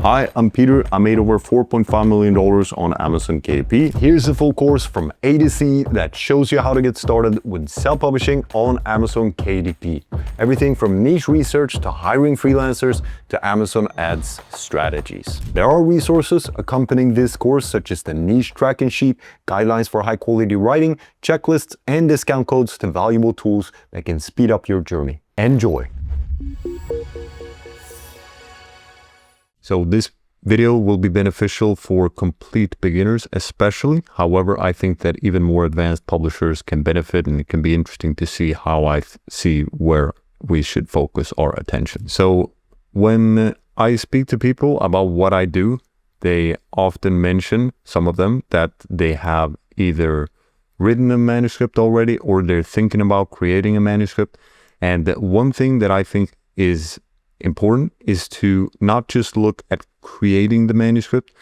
Hi, I'm Peter. I made over $4.5 million on Amazon KDP. Here's a full course from A to Z that shows you how to get started with self-publishing on Amazon KDP. Everything from niche research to hiring freelancers to Amazon ads strategies. There are resources accompanying this course such as the niche tracking sheet, guidelines for high quality writing, checklists, and discount codes to valuable tools that can speed up your journey. Enjoy! So this video will be beneficial for complete beginners especially. However, I think that even more advanced publishers can benefit, and it can be interesting to see how I see where we should focus our attention. So when I speak to people about what I do, they often mention, some of them, that they have either written a manuscript already or they're thinking about creating a manuscript. And one thing that I think is important is to not just look at creating the manuscript,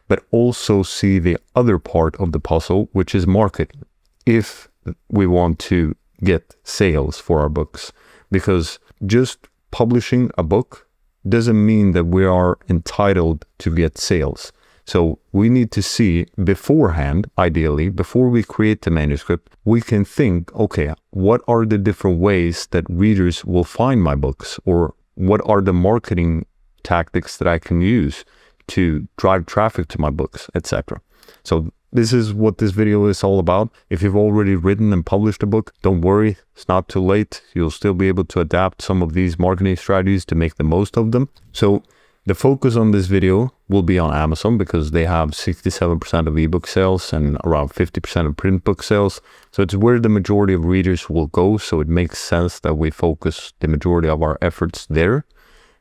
but also see the other part of the puzzle, which is marketing, if we want to get sales for our books. Because just publishing a book doesn't mean that we are entitled to get sales. So we need to see beforehand, ideally, before we create the manuscript, we can think, okay, what are the different ways that readers will find my books, or what are the marketing tactics that I can use to drive traffic to my books, etc. So this is what this video is all about. If you've already written and published a book, don't worry, it's not too late. You'll still be able to adapt some of these marketing strategies to make the most of them. So the focus on this video will be on Amazon because they have 67% of ebook sales and around 50% of print book sales. So it's where the majority of readers will go. So it makes sense that we focus the majority of our efforts there.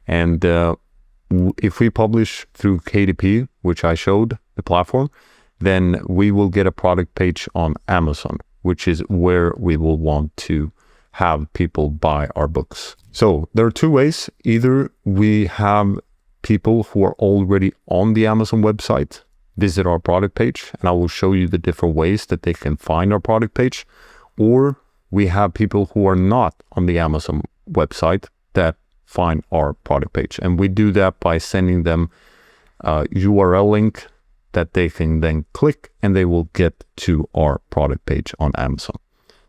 And if we publish through KDP, which I showed the platform, then we will get a product page on Amazon, which is where we will want to have people buy our books. So there are two ways. Either we have people who are already on the Amazon website visit our product page, and I will show you the different ways that they can find our product page, or we have people who are not on the Amazon website that find our product page, and we do that by sending them a URL link that they can then click and they will get to our product page on Amazon.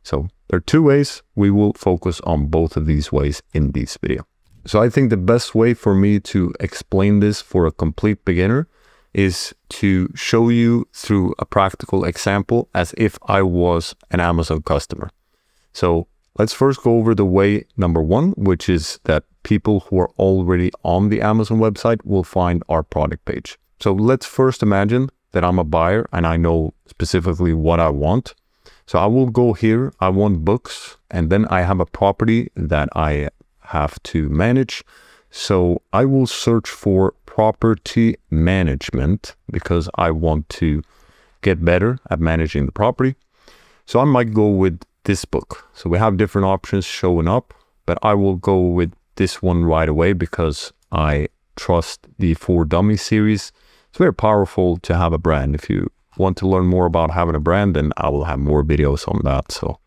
So there are two ways. We will focus on both of these ways in this video. So I think the best way for me to explain this for a complete beginner is to show you through a practical example as if I was an Amazon customer. So let's first go over the way number one, which is that people who are already on the Amazon website will find our product page. So let's first imagine that I'm a buyer and I know specifically what I want. So I will go here, I want books, and then I have a property that I have to manage. So I will search for property management because I want to get better at managing the property. So I might go with this book. So we have different options showing up, but I will go with this one right away because I trust the For Dummies series. It's very powerful to have a brand. If you want to learn more about having a brand, then I will have more videos on that. So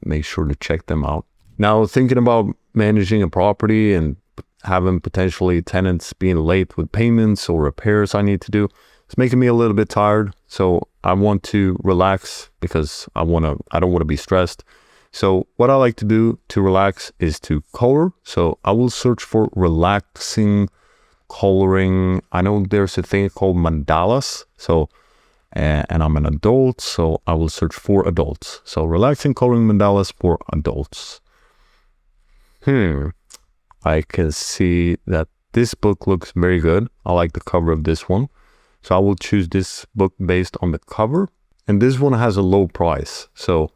make sure to check them out. Now, thinking about managing a property and having potentially tenants being late with payments or repairs I need to do, it's making me a little bit tired. So I want to relax because I don't want to be stressed. So what I like to do to relax is to color. So I will search for relaxing coloring. I know there's a thing called mandalas. So and I'm an adult, so I will search for adults. So relaxing coloring mandalas for adults. I can see that this book looks very good. I like the cover of this one. So I will choose this book based on the cover. And this one has a low price. So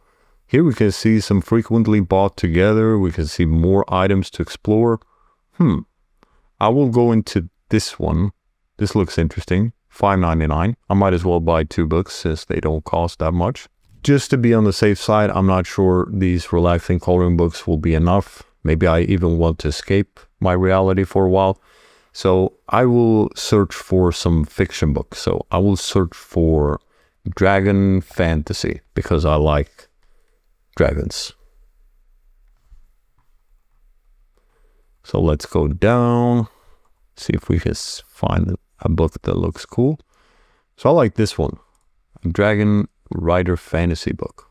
here we can see some frequently bought together. We can see more items to explore. I will go into this one. This looks interesting. $5.99. I might as well buy two books since they don't cost that much. Just to be on the safe side, I'm not sure these relaxing coloring books will be enough. Maybe I even want to escape my reality for a while. So I will search for some fiction books. So I will search for dragon fantasy because I like dragons. So let's go down. See if we can find a book that looks cool. So I like this one, a Dragon Rider fantasy book.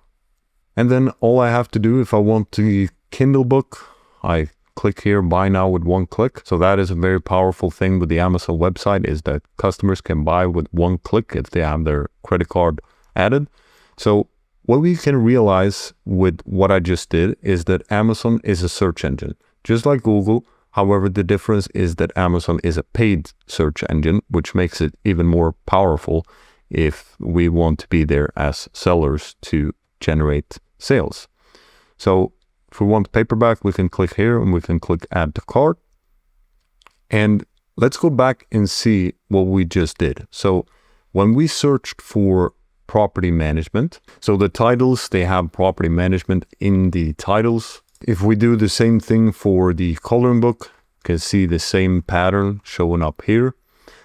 And then all I have to do if I want the Kindle book, I click here, buy now with one click. So that is a very powerful thing with the Amazon website, is that customers can buy with one click if they have their credit card added. So what we can realize with what I just did is that Amazon is a search engine, just like Google. However, the difference is that Amazon is a paid search engine, which makes it even more powerful if we want to be there as sellers to generate sales. So if we want paperback, we can click here and we can click add to cart. And let's go back and see what we just did. So when we searched for property management, so the titles, they have property management in the titles. If we do the same thing for the coloring book, you can see the same pattern showing up here.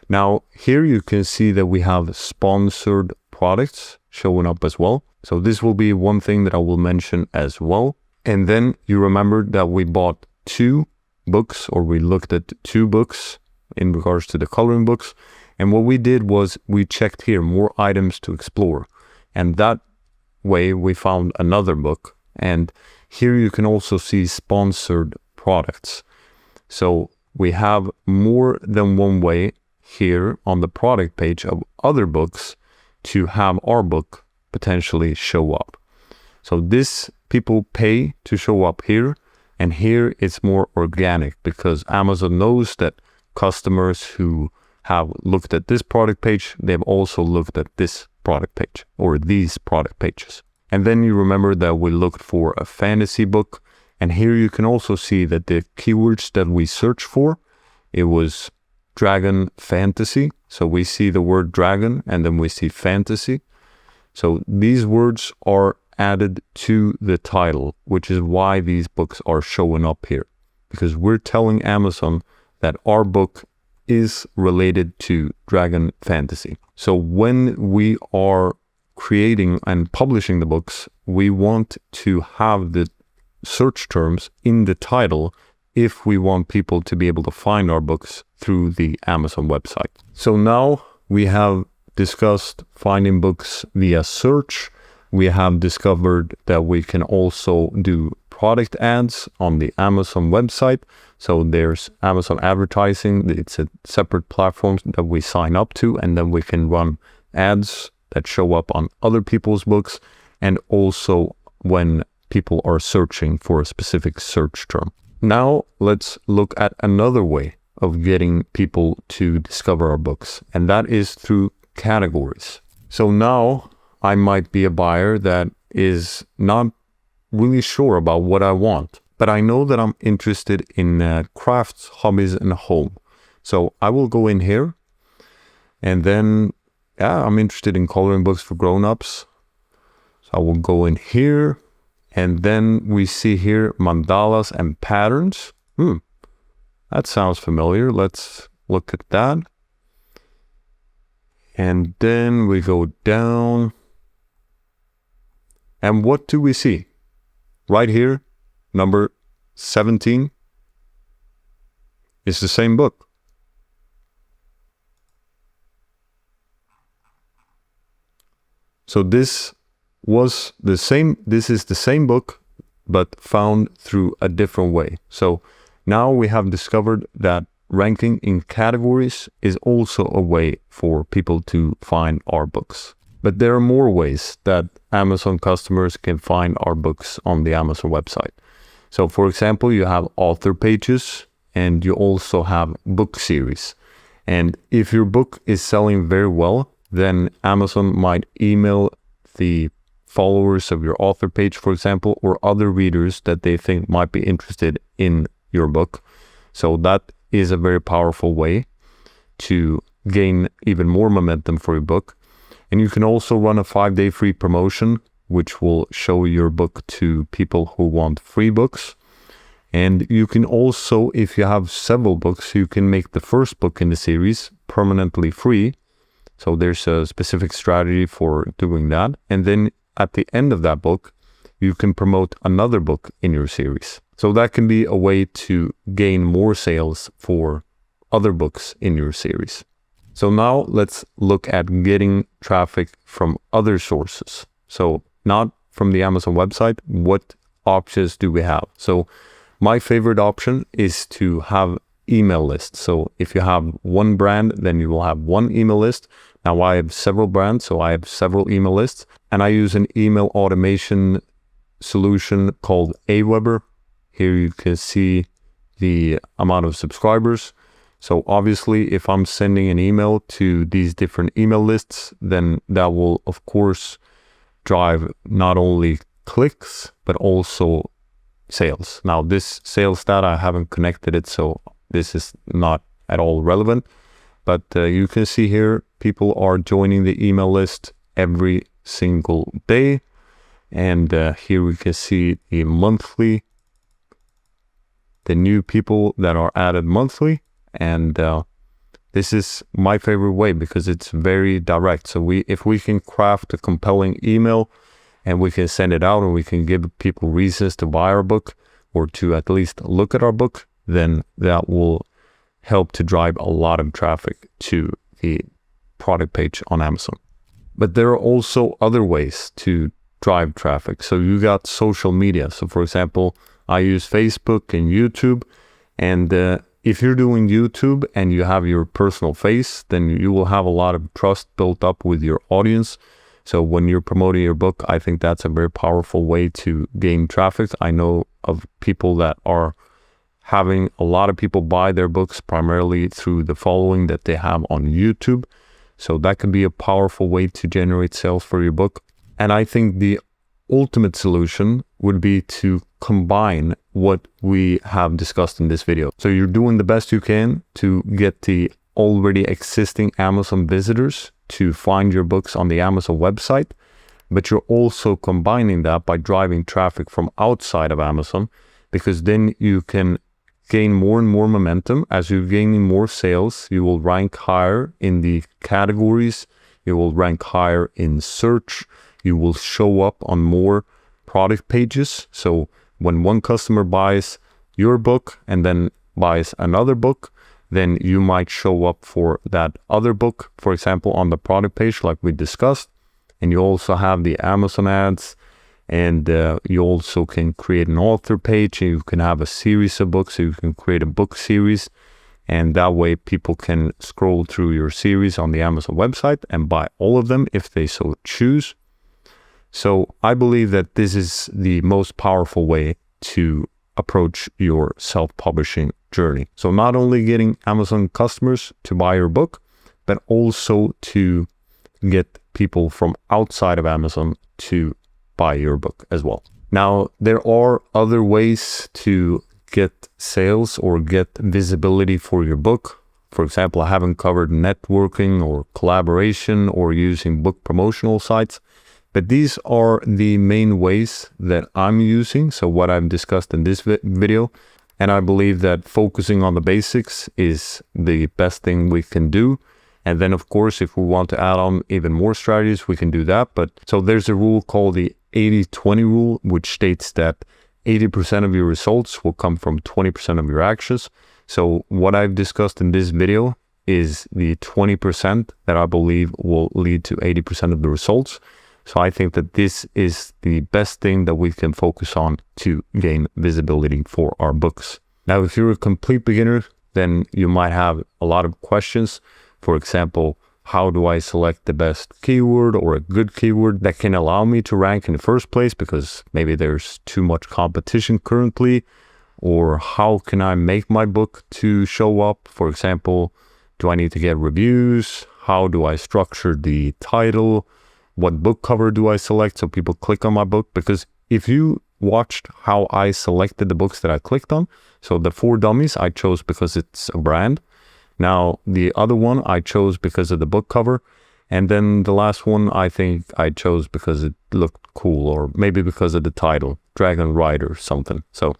Now here you can see that we have sponsored products showing up as well. So this will be one thing that I will mention as well. And then you remember that we bought 2 books, or we looked at 2 books in regards to the coloring books. And what we did was we checked here more items to explore. And that way we found another book. And here you can also see sponsored products. So we have more than one way here on the product page of other books to have our book potentially show up. So this people pay to show up here, and here it's more organic because Amazon knows that customers who have looked at this product page, they've also looked at this product page or these product pages. And then you remember that we looked for a fantasy book, and here you can also see that the keywords that we searched for, it was dragon fantasy. So we see the word dragon and then we see fantasy. So these words are added to the title, which is why these books are showing up here, because we're telling Amazon that our book is related to dragon fantasy. So when we are creating and publishing the books, we want to have the search terms in the title if we want people to be able to find our books through the Amazon website. So now we have discussed finding books via search. We have discovered that we can also do product ads on the Amazon website. So there's Amazon advertising. It's a separate platform that we sign up to, and then we can run ads that show up on other people's books, and also when people are searching for a specific search term. Now let's look at another way of getting people to discover our books, and that is through categories. So now I might be a buyer that is not really sure about what I want, but I know that I'm interested in crafts, hobbies, and home. So I will go in here, and then I'm interested in coloring books for grown-ups. So I will go in here, and then we see here mandalas and patterns. That sounds familiar. Let's look at that. And then we go down. And what do we see? Right here, number 17 is the same book. So this was the same, this is the same book, but found through a different way. So now we have discovered that ranking in categories is also a way for people to find our books. But there are more ways that Amazon customers can find our books on the Amazon website. So for example, you have author pages, and you also have book series. And if your book is selling very well, then Amazon might email the followers of your author page, for example, or other readers that they think might be interested in your book. So that is a very powerful way to gain even more momentum for your book. And you can also run a 5-day free promotion, which will show your book to people who want free books. And you can also, if you have several books, you can make the first book in the series permanently free. So there's a specific strategy for doing that. And then at the end of that book, you can promote another book in your series. So that can be a way to gain more sales for other books in your series. So now let's look at getting traffic from other sources. So not from the Amazon website, what options do we have? So my favorite option is to have email lists. So if you have one brand, then you will have one email list. Now I have several brands, so I have several email lists, and I use an email automation solution called Aweber. Here you can see the amount of subscribers. So obviously, if I'm sending an email to these different email lists, then that will, of course, drive not only clicks, but also sales. Now, this sales data, I haven't connected it, so this is not at all relevant. But you can see here, people are joining the email list every single day. And here we can see the monthly, the new people that are added monthly. And this is my favorite way because it's very direct. So if we can craft a compelling email and we can send it out and we can give people reasons to buy our book or to at least look at our book, then that will help to drive a lot of traffic to the product page on Amazon. But there are also other ways to drive traffic. So you got social media. So for example, I use Facebook and YouTube, and if you're doing YouTube and you have your personal face, then you will have a lot of trust built up with your audience. So when you're promoting your book, I think that's a very powerful way to gain traffic. I know of people that are having a lot of people buy their books primarily through the following that they have on YouTube. So that can be a powerful way to generate sales for your book. And I think the ultimate solution would be to combine what we have discussed in this video. So you're doing the best you can to get the already existing Amazon visitors to find your books on the Amazon website, but you're also combining that by driving traffic from outside of Amazon, because then you can gain more and more momentum. As you're gaining more sales, you will rank higher in the categories, you will rank higher in search, you will show up on more product pages. So when one customer buys your book and then buys another book, then you might show up for that other book, for example, on the product page like we discussed. And you also have the Amazon ads, and you also can create an author page, and you can have a series of books, so you can create a book series. And that way people can scroll through your series on the Amazon website and buy all of them if they so choose. So I believe that this is the most powerful way to approach your self-publishing journey. So not only getting Amazon customers to buy your book, but also to get people from outside of Amazon to buy your book as well. Now, there are other ways to get sales or get visibility for your book. For example, I haven't covered networking or collaboration or using book promotional sites. But these are the main ways that I'm using. So what I've discussed in this video, and I believe that focusing on the basics is the best thing we can do. And then of course, if we want to add on even more strategies, we can do that. But so there's a rule called the 80-20 rule, which states that 80% of your results will come from 20% of your actions. So what I've discussed in this video is the 20% that I believe will lead to 80% of the results. So I think that this is the best thing that we can focus on to gain visibility for our books. Now, if you're a complete beginner, then you might have a lot of questions. For example, how do I select the best keyword or a good keyword that can allow me to rank in the first place because maybe there's too much competition currently? Or how can I make my book to show up? For example, do I need to get reviews? How do I structure the title? What book cover do I select so people click on my book? Because if you watched how I selected the books that I clicked on, so the 4 Dummies I chose because it's a brand. Now the other one I chose because of the book cover. And then the last one I think I chose because it looked cool, or maybe because of the title, Dragon Rider or something. So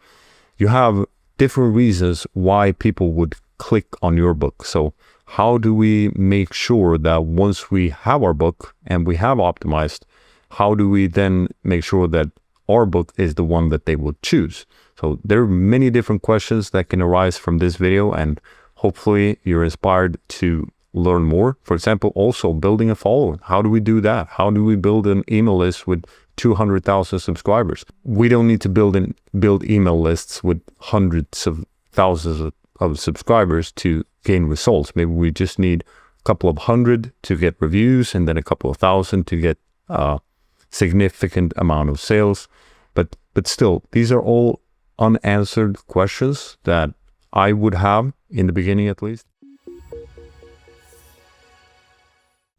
you have different reasons why people would click on your book. So how do we make sure that once we have our book and we have optimized, how do we then make sure that our book is the one that they will choose? So there are many different questions that can arise from this video, and hopefully you're inspired to learn more. For example, also building a following. How do we do that? How do we build an email list with 200,000 subscribers? We don't need to build email lists with hundreds of thousands of subscribers to gain results. Maybe we just need a couple of hundred to get reviews, and then a couple of thousand to get a significant amount of sales. But still, these are all unanswered questions that I would have in the beginning, at least.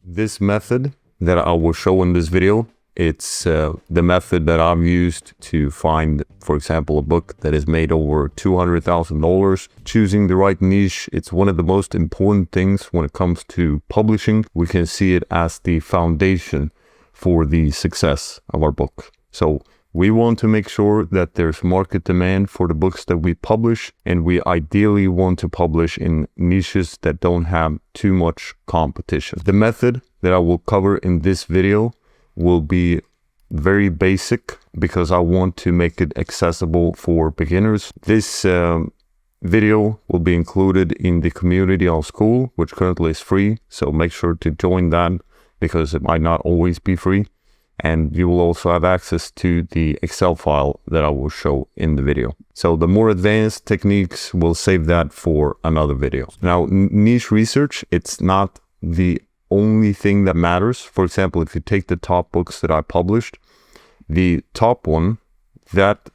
This method that I will show in this video, it's the method that I've used to find, for example, a book that has made over $200,000. Choosing the right niche, it's one of the most important things when it comes to publishing. We can see it as the foundation for the success of our book. So we want to make sure that there's market demand for the books that we publish, and we ideally want to publish in niches that don't have too much competition. The method that I will cover in this video will be very basic because I want to make it accessible for beginners. This video will be included in the community on School, which currently is free. So make sure to join that because it might not always be free. And you will also have access to the Excel file that I will show in the video. So the more advanced techniques, we'll save that for another video. Now, niche research, it's not the only thing that matters. For example, if you take the top books that I published, the top one, that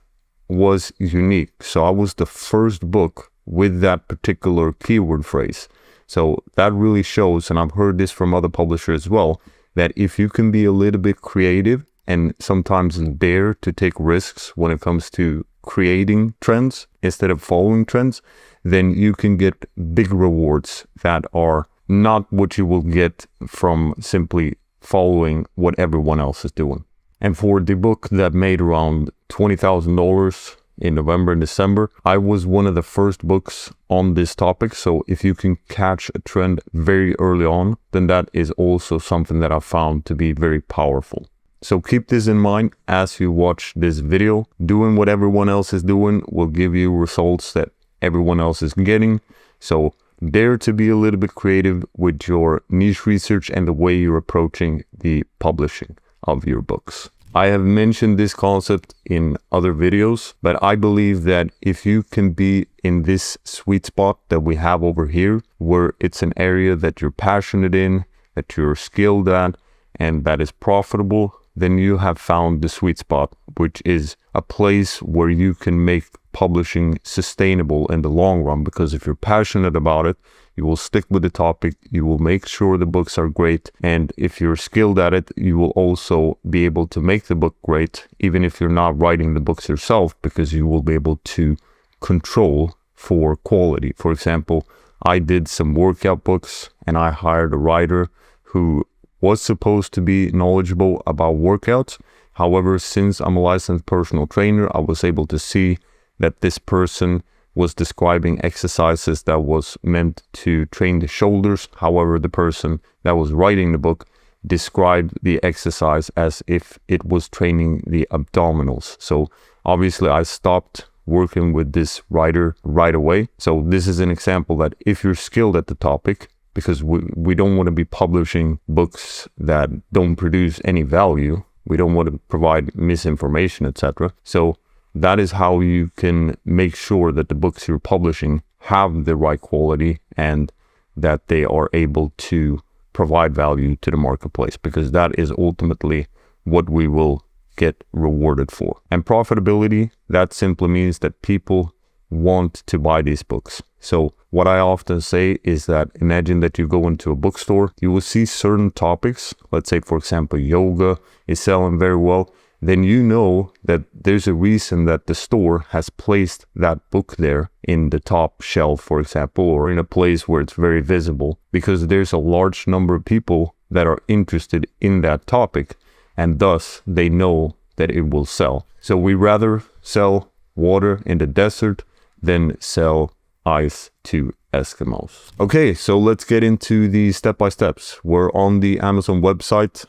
was unique. So I was the first book with that particular keyword phrase. So that really shows, and I've heard this from other publishers as well, that if you can be a little bit creative and sometimes dare to take risks when it comes to creating trends instead of following trends, then you can get big rewards that are not what you will get from simply following what everyone else is doing. And for the book that made around $20,000 in November and December, I was one of the first books on this topic. So if you can catch a trend very early on, then that is also something that I found to be very powerful. So keep this in mind as you watch this video. Doing what everyone else is doing will give you results that everyone else is getting. So dare to be a little bit creative with your niche research and the way you're approaching the publishing of your books. I have mentioned this concept in other videos, but I believe that if you can be in this sweet spot that we have over here, where it's an area that you're passionate in, that you're skilled at, and that is profitable, then you have found the sweet spot, which is a place where you can make publishing sustainable in the long run. Because if you're passionate about it, you will stick with the topic, you will make sure the books are great, and if you're skilled at it, you will also be able to make the book great, even if you're not writing the books yourself, because you will be able to control for quality. For example, I did some workout books and I hired a writer who was supposed to be knowledgeable about workouts. However, since I'm a licensed personal trainer, I was able to see that this person was describing exercises that was meant to train the shoulders. However, the person that was writing the book described the exercise as if it was training the abdominals. So obviously I stopped working with this writer right away. So this is an example that if you're skilled at the topic, because we don't want to be publishing books that don't produce any value. We don't want to provide misinformation, etc. So that is how you can make sure that the books you're publishing have the right quality and that they are able to provide value to the marketplace, because that is ultimately what we will get rewarded for. And profitability, that simply means that people want to buy these books. So what I often say is that imagine that you go into a bookstore, you will see certain topics. Let's say, for example, yoga is selling very well. Then you know that there's a reason that the store has placed that book there in the top shelf, for example, or in a place where it's very visible, because there's a large number of people that are interested in that topic, and thus they know that it will sell. So we rather sell water in the desert than sell ice to Eskimos. Okay, so let's get into the step-by-steps. We're on the Amazon website.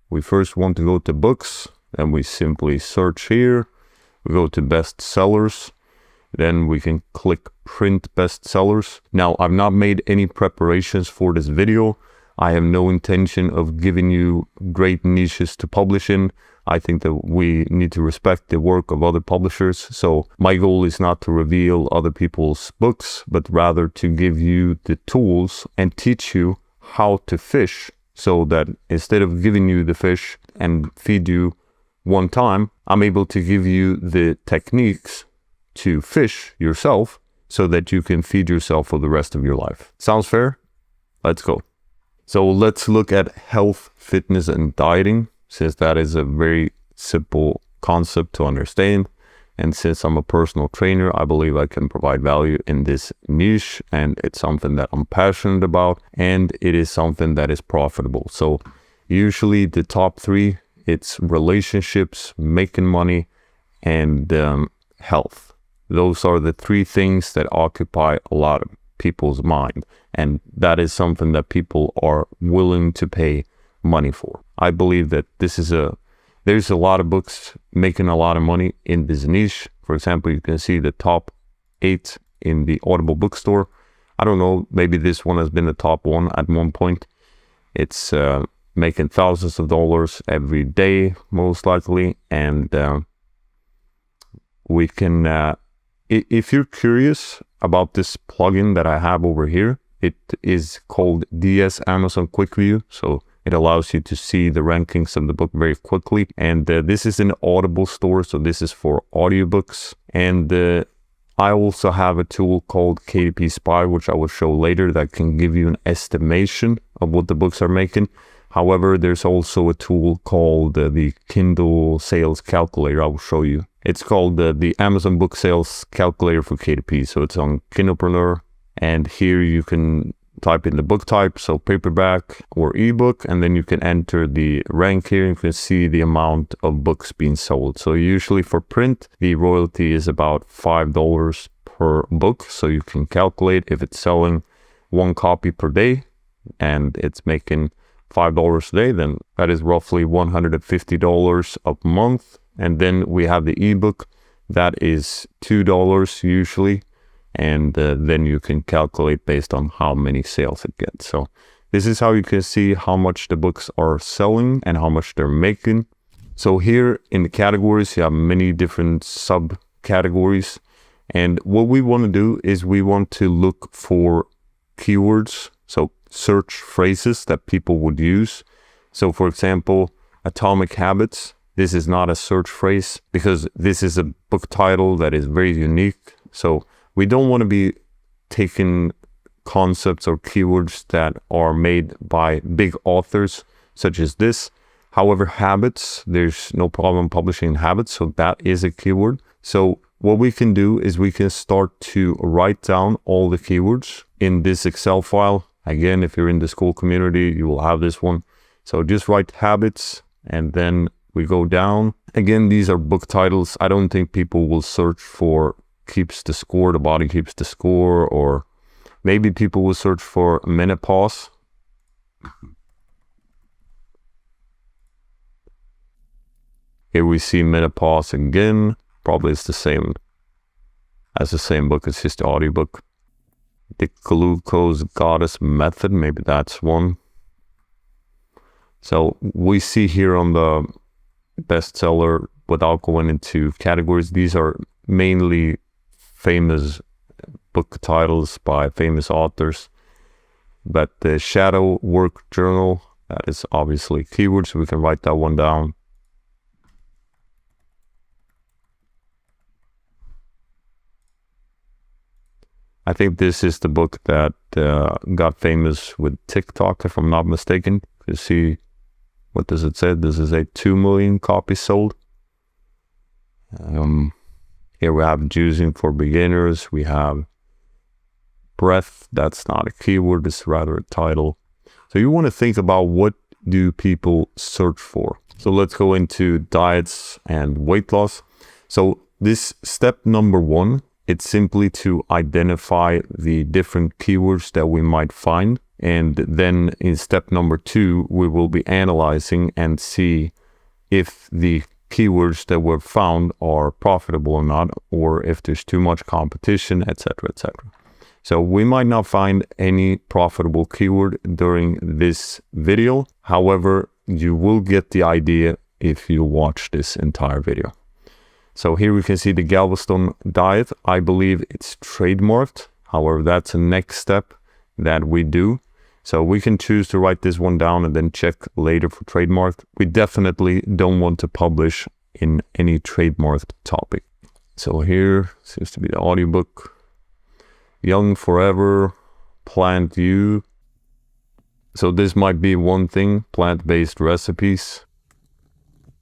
We first want to go to books. Then we simply search here. We go to bestsellers. Then we can click print bestsellers. Now, I've not made any preparations for this video. I have no intention of giving you great niches to publish in. I think that we need to respect the work of other publishers. So my goal is not to reveal other people's books, but rather to give you the tools and teach you how to fish, so that instead of giving you the fish and feed you one time, I'm able to give you the techniques to fish yourself so that you can feed yourself for the rest of your life. Sounds fair? Let's go. So let's look at health, fitness, and dieting, since that is a very simple concept to understand. And since I'm a personal trainer, I believe I can provide value in this niche, and it's something that I'm passionate about, and it is something that is profitable. So usually the top three, it's relationships, making money, and health. Those are the three things that occupy a lot of people's mind, and that is something that people are willing to pay money for. I believe that there's a lot of books making a lot of money in this niche. For example, you can see the top 8 in the Audible bookstore. I don't know, maybe this one has been the top one at one point. It's making thousands of dollars every day, most likely. And we can, if you're curious about this plugin that I have over here, it is called DS Amazon Quick View. So it allows you to see the rankings of the book very quickly. And this is an Audible store, so this is for audiobooks. And I also have a tool called KDP Spy, which I will show later, that can give you an estimation of what the books are making. However, there's also a tool called the Kindle Sales Calculator. I will show you. It's called the Amazon Book Sales Calculator for KDP. So it's on Kindlepreneur. And here you can type in the book type, so paperback or ebook, and then you can enter the rank here. You can see the amount of books being sold. So usually for print, the royalty is about $5 per book. So you can calculate if it's selling 1 copy per day and it's making $5 a day, then that is roughly $150 a month. And then we have the ebook, that is $2 usually. And then you can calculate based on how many sales it gets. So this is how you can see how much the books are selling and how much they're making. So here in the categories, you have many different subcategories. And what we want to do is we want to look for keywords, so search phrases that people would use. So for example, Atomic Habits. This is not a search phrase because this is a book title that is very unique. So we don't want to be taking concepts or keywords that are made by big authors such as this. However, habits, there's no problem publishing habits, so that is a keyword. So what we can do is we can start to write down all the keywords in this Excel file. Again, if you're in the school community, you will have this one. So just write habits, and then we go down. Again, these are book titles. I don't think people will search for keeps the score, the body keeps the score, or maybe people will search for menopause. Here we see menopause again. Probably it's the same as the same book. It's just the audiobook. The Glucose Goddess Method, maybe that's one. So we see here on the bestseller, without going into categories, these are mainly famous book titles by famous authors. But the Shadow Work Journal, that is obviously keywords, so we can write that one down. I think this is the book that got famous with TikTok, if I'm not mistaken. You see, what does it say? This is a 2 million copies sold. Here we have Juicing for Beginners. We have Breath. That's not a keyword, it's rather a title. So you want to think about, what do people search for? So let's go into diets and weight loss. So this step number 1, it's simply to identify the different keywords that we might find. And then in step number 2, we will be analyzing and see if the keywords that were found are profitable or not, or if there's too much competition, etc., etc. So we might not find any profitable keyword during this video. However, you will get the idea if you watch this entire video. So here we can see the Galveston diet. I believe it's trademarked. However, that's the next step that we do. So we can choose to write this one down and then check later for trademark. We definitely don't want to publish in any trademarked topic. So here seems to be the audiobook. Young Forever, Plant You. So this might be one thing, plant-based recipes.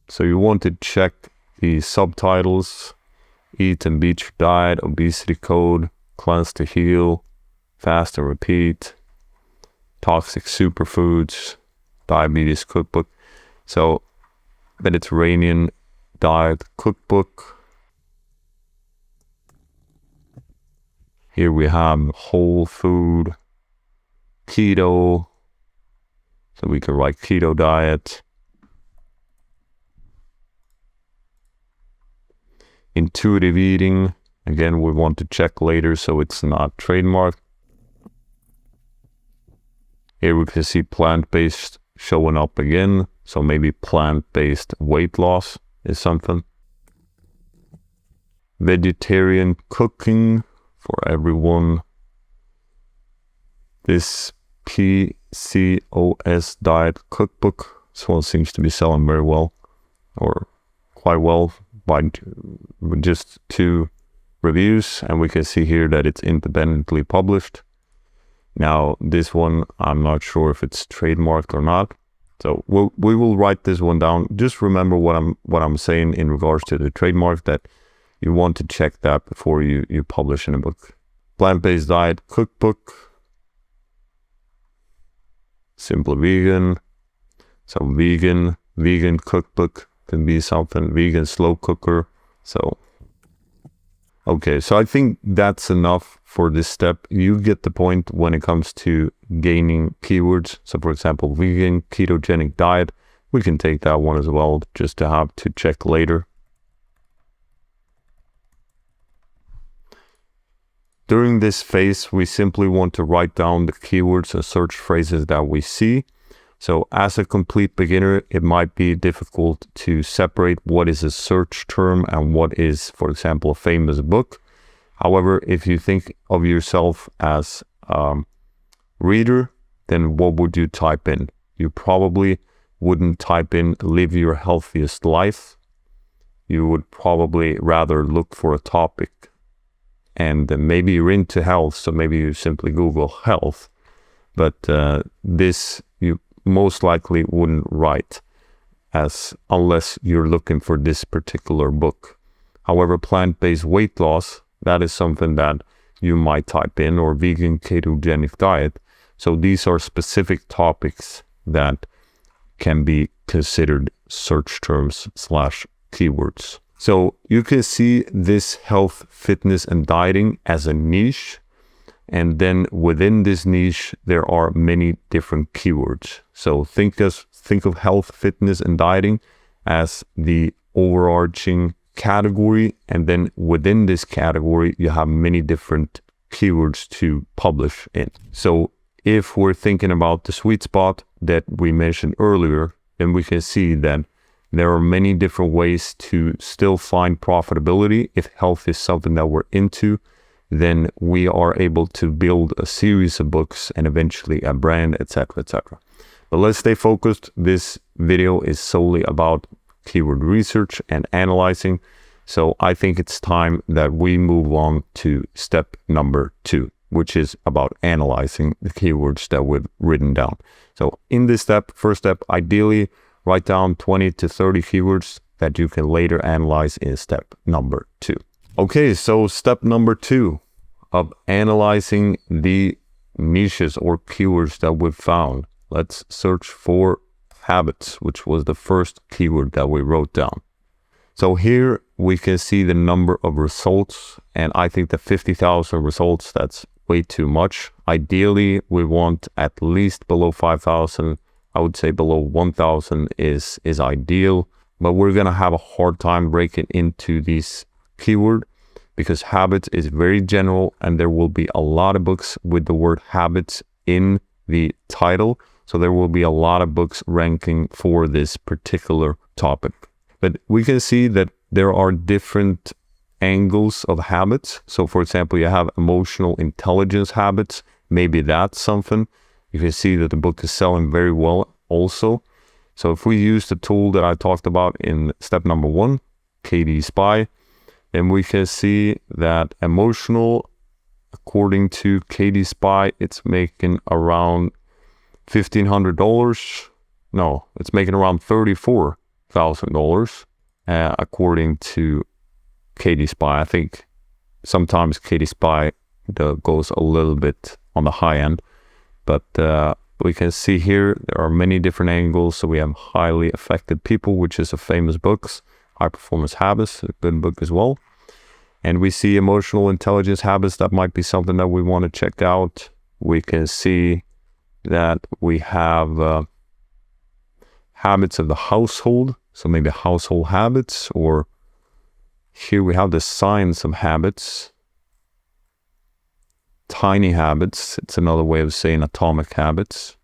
So you want to check the subtitles, Eat and Beat Your Diet, Obesity Code, Cleanse to Heal, Fast and Repeat, Toxic Superfoods, Diabetes Cookbook. So Mediterranean Diet Cookbook. Here we have whole food, keto. So we can write keto diet. Intuitive eating. Again, we want to check later so it's not trademarked. Here we can see plant-based showing up again. So maybe plant-based weight loss is something. Vegetarian cooking for everyone. This PCOS diet cookbook. This one seems to be selling very well, or quite well, by just 2 reviews, and we can see here that it's independently published. Now this one, I'm not sure if it's trademarked or not, so we will write this one down. Just remember what I'm saying in regards to the trademark, that you want to check that before you publish in a book. Plant-based diet cookbook, Simple Vegan. So vegan cookbook can be something, vegan slow cooker. So okay, so I think that's enough for this step. You get the point when it comes to gaining keywords. So for example, vegan ketogenic diet, we can take that one as well, just to have to check later. During this phase, we simply want to write down the keywords and search phrases that we see. So as a complete beginner, it might be difficult to separate what is a search term and what is, for example, a famous book. However, if you think of yourself as a reader, then what would you type in? You probably wouldn't type in "live your healthiest life." You would probably rather look for a topic. And maybe you're into health, so maybe you simply Google health. But this you most likely wouldn't write unless you're looking for this particular book. However, plant-based weight loss, that is something that you might type in, or vegan ketogenic diet. So these are specific topics that can be considered search terms / keywords. So you can see this health, fitness, and dieting as a niche. And then within this niche, there are many different keywords. So think of health, fitness, and dieting as the overarching category. And then within this category, you have many different keywords to publish in. So if we're thinking about the sweet spot that we mentioned earlier, then we can see that there are many different ways to still find profitability. If health is something that we're into, then we are able to build a series of books and eventually a brand, etc., etc. But let's stay focused. This video is solely about keyword research and analyzing. So I think it's time that we move on to step number 2, which is about analyzing the keywords that we've written down. So in this step, first step, ideally write down 20 to 30 keywords that you can later analyze in step number 2. Okay, so step number 2 of analyzing the niches or keywords that we've found. Let's search for habits, which was the first keyword that we wrote down. So here we can see the number of results, and I think the 50,000 results, that's way too much. Ideally, we want at least below 5,000. I would say below 1,000 is ideal. but we're going to have a hard time breaking into these keywords because habits is very general and there will be a lot of books with the word habits in the title. So there will be a lot of books ranking for this particular topic. But we can see that there are different angles of habits. So for example, you have emotional intelligence habits. Maybe that's something. You can see that the book is selling very well also. So if we use the tool that I talked about in step number 1, KDP, then we can see that emotional, according to KDP, it's making around $1,500. No, it's making around $34,000 according to KDP. I think sometimes KDP goes a little bit on the high end, but we can see here there are many different angles. So we have Highly Affected People, which is a famous book. High Performance Habits, a good book as well. And we see Emotional Intelligence Habits. That might be something that we want to check out. We can see that we have Habits of the Household. So maybe Household Habits, or here we have the Science of Habits. Tiny Habits, it's another way of saying Atomic Habits.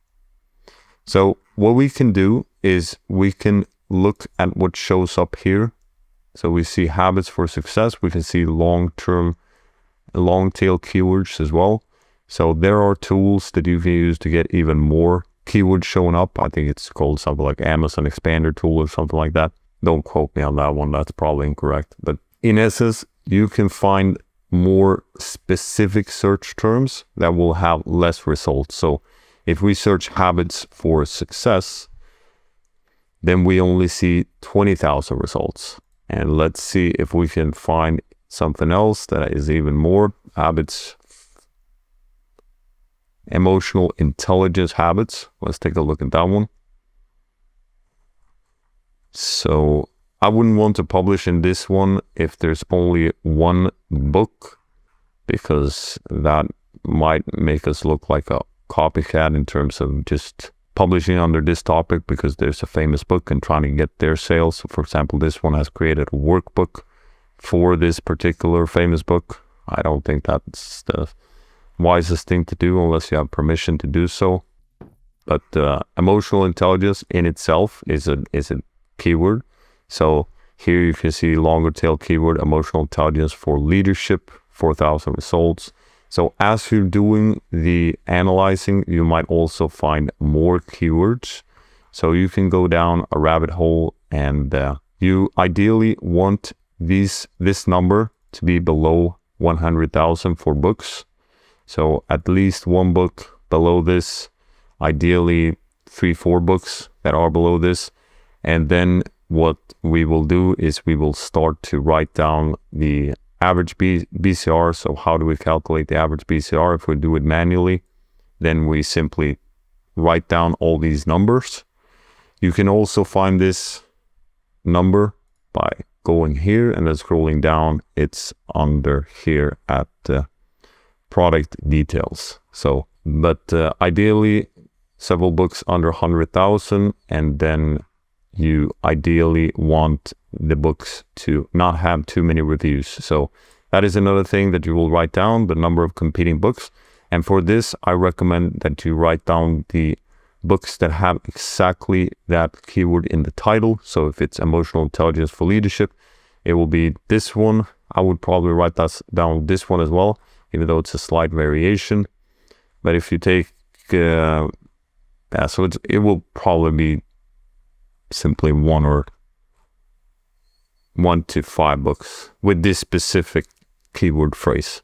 So what we can do is we can look at what shows up here. So we see Habits for Success. We can see long-tail keywords as well. So there are tools that you can use to get even more keywords showing up. I think it's called something like Amazon Expander tool or something like that. Don't quote me on that one. That's probably incorrect. But in essence, you can find more specific search terms that will have less results. So if we search habits for success, then we only see 20,000 results. And let's see if we can find something else that is even more habits. Emotional intelligence habits. Let's take a look at that one. So I wouldn't want to publish in this one if there's only one book, because that might make us look like a copycat in terms of just publishing under this topic because there's a famous book and trying to get their sales. So for example, this one has created a workbook for this particular famous book. I don't think that's the wisest thing to do unless you have permission to do so. But emotional intelligence in itself is a keyword. So here you can see longer tail keyword, emotional intelligence for leadership, 4,000 results. So as you're doing the analyzing, you might also find more keywords. So you can go down a rabbit hole, and you ideally want this number to be below 100,000 for books. So at least one book below this, ideally 3-4 books that are below this. And then what we will do is we will start to write down the average BCR. So how do we calculate the average BCR? If we do it manually, then we simply write down all these numbers. You can also find this number by going here and then scrolling down. It's under here at product details. So, but ideally several books under 100,000, and then you ideally want the books to not have too many reviews. So that is another thing that you will write down, the number of competing books. And for this, I recommend that you write down the books that have exactly that keyword in the title. So if it's emotional intelligence for leadership, it will be this one. I would probably write down this one as well, even though it's a slight variation. But if you take, so it will probably be simply 1 to 5 books with this specific keyword phrase.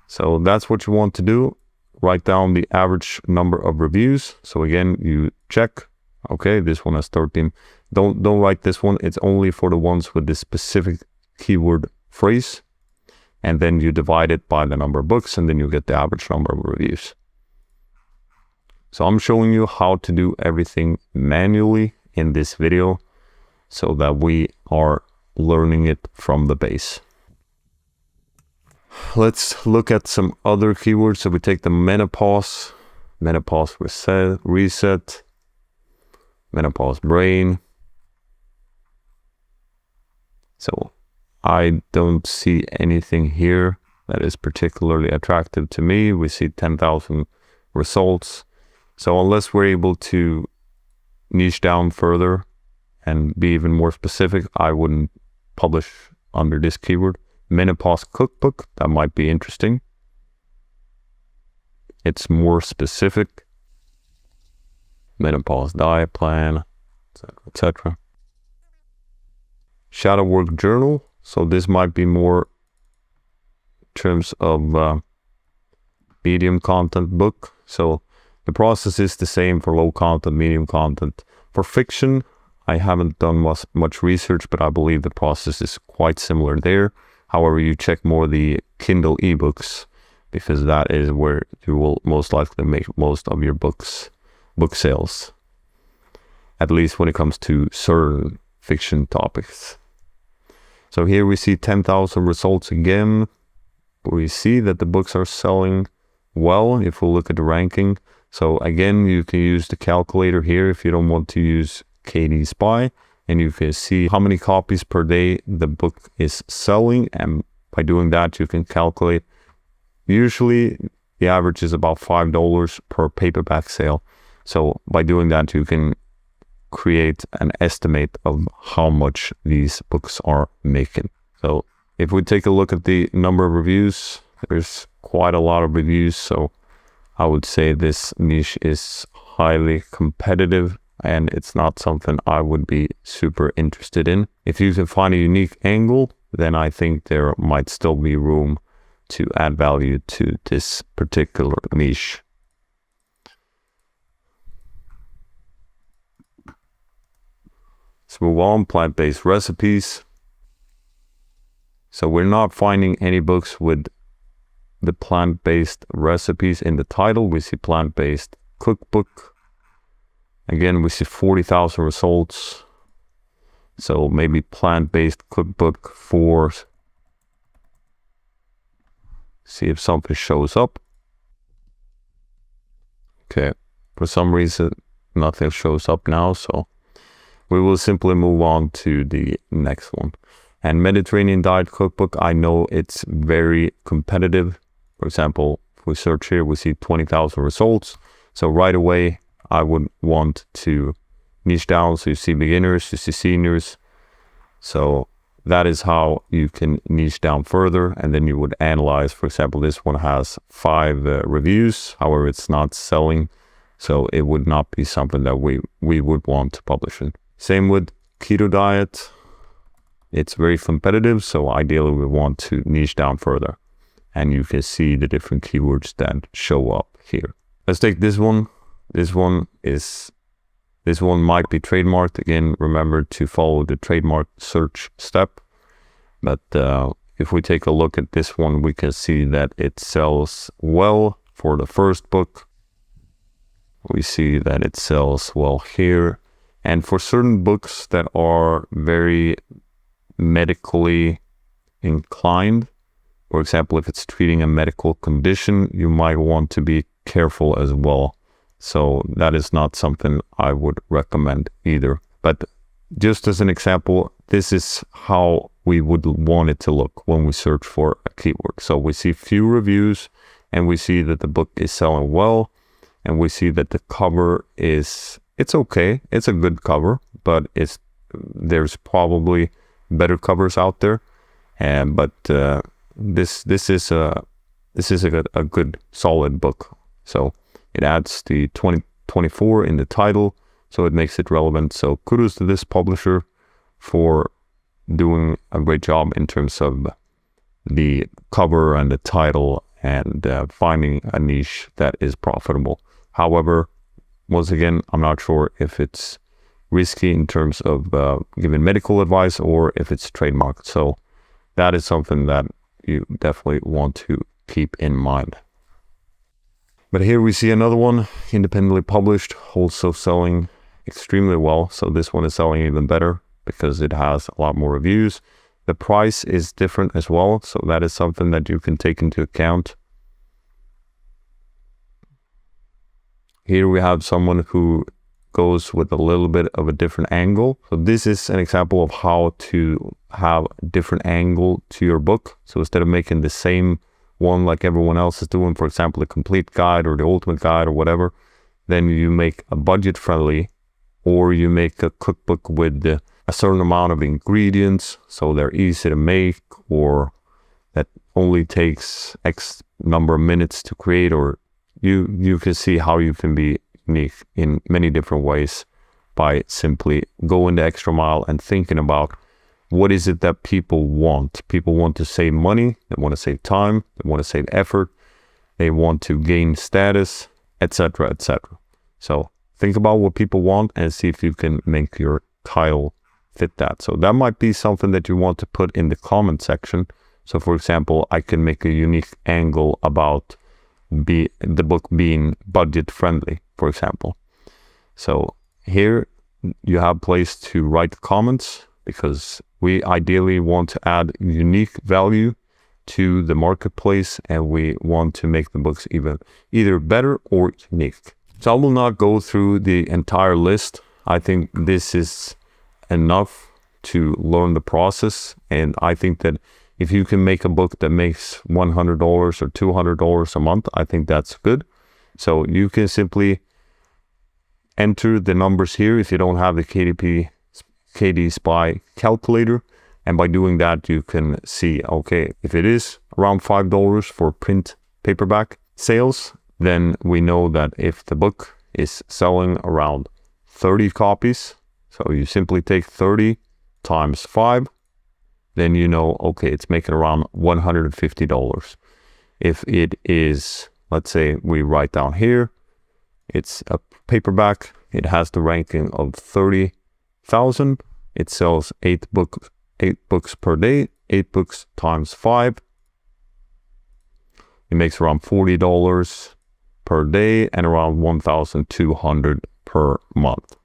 So that's what you want to do. Write down the average number of reviews. So again, you check, okay, this one has 13. Don't write this one. It's only for the ones with this specific keyword phrase. And then you divide it by the number of books, and then you get the average number of reviews. So I'm showing you how to do everything manually in this video so that we are learning it from the base. Let's look at some other keywords. So we take the menopause reset, menopause brain, So I don't see anything here that is particularly attractive to me. We see 10,000 results. So unless we're able to niche down further and be even more specific, I wouldn't publish under this keyword. Menopause cookbook, that might be interesting. It's more specific. Menopause diet plan, etc. Shadow work journal. So this might be more in terms of medium content book. So the process is the same for low content, medium content. For fiction, I haven't done much research, but I believe the process is quite similar there. However, you check more the Kindle eBooks, because that is where you will most likely make most of your book sales, at least when it comes to certain fiction topics. So here we see 10,000 results again. We see that the books are selling well if we look at the ranking. So again, you can use the calculator here if you don't want to use KD Spy, and you can see how many copies per day the book is selling, and by doing that you can calculate. Usually the average is about $5 per paperback sale. So by doing that you can create an estimate of how much these books are making. So if we take a look at the number of reviews, there's quite a lot of reviews. So I would say this niche is highly competitive, and it's not something I would be super interested in. If you can find a unique angle, then I think there might still be room to add value to this particular niche. Let's move on. Plant-based recipes. So we're not finding any books with the plant-based recipes in the title. We see plant-based cookbook. Again, we see 40,000 results. So maybe plant-based cookbook for, see if something shows up. Okay, for some reason nothing shows up now, so we will simply move on to the next one. And Mediterranean diet cookbook, I know it's very competitive. For example, if we search here, we see 20,000 results. So right away, I would want to niche down. So you see beginners, you see seniors. So that is how you can niche down further. And then you would analyze, for example, this one has 5 reviews. However, it's not selling. So it would not be something that we would want to publish in. Same with keto diet. It's very competitive. So ideally we want to niche down further. And you can see the different keywords that show up here. Let's take this one. This one might be trademarked. Again, remember to follow the trademark search step. But if we take a look at this one, we can see that it sells well for the first book. We see that it sells well here. And for certain books that are very medically inclined, for example, if it's treating a medical condition, you might want to be careful as well. So that is not something I would recommend either. But just as an example, this is how we would want it to look when we search for a keyword. So we see few reviews, and we see that the book is selling well, and we see that the cover is, it's okay. It's a good cover, but there's probably better covers out there. But this is a good solid book. So it adds the 2024 in the title, so it makes it relevant. So kudos to this publisher for doing a great job in terms of the cover and the title, and finding a niche that is profitable. However, once again, I'm not sure if it's risky in terms of giving medical advice or if it's trademarked. So that is something that you definitely want to keep in mind. But here we see another one, independently published, also selling extremely well. So this one is selling even better because it has a lot more reviews. The price is different as well, so that is something that you can take into account. Here we have someone who goes with a little bit of a different angle. So this is an example of how to have a different angle to your book. So instead of making the same one like everyone else is doing, for example, the complete guide or the ultimate guide or whatever, then you make a budget friendly, or you make a cookbook with a certain amount of ingredients so they're easy to make, or that only takes X number of minutes to create, or you can see how you can be unique in many different ways by simply going the extra mile and thinking about what is it that people want. People want to save money, they want to save time, they want to save effort, they want to gain status, etc., etc. So think about what people want and see if you can make your title fit that. So that might be something that you want to put in the comment section. So for example, I can make a unique angle about the book being budget friendly, for example. So here you have a place to write comments, because we ideally want to add unique value to the marketplace, and we want to make the books either better or unique. So I will not go through the entire list. I think this is enough to learn the process, and I think that if you can make a book that makes $100 or $200 a month, I think that's good. So you can simply enter the numbers here if you don't have the KD Spy calculator. And by doing that, you can see, okay, if it is around $5 for print paperback sales, then we know that if the book is selling around 30 copies, so you simply take 30 times 5, then you know, okay, it's making around $150. If it is, let's say we write down here, it's a paperback, it has the ranking of 30,000, it sells 8 books per day, 8 books times 5, it makes around $40 per day and around 1,200 per month.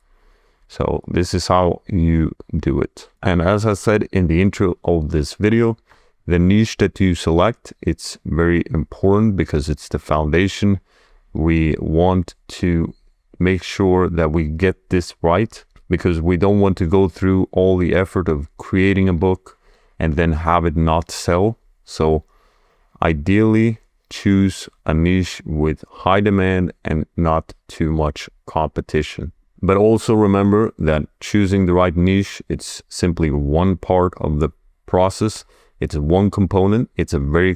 So this is how you do it. And as I said in the intro of this video, the niche that you select, it's very important because it's the foundation. We want to make sure that we get this right, because we don't want to go through all the effort of creating a book and then have it not sell. So ideally, choose a niche with high demand and not too much competition. But also remember that choosing the right niche, it's simply one part of the process. It's one component. It's a very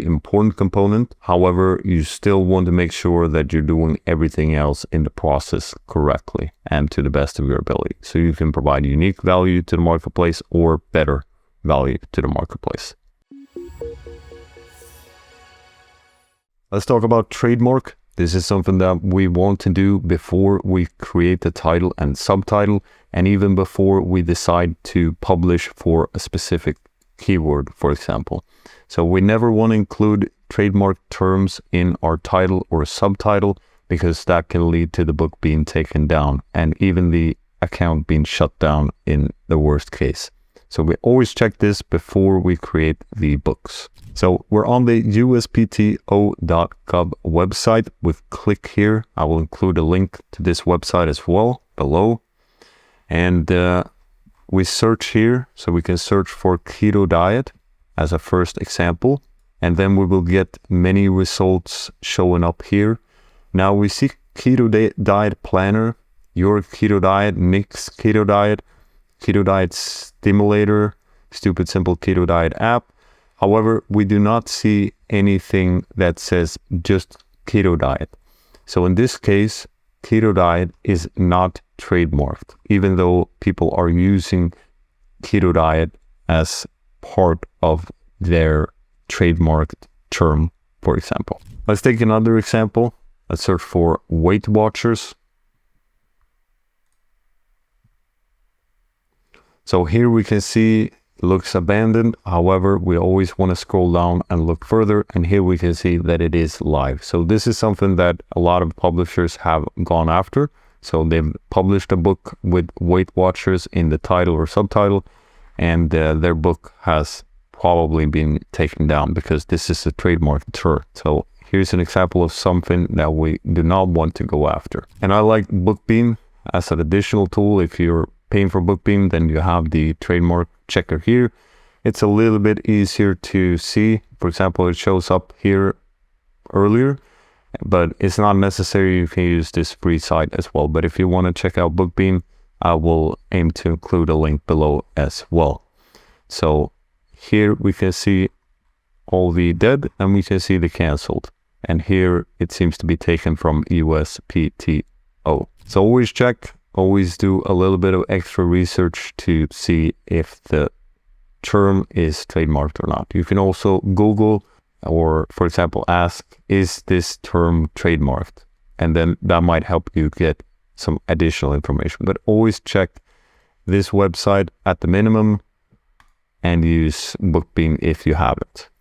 important component. However, you still want to make sure that you're doing everything else in the process correctly and to the best of your ability, so you can provide unique value to the marketplace or better value to the marketplace. Let's talk about trademark. This is something that we want to do before we create the title and subtitle, and even before we decide to publish for a specific keyword, for example. So we never want to include trademark terms in our title or subtitle, because that can lead to the book being taken down and even the account being shut down in the worst case. So we always check this before we create the books. So we're on the uspto.gov website. With click here, I will include a link to this website as well below. And we search here, so we can search for keto diet as a first example, and then we will get many results showing up here. Now we see keto diet planner, your keto diet, Nick's keto diet stimulator, stupid simple keto diet app. However, we do not see anything that says just keto diet. So in this case, keto diet is not trademarked, even though people are using keto diet as part of their trademarked term, for example. Let's take another example. Let's search for Weight Watchers. So here we can see it looks abandoned. However, we always want to scroll down and look further, and here we can see that it is live. So this is something that a lot of publishers have gone after. So they've published a book with Weight Watchers in the title or subtitle, and their book has probably been taken down because this is a trademark term. So here's an example of something that we do not want to go after. And I like BookBeam as an additional tool. If you're paying for BookBeam, then you have the trademark checker here. It's a little bit easier to see. For example, it shows up here earlier, but it's not necessary. You can use this free site as well. But if you want to check out BookBeam, I will aim to include a link below as well. So here we can see all the dead and we can see the canceled. And here it seems to be taken from USPTO. So always check, always do a little bit of extra research to see if the term is trademarked or not. You can also Google or, for example, ask, is this term trademarked? And then that might help you get some additional information. But always check this website at the minimum and use BookBeam if you haven't.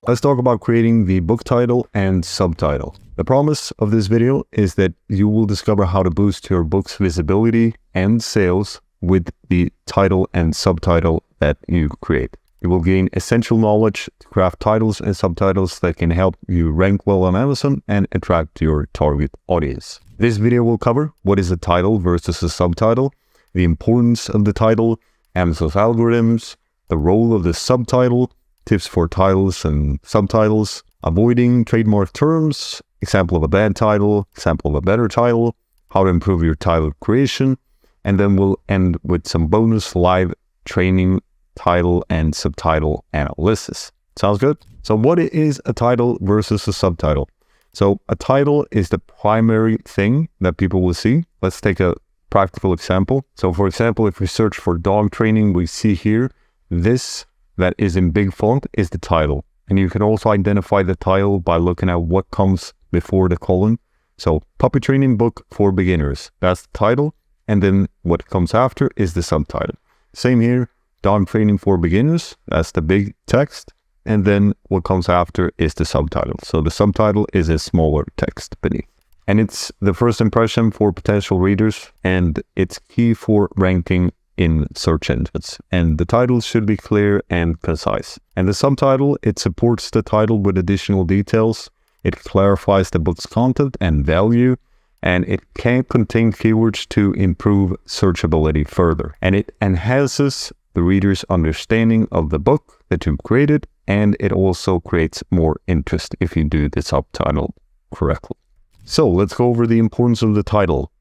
Let's talk about creating the book title and subtitle. The promise of this video is that you will discover how to boost your book's visibility and sales with the title and subtitle that you create. You will gain essential knowledge to craft titles and subtitles that can help you rank well on Amazon and attract your target audience. This video will cover what is a title versus a subtitle, the importance of the title, Amazon's algorithms, the role of the subtitle, tips for titles and subtitles, avoiding trademark terms, example of a bad title, example of a better title, how to improve your title creation, and then we'll end with some bonus live training title and subtitle analysis. Sounds good? So what is a title versus a subtitle? So a title is the primary thing that people will see. Let's take a practical example. So for example, if we search for dog training, we see here, this that is in big font is the title. And you can also identify the title by looking at what comes before the colon. So puppy training book for beginners, that's the title. And then what comes after is the subtitle. Same here, dog training for beginners, that's the big text. And then what comes after is the subtitle. So the subtitle is a smaller text beneath. And it's the first impression for potential readers, and it's key for ranking in search engines. And the title should be clear and concise. And the subtitle, it supports the title with additional details. It clarifies the book's content and value, and it can contain keywords to improve searchability further. And it enhances the reader's understanding of the book that you've created, and it also creates more interest if you do the subtitle correctly. So let's go over the importance of the title.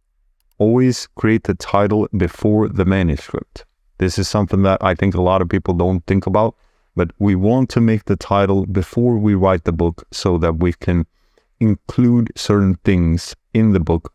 Always create the title before the manuscript. This is something that I think a lot of people don't think about, but we want to make the title before we write the book so that we can include certain things in the book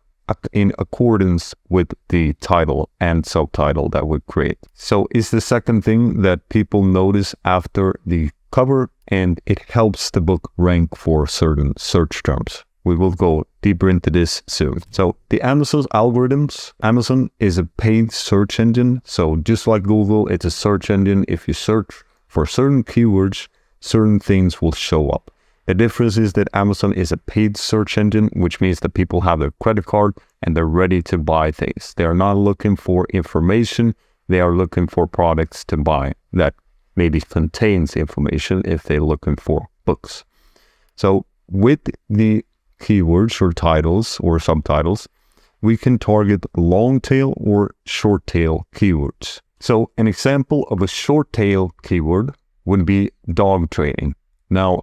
in accordance with the title and subtitle that we create. So it's the second thing that people notice after the cover, and it helps the book rank for certain search terms. We will go deeper into this soon. So the Amazon's algorithms, Amazon is a paid search engine. So just like Google, it's a search engine. If you search for certain keywords, certain things will show up. The difference is that Amazon is a paid search engine, which means that people have their credit card and they're ready to buy things. They are not looking for information. They are looking for products to buy that maybe contains information if they're looking for books. So with the keywords or titles or subtitles, we can target long tail or short tail keywords. So an example of a short tail keyword would be dog training. Now,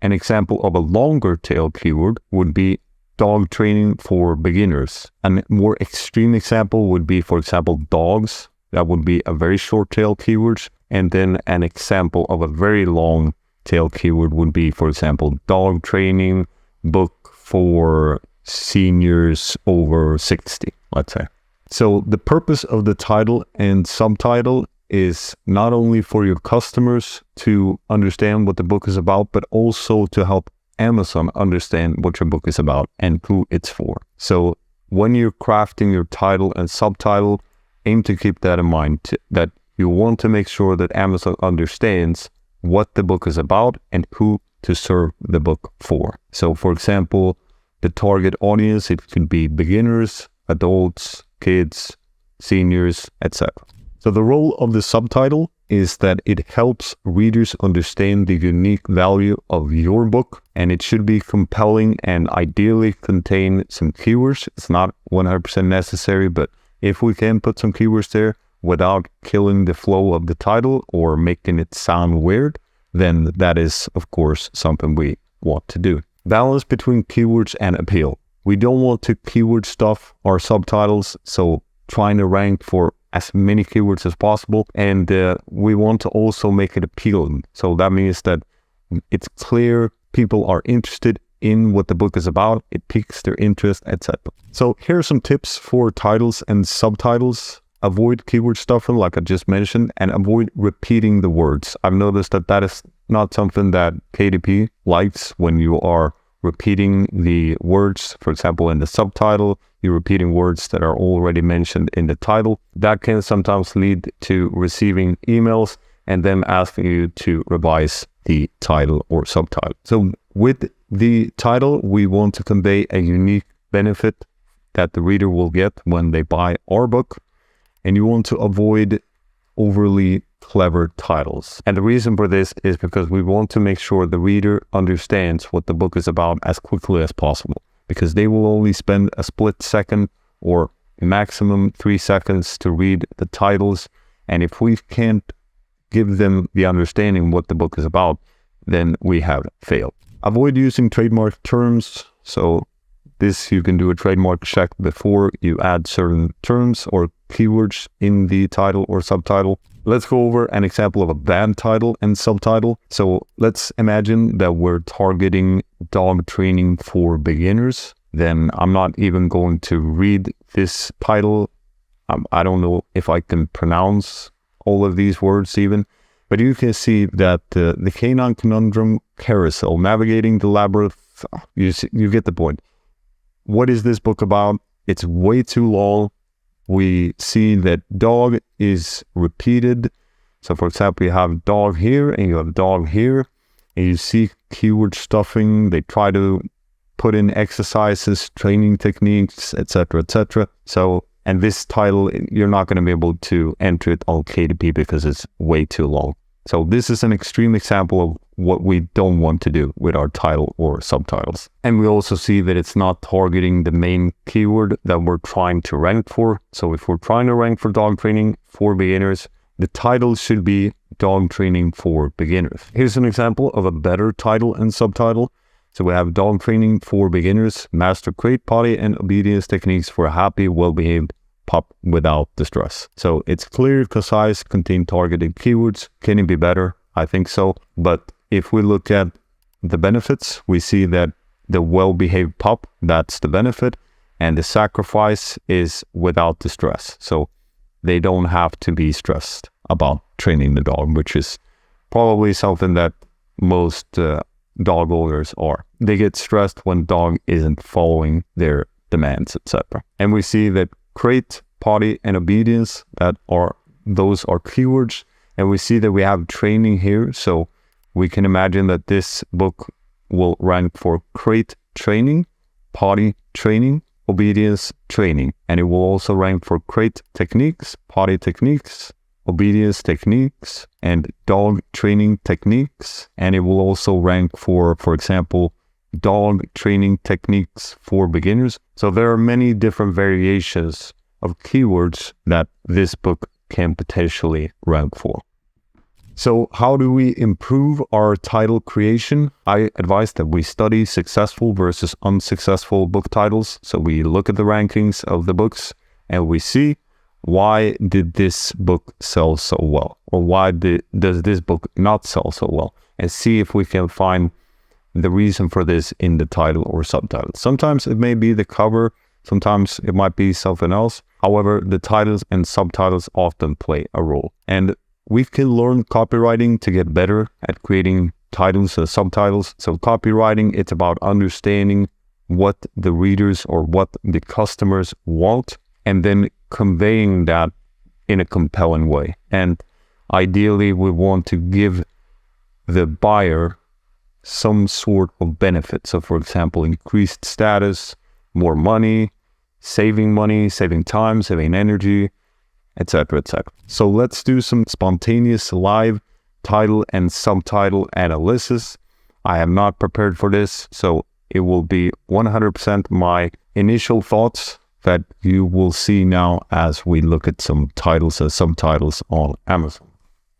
an example of a longer tail keyword would be dog training for beginners. A more extreme example would be, for example, dogs. That would be a very short tail keyword. And then an example of a very long tail keyword would be, for example, dog training book for seniors over 60, let's say. So the purpose of the title and subtitle is not only for your customers to understand what the book is about, but also to help Amazon understand what your book is about and who it's for. So when you're crafting your title and subtitle, aim to keep that in mind, that you want to make sure that Amazon understands what the book is about and who to serve the book for. So for example, the target audience, it could be beginners, adults, kids, seniors, etc. So the role of the subtitle is that it helps readers understand the unique value of your book, and it should be compelling and ideally contain some keywords. It's not 100% necessary, but if we can put some keywords there without killing the flow of the title or making it sound weird, then that is, of course, something we want to do. Balance between keywords and appeal. We don't want to keyword stuff our subtitles, so trying to rank for as many keywords as possible, and we want to also make it appealing. So that means that it's clear people are interested in what the book is about, it piques their interest, etc. So here are some tips for titles and subtitles. Avoid keyword stuffing, like I just mentioned, and avoid repeating the words. I've noticed that that is not something that KDP likes when you are repeating the words. For example, in the subtitle, you're repeating words that are already mentioned in the title. That can sometimes lead to receiving emails and them asking you to revise the title or subtitle. So with the title, we want to convey a unique benefit that the reader will get when they buy our book. And you want to avoid overly clever titles. And the reason for this is because we want to make sure the reader understands what the book is about as quickly as possible, because they will only spend a split second or maximum 3 seconds to read the titles. And if we can't give them the understanding what the book is about, then we have failed. Avoid using trademark terms. So this, you can do a trademark check before you add certain terms or keywords in the title or subtitle. Let's go over an example of a bad title and subtitle. So let's imagine that we're targeting dog training for beginners. Then I'm not even going to read this title. I don't know if I can pronounce all of these words even, but you can see that the Canine Conundrum Carousel, Navigating the Labyrinth, you get the point. What is this book about? It's way too long. We see that dog is repeated. So for example, you have dog here and you have dog here, and you see keyword stuffing. They try to put in exercises, training techniques, etc., etc. So, and this title, you're not going to be able to enter it on KDP because it's way too long. So this is an extreme example of what we don't want to do with our title or subtitles. And we also see that it's not targeting the main keyword that we're trying to rank for. So if we're trying to rank for dog training for beginners, the title should be dog training for beginners. Here's an example of a better title and subtitle. So we have dog training for beginners, master crate, potty, and obedience techniques for a happy, well-behaved pup without distress. So it's clear, concise, contain targeted keywords. Can it be better? I think so. But if we look at the benefits, we see that the well-behaved pup, that's the benefit, and the sacrifice is without distress. So they don't have to be stressed about training the dog, which is probably something that most dog owners are. They get stressed when dog isn't following their demands, etc. And we see that crate, potty, and obedience, those are keywords. And we see that we have training here. So we can imagine that this book will rank for crate training, potty training, obedience training. And it will also rank for crate techniques, potty techniques, obedience techniques, and dog training techniques. And it will also rank for example, dog training techniques for beginners. So there are many different variations of keywords that this book can potentially rank for. So how do we improve our title creation? I advise that we study successful versus unsuccessful book titles. So we look at the rankings of the books and we see, why did this book sell so well? Or why does this book not sell so well? And see if we can find the reason for this in the title or subtitle. Sometimes it may be the cover, sometimes it might be something else. However, the titles and subtitles often play a role. And we can learn copywriting to get better at creating titles and subtitles. So copywriting, it's about understanding what the readers or what the customers want, and then conveying that in a compelling way. And ideally, we want to give the buyer some sort of benefit. So for example, increased status, more money, saving time, saving energy, etc., etc. So let's do some spontaneous live title and subtitle analysis. I have not prepared for this, so it will be 100% my initial thoughts that you will see now as we look at some titles and subtitles on Amazon.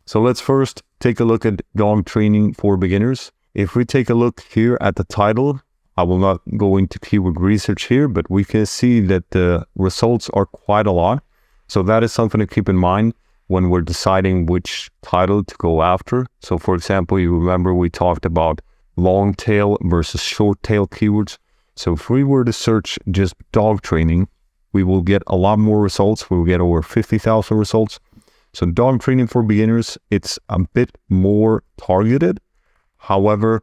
So let's first take a look at dog training for beginners. If we take a look here at the title, I will not go into keyword research here, but we can see that the results are quite a lot. So that is something to keep in mind when we're deciding which title to go after. So for example, you remember we talked about long tail versus short tail keywords. So if we were to search just dog training, we will get a lot more results. We will get over 50,000 results. So dog training for beginners, it's a bit more targeted. However,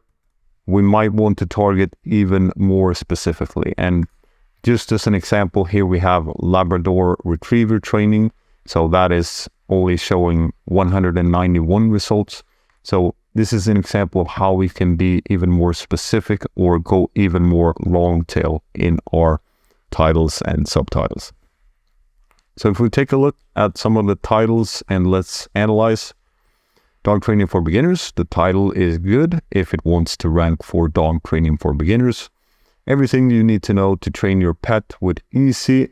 we might want to target even more specifically. And just as an example, here we have Labrador Retriever training. So that is only showing 191 results. So this is an example of how we can be even more specific or go even more long tail in our titles and subtitles. So if we take a look at some of the titles and let's analyze dog training for beginners, the title is good if it wants to rank for dog training for beginners. Everything you need to know to train your pet with easy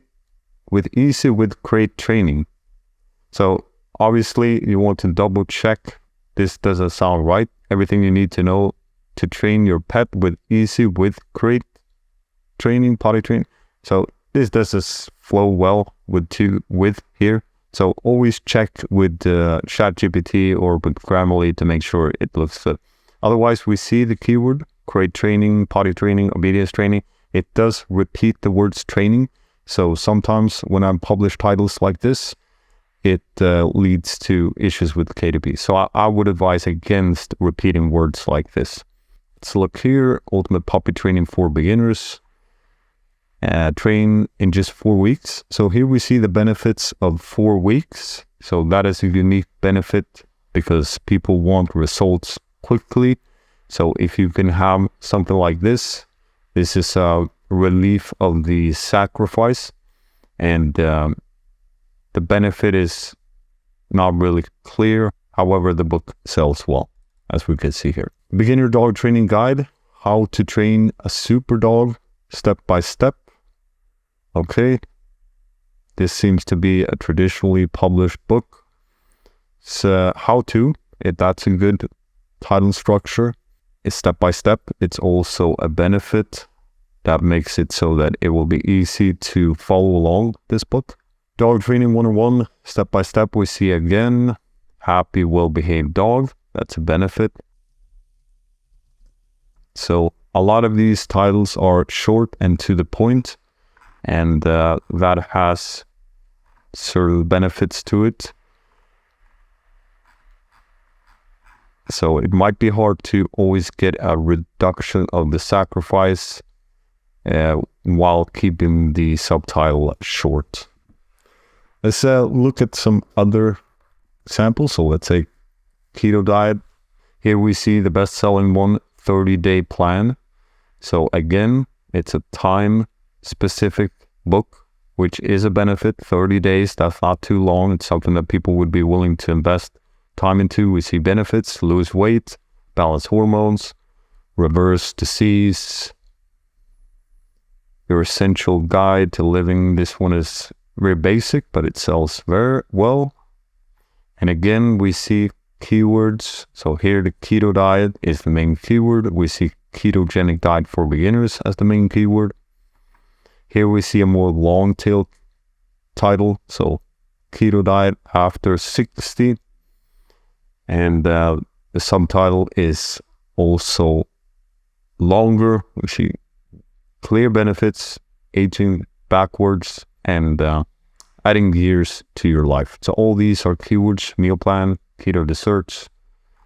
with crate training. So obviously you want to double check this doesn't sound right. Everything you need to know to train your pet with easy with crate training, potty training. So this doesn't flow well with here. So always check with ChatGPT or with Grammarly to make sure it looks good. Otherwise, we see the keyword crate training, potty training, obedience training. It does repeat the words training. So sometimes when I publish titles like this, it leads to issues with KDP. So I would advise against repeating words like this. Let's look here, Ultimate Puppy Training for Beginners. Train in just 4 weeks. So here we see the benefits of 4 weeks. So that is a unique benefit because people want results quickly. So if you can have something like this is a relief of the sacrifice, and the benefit is not really clear. However, the book sells well, as we can see here. Beginner Dog Training Guide, How to Train a Super Dog Step by Step. Okay, this seems to be a traditionally published book. It's how-to, that's a good title structure. It's step by step. It's also a benefit that makes it so that it will be easy to follow along this book. Dog Training 101, step by step, we see again, Happy, Well-Behaved Dog. That's a benefit. So a lot of these titles are short and to the point. And that has certain benefits to it. So it might be hard to always get a reduction of the sacrifice while keeping the subtitle short. Let's look at some other examples. So let's say keto diet. Here we see the best-selling one, 30-day plan. So again, it's a time-specific book, which is a benefit. 30 days, that's not too long. It's something that people would be willing to invest time into. We see benefits: lose weight, balance hormones, reverse disease, your essential guide to living. This one is very basic, but it sells very well. And again, we see keywords. So here the keto diet is the main keyword. We see ketogenic diet for beginners as the main keyword. Here we see a more long tail title. So keto diet after 60. And the subtitle is also longer. We see clear benefits, aging backwards, and adding years to your life. So all these are keywords: meal plan, keto desserts.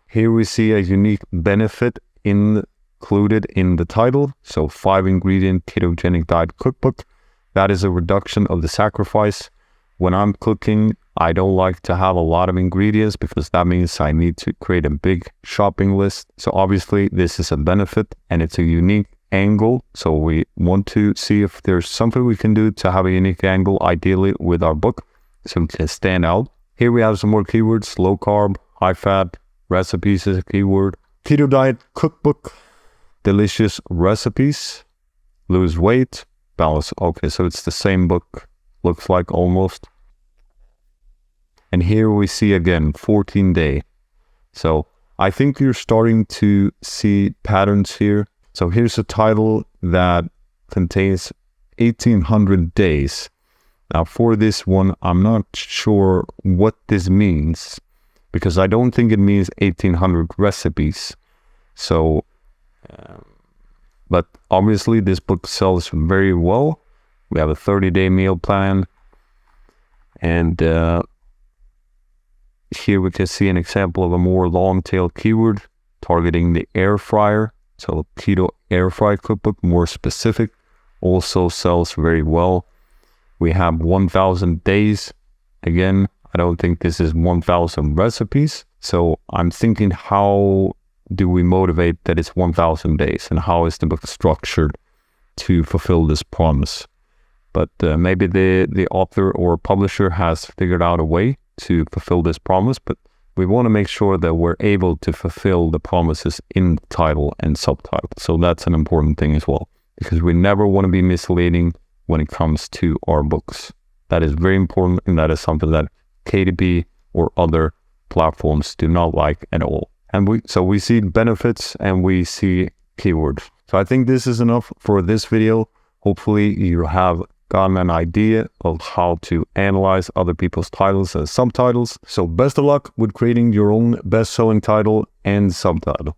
Here we see a unique benefit included in the title. So 5-ingredient ketogenic diet cookbook. That is a reduction of the sacrifice. When I'm cooking, I don't like to have a lot of ingredients because that means I need to create a big shopping list. So obviously this is a benefit and it's a unique angle. So we want to see if there's something we can do to have a unique angle, ideally with our book. so it can stand out. Here we have some more keywords: low carb, high fat, recipes is a keyword, keto diet cookbook, delicious recipes, lose weight, balance. Okay, so it's the same book, looks like almost. And here we see again 14-day. So I think you're starting to see patterns here. So here's a title that contains 1800 days. Now for this one, I'm not sure what this means, because I don't think it means 1800 recipes. So, but obviously this book sells very well. We have a 30-day meal plan. And here we can see an example of a more long-tail keyword targeting the air fryer. So keto air fry cookbook, more specific, also sells very well. We have 1000 days. Again, I don't think this is 1000 recipes. So I'm thinking, how do we motivate that it's 1000 days, and how is the book structured to fulfill this promise? But maybe the author or publisher has figured out a way to fulfill this promise, but we want to make sure that we're able to fulfill the promises in the title and subtitle. So that's an important thing as well, because we never want to be misleading when it comes to our books. That is very important, and that is something that KDP or other platforms do not like at all. And we see benefits and we see keywords. So I think this is enough for this video. Hopefully you have gotten an idea of how to analyze other people's titles and subtitles. So best of luck with creating your own best-selling title and subtitle.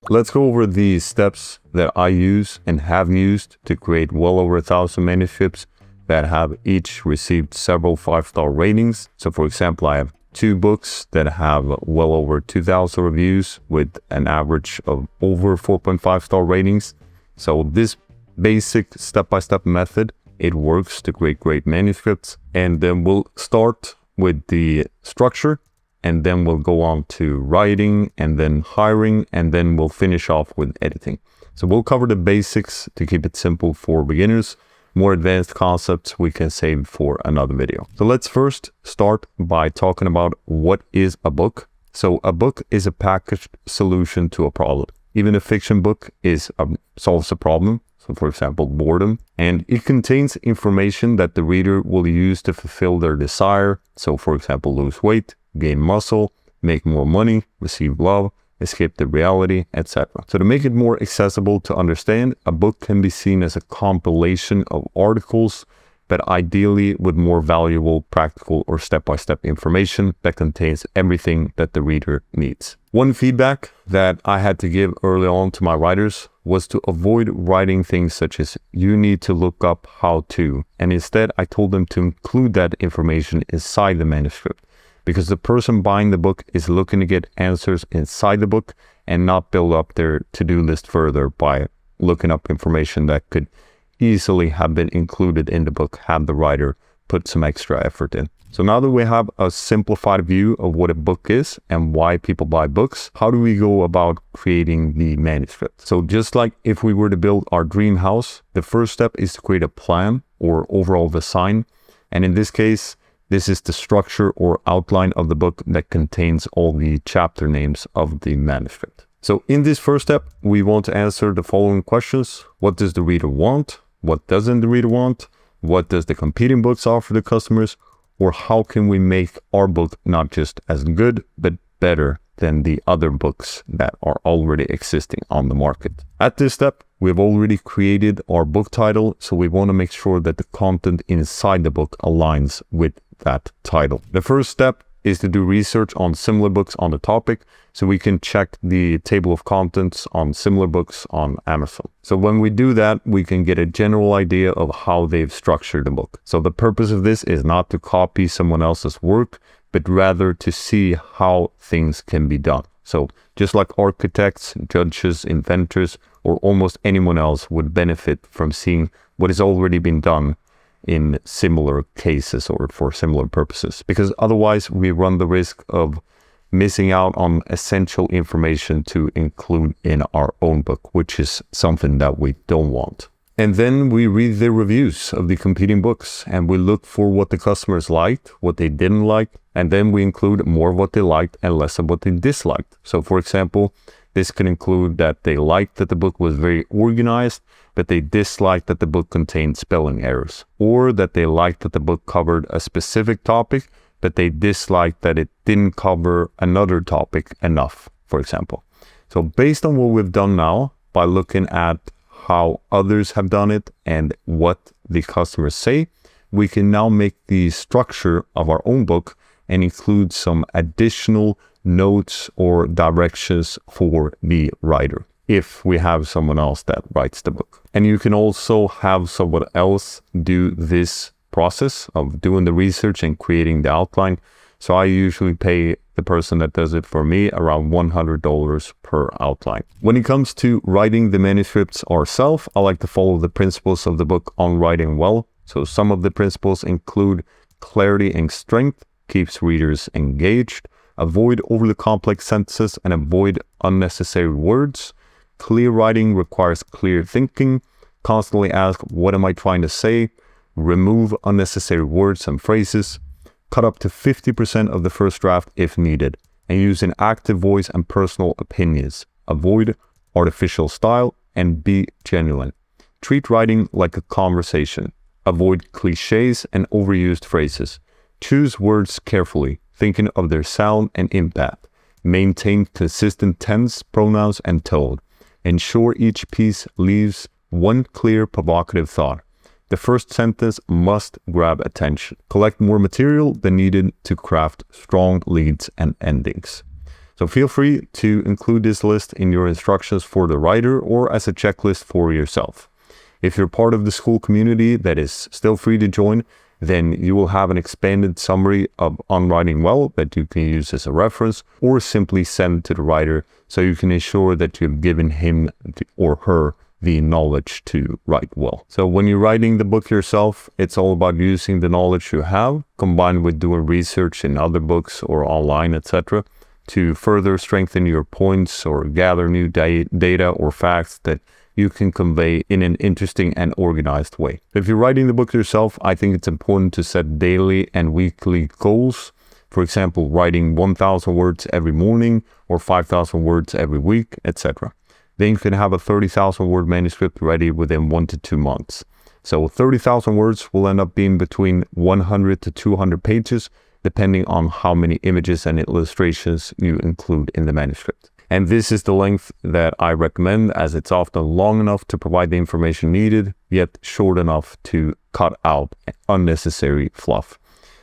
Let's go over the steps that I use and have used to create well over 1,000 manuscripts that have each received several 5-star ratings. So for example, I have 2 books that have well over 2,000 reviews with an average of over 4.5-star ratings. So this basic step-by-step method, it works to create great manuscripts. And then we'll start with the structure, and then we'll go on to writing, and then hiring, and then we'll finish off with editing. So we'll cover the basics to keep it simple for beginners. More advanced concepts we can save for another video. So let's first start by talking about what is a book. So a book is a packaged solution to a problem. Even a fiction book solves a problem. So for example, boredom. And it contains information that the reader will use to fulfill their desire. So for example, lose weight, gain muscle, make more money, receive love, escape the reality, etc. So to make it more accessible to understand, a book can be seen as a compilation of articles, but ideally with more valuable, practical, or step-by-step information that contains everything that the reader needs. One feedback that I had to give early on to my writers was to avoid writing things such as "you need to look up how to," and instead I told them to include that information inside the manuscript, because the person buying the book is looking to get answers inside the book and not build up their to-do list further by looking up information that could easily have been included in the book had the writer put some extra effort in. So now that we have a simplified view of what a book is and why people buy books, how do we go about creating the manuscript? So just like if we were to build our dream house, the first step is to create a plan or overall design. And in this case, this is the structure or outline of the book that contains all the chapter names of the manuscript. So in this first step, we want to answer the following questions. What does the reader want? What doesn't the reader want? What does the competing books offer the customers? Or how can we make our book not just as good, but better than the other books that are already existing on the market? At this step, we've already created our book title, so we want to make sure that the content inside the book aligns with that title. The first step is to do research on similar books on the topic, so we can check the table of contents on similar books on Amazon. So when we do that, we can get a general idea of how they've structured the book. So the purpose of this is not to copy someone else's work, but rather to see how things can be done. So just like architects, judges, inventors, or almost anyone else would benefit from seeing what has already been done in similar cases or for similar purposes, because otherwise we run the risk of missing out on essential information to include in our own book, which is something that we don't want. And then we read the reviews of the competing books and we look for what the customers liked, what they didn't like, and then we include more of what they liked and less of what they disliked. So for example, this can include that they liked that the book was very organized, but they disliked that the book contained spelling errors, or that they liked that the book covered a specific topic, but they disliked that it didn't cover another topic enough, for example. So based on what we've done now, by looking at how others have done it and what the customers say, we can now make the structure of our own book and include some additional notes or directions for the writer if we have someone else that writes the book. And you can also have someone else do this process of doing the research and creating the outline. So I usually pay the person that does it for me around $100 per outline. When it comes to writing the manuscripts ourselves, I like to follow the principles of the book on writing well. So some of the principles include clarity and strength, keeps readers engaged, avoid overly complex sentences and avoid unnecessary words. Clear writing requires clear thinking. Constantly ask, what am I trying to say? Remove unnecessary words and phrases. Cut up to 50% of the first draft if needed, and use an active voice and personal opinions. Avoid artificial style and be genuine. Treat writing like a conversation. Avoid cliches and overused phrases. Choose words carefully, thinking of their sound and impact. Maintain consistent tense, pronouns, and tone. Ensure each piece leaves one clear, provocative thought. The first sentence must grab attention. Collect more material than needed to craft strong leads and endings. So feel free to include this list in your instructions for the writer or as a checklist for yourself. If you're part of the school community that is still free to join, then you will have an expanded summary of On Writing Well that you can use as a reference or simply send to the writer so you can ensure that you've given him or her the knowledge to write well. So when you're writing the book yourself, it's all about using the knowledge you have combined with doing research in other books or online, etc., to further strengthen your points or gather new data or facts that you can convey in an interesting and organized way. If you're writing the book yourself, I think it's important to set daily and weekly goals. For example, writing 1,000 words every morning or 5,000 words every week, etc. Then you can have a 30,000 word manuscript ready within 1 to 2 months. So 30,000 words will end up being between 100 to 200 pages, depending on how many images and illustrations you include in the manuscript. And this is the length that I recommend, as it's often long enough to provide the information needed, yet short enough to cut out unnecessary fluff.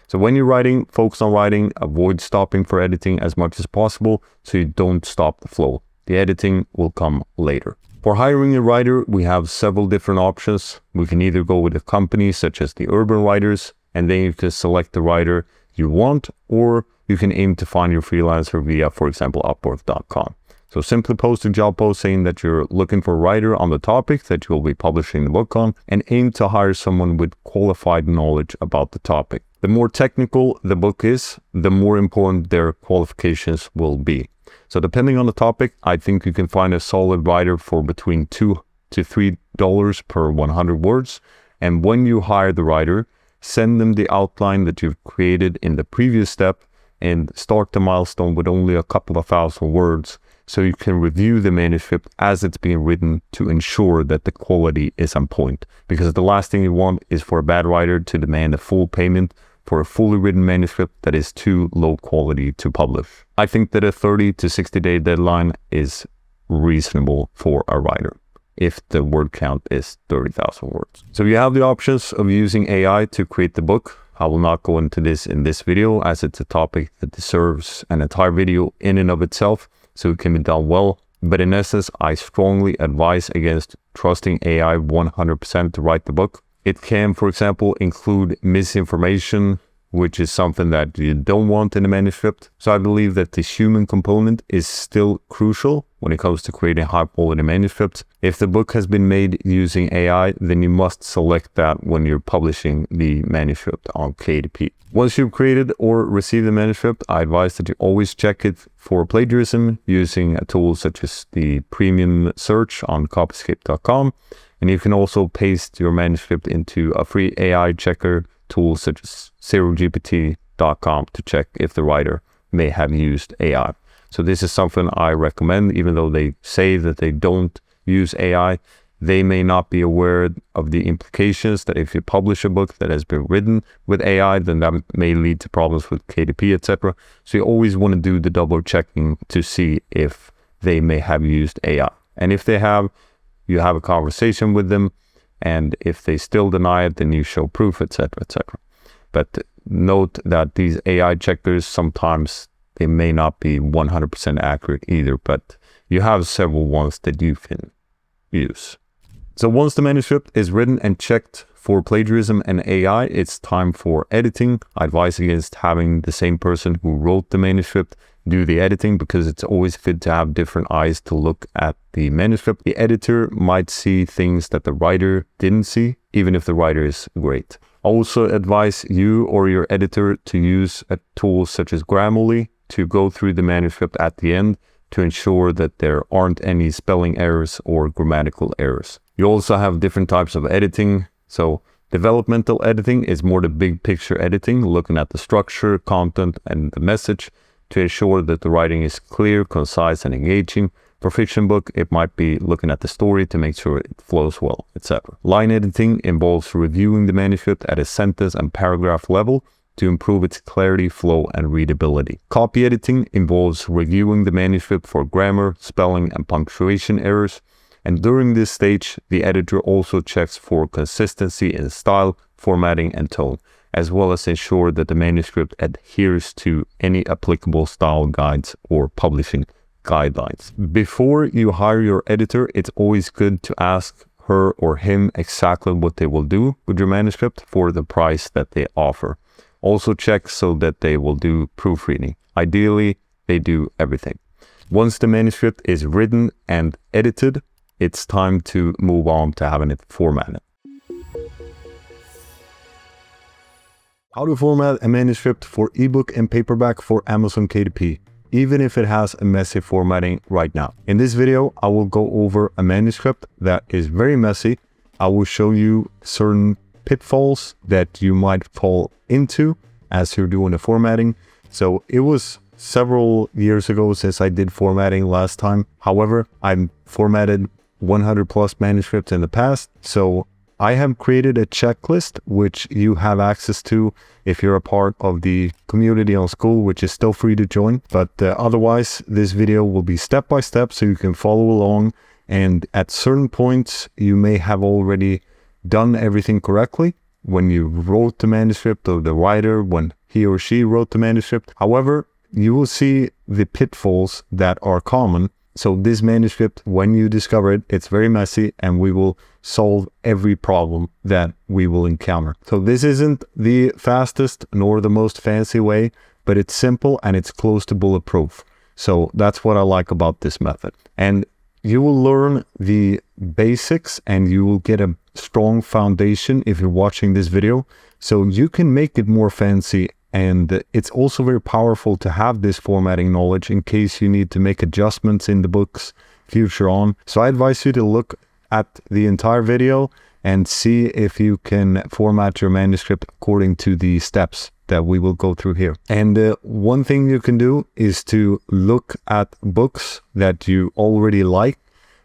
So when you're writing, focus on writing, avoid stopping for editing as much as possible so you don't stop the flow. The editing will come later. For hiring a writer, we have several different options. We can either go with a company such as the Urban Writers, and then you can select the writer you want, or you can aim to find your freelancer via, for example, Upwork.com. So simply post a job post saying that you're looking for a writer on the topic that you'll be publishing the book on, and aim to hire someone with qualified knowledge about the topic. The more technical the book is, the more important their qualifications will be. So depending on the topic, I think you can find a solid writer for between $2 to $3 per 100 words. And when you hire the writer, send them the outline that you've created in the previous step and start the milestone with only a couple of thousand words so you can review the manuscript as it's being written to ensure that the quality is on point. Because the last thing you want is for a bad writer to demand a full payment for a fully written manuscript that is too low quality to publish. I think that a 30 to 60 day deadline is reasonable for a writer if the word count is 30,000 words. So you have the options of using AI to create the book. I will not go into this in this video as it's a topic that deserves an entire video in and of itself, so it can be done well. But in essence, I strongly advise against trusting AI 100% to write the book. It can, for example, include misinformation, which is something that you don't want in a manuscript. So I believe that the human component is still crucial when it comes to creating high quality manuscripts. If the book has been made using AI, then you must select that when you're publishing the manuscript on KDP. Once you've created or received the manuscript, I advise that you always check it for plagiarism using a tool such as the premium search on copyscape.com. And you can also paste your manuscript into a free AI checker tool such as zerogpt.com to check if the writer may have used AI. So this is something I recommend. Even though they say that they don't use AI, they may not be aware of the implications that if you publish a book that has been written with AI, then that may lead to problems with KDP, etc. So you always want to do the double checking to see if they may have used AI. And if they have, you have a conversation with them. And if they still deny it, then you show proof, etc., etc. But note that these AI checkers, sometimes they may not be 100% accurate either, but you have several ones that you can use. So once the manuscript is written and checked for plagiarism and AI, it's time for editing. I advise against having the same person who wrote the manuscript do the editing, because it's always good to have different eyes to look at the manuscript. The editor might see things that the writer didn't see, even if the writer is great. Also advise you or your editor to use a tool such as Grammarly to go through the manuscript at the end to ensure that there aren't any spelling errors or grammatical errors. You also have different types of editing. So developmental editing is more the big picture editing, looking at the structure, content, and the message to ensure that the writing is clear, concise, and engaging. For fiction book, it might be looking at the story to make sure it flows well, etc. Line editing involves reviewing the manuscript at a sentence and paragraph level to improve its clarity, flow, and readability. Copy editing involves reviewing the manuscript for grammar, spelling, and punctuation errors. And during this stage, the editor also checks for consistency in style, formatting, and tone, as well as ensure that the manuscript adheres to any applicable style guides or publishing guidelines. Before you hire your editor, it's always good to ask her or him exactly what they will do with your manuscript for the price that they offer. Also check so that they will do proofreading. Ideally, they do everything. Once the manuscript is written and edited, it's time to move on to having it formatted. How to format a manuscript for ebook and paperback for Amazon KDP, even if it has a messy formatting right now. In this video, I will go over a manuscript that is very messy. I will show you certain pitfalls that you might fall into as you're doing the formatting. So it was several years ago since I did formatting last time. However, I've formatted 100 plus manuscripts in the past. So I have created a checklist which you have access to if you're a part of the community on School, which is still free to join. But otherwise, this video will be step by step so you can follow along. And at certain points, you may have already done everything correctly when you wrote the manuscript, or the writer when he or she wrote the manuscript. However, you will see the pitfalls that are common. So this manuscript, when you discover it, it's very messy, and we will solve every problem that we will encounter. So this isn't the fastest nor the most fancy way, but it's simple and it's close to bulletproof. So that's what I like about this method. And you will learn the basics and you will get a strong foundation if you're watching this video. So you can make it more fancy. And it's also very powerful to have this formatting knowledge in case you need to make adjustments in the books future on. So I advise you to look at the entire video and see if you can format your manuscript according to the steps that we will go through here. And one thing you can do is to look at books that you already like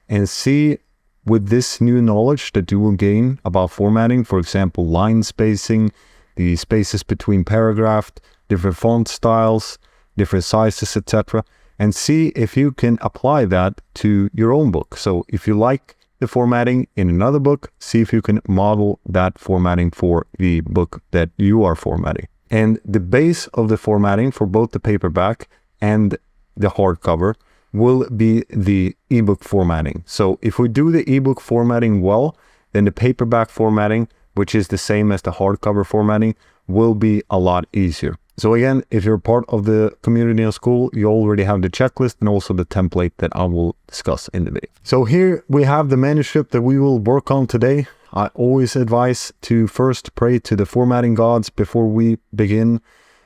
and see, with this new knowledge that you will gain about formatting, for example, line spacing, the spaces between paragraphs, different font styles, different sizes, etc. And see if you can apply that to your own book. So if you like the formatting in another book, see if you can model that formatting for the book that you are formatting. And the base of the formatting for both the paperback and the hardcover will be the ebook formatting. So if we do the ebook formatting well, then the paperback formatting, which is the same as the hardcover formatting, will be a lot easier. So again, if you're part of the community in school, you already have the checklist and also the template that I will discuss in the video. So here we have the manuscript that we will work on today. I always advise to first pray to the formatting gods before we begin,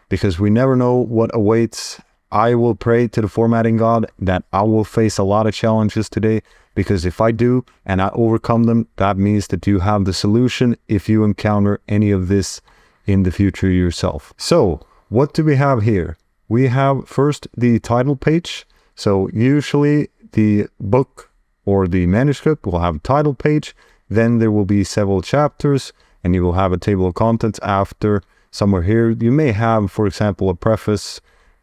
because we never know what awaits. I will pray to the formatting god that I will face a lot of challenges today, because if I do and I overcome them, that means that you have the solution if you encounter any of this in the future yourself. So what do we have here? We have first the title page. So usually the book or the manuscript will have a title page. Then there will be several chapters and you will have a table of contents after. Somewhere here you may have, for example, a preface.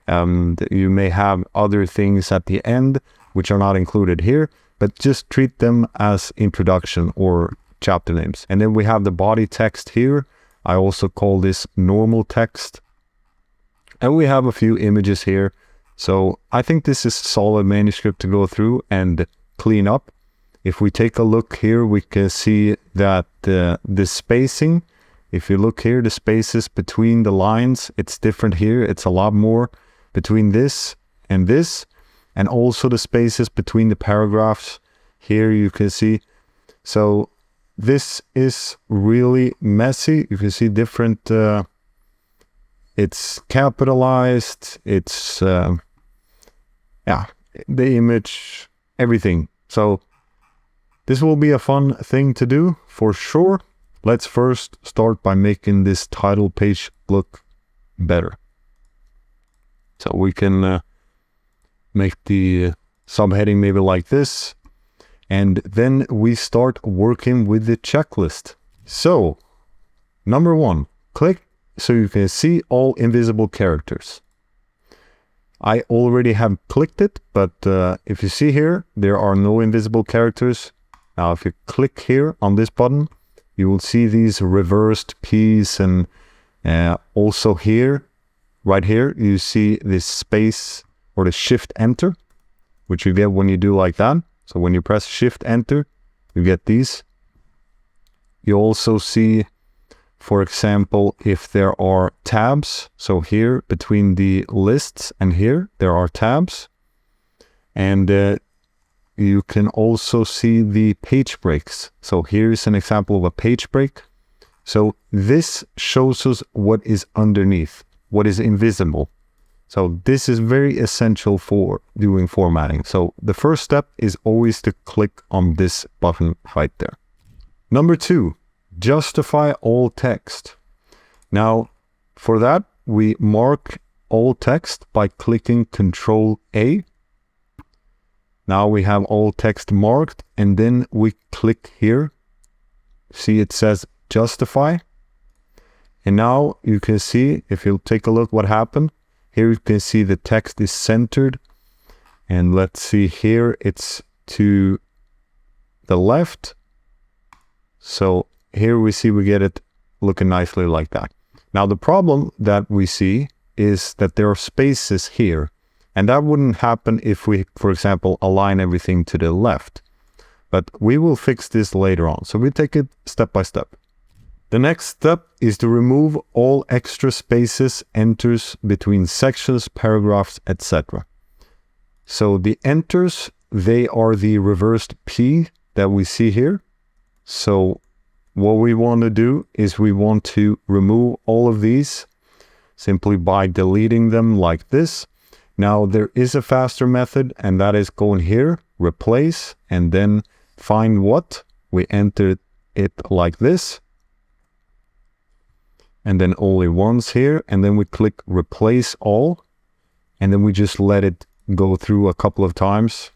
You may have other things at the end which are not included here, but just treat them as introduction or chapter names. And then we have the body text here. I also call this normal text. And we have a few images here. So I think this is a solid manuscript to go through and clean up. If we take a look here, we can see that the spacing, if you look here, the spaces between the lines, it's different here. It's a lot more between this, and also the spaces between the paragraphs here you can see. So this is really messy. You can see different, it's capitalized, it's, yeah, the image, everything. So this will be a fun thing to do for sure. Let's first start by making this title page look better. So we can make the subheading maybe like this. And then we start working with the checklist. So number one, click so you can see all invisible characters. I already have clicked it, but if you see here, there are no invisible characters. Now, if you click here on this button, you will see these reversed P's, and also here, right here, you see this space or the shift enter, which you get when you do like that. So when you press shift enter, you get these. You also see, for example, if there are tabs. So here between the lists and here, there are tabs. And you can also see the page breaks. So here's an example of a page break. So this shows us what is underneath, what is invisible. So this is very essential for doing formatting. So the first step is always to click on this button right there. Number two, justify all text. Now, for that, we mark all text by clicking Control A. Now we have all text marked, and then we click here. See, it says justify. And now you can see, if you take a look what happened, here you can see the text is centered. And let's see here, it's to the left. So here we see we get it looking nicely like that. Now the problem that we see is that there are spaces here. And that wouldn't happen if we, for example, align everything to the left. But we will fix this later on. So we take it step by step. The next step is to remove all extra spaces, enters between sections, paragraphs, etc. So the enters, they are the reversed P that we see here. So what we want to do is we want to remove all of these simply by deleting them like this. Now there is a faster method, and that is going here, replace, and then find what. We enter it like this. And then only once here, and then we click replace all, and then we just let it go through a couple of times.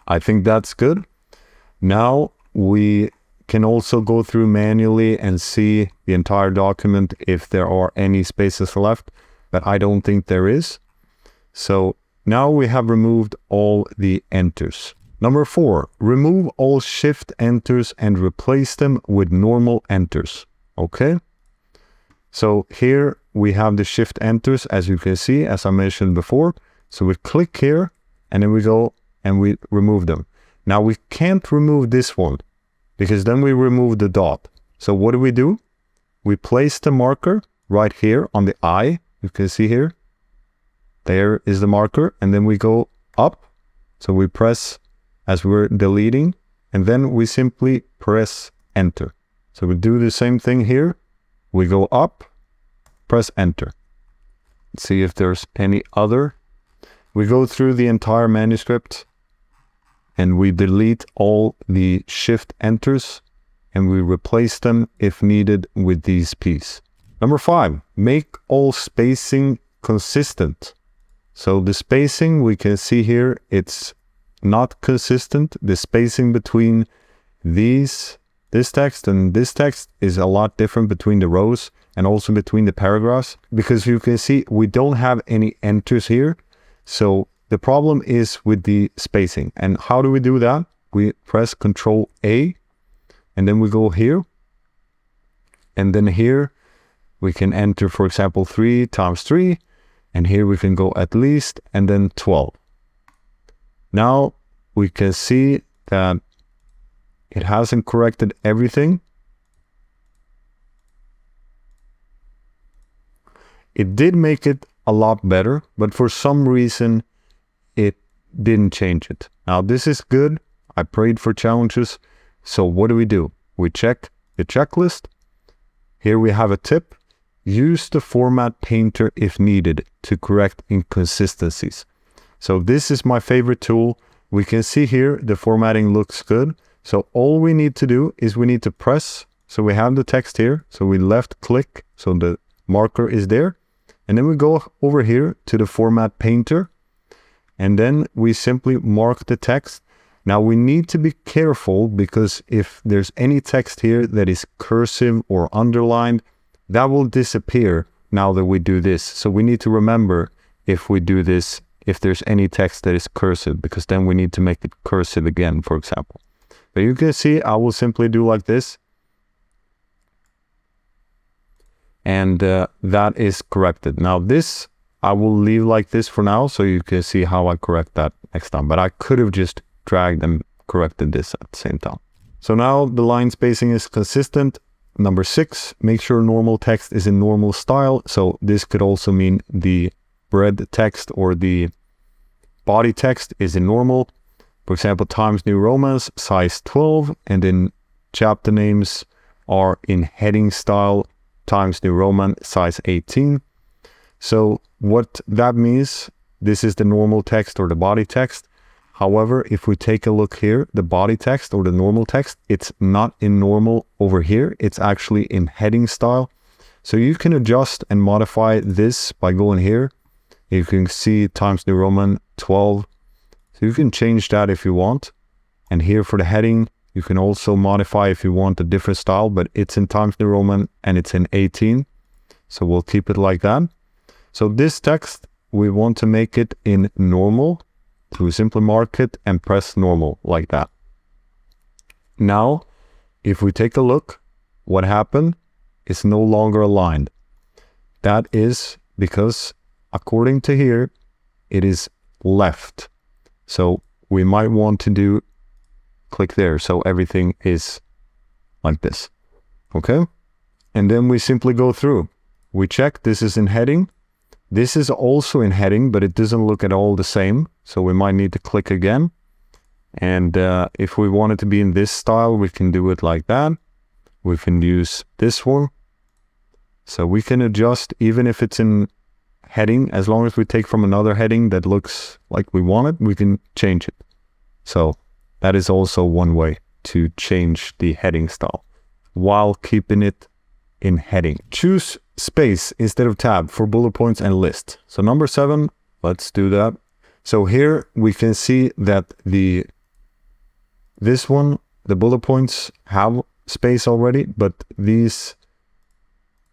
I think that's good. Now we can also go through manually and see the entire document if there are any spaces left, but I don't think there is. So now we have removed all the enters. Number 4, remove all shift enters and replace them with normal enters. Okay. So here we have the shift enters, as you can see, as I mentioned before. So we click here and then we go and we remove them. Now we can't remove this one because then we remove the dot. So what do? We place the marker right here on the I. You can see here. There is the marker. And then we go up. So we press as we're deleting. And then we simply press enter. So we do the same thing here. We go up, press enter. Let's see if there's any other. We go through the entire manuscript and we delete all the shift enters and we replace them if needed with these P's. Number 5, make all spacing consistent. So the spacing we can see here, it's not consistent. The spacing between this text and this text is a lot different between the rows and also between the paragraphs, because you can see we don't have any enters here. So the problem is with the spacing. And how do we do that? We press Control A and then we go here. And then here we can enter, for example, 3 times 3. And here we can go at least and then 12. Now we can see that it hasn't corrected everything. It did make it a lot better, but for some reason it didn't change it. Now this is good. I prayed for challenges. So what do? We check the checklist. Here we have a tip. Use the format painter if needed to correct inconsistencies. So this is my favorite tool. We can see here the formatting looks good. So all we need to do is we need to press. So we have the text here. So we left click. So the marker is there. And then we go over here to the format painter. And then we simply mark the text. Now we need to be careful because if there's any text here that is cursive or underlined, that will disappear now that we do this. So we need to remember if we do this, if there's any text that is cursive, because then we need to make it cursive again, for example. But you can see I will simply do like this. And that is corrected. Now this, I will leave like this for now, so you can see how I correct that next time. But I could have just dragged and corrected this at the same time. So now the line spacing is consistent. Number 6, make sure normal text is in normal style. So this could also mean the bread text or the body text is in normal. For example, Times New Roman, size 12, and then chapter names are in heading style, Times New Roman, size 18. So what that means, this is the normal text or the body text. However, if we take a look here, the body text or the normal text, it's not in normal over here. It's actually in heading style. So you can adjust and modify this by going here. You can see Times New Roman 12. So you can change that if you want. And here for the heading, you can also modify if you want a different style, but it's in Times New Roman and it's in 18. So we'll keep it like that. So this text, we want to make it in normal. So we simply mark it and press normal like that. Now, if we take a look, what happened is no longer aligned. That is because according to here, it is left. So we might want to do click there. So everything is like this. Okay. And then we simply go through. We check this is in heading. This is also in heading, but it doesn't look at all the same. So we might need to click again. And if we want it to be in this style, we can do it like that. We can use this one. So we can adjust even if it's in heading, as long as we take from another heading that looks like we want it, we can change it. So that is also one way to change the heading style while keeping it in heading. Choose space instead of tab for bullet points and list. So number 7, let's do that. So here we can see that this one, the bullet points have space already, but these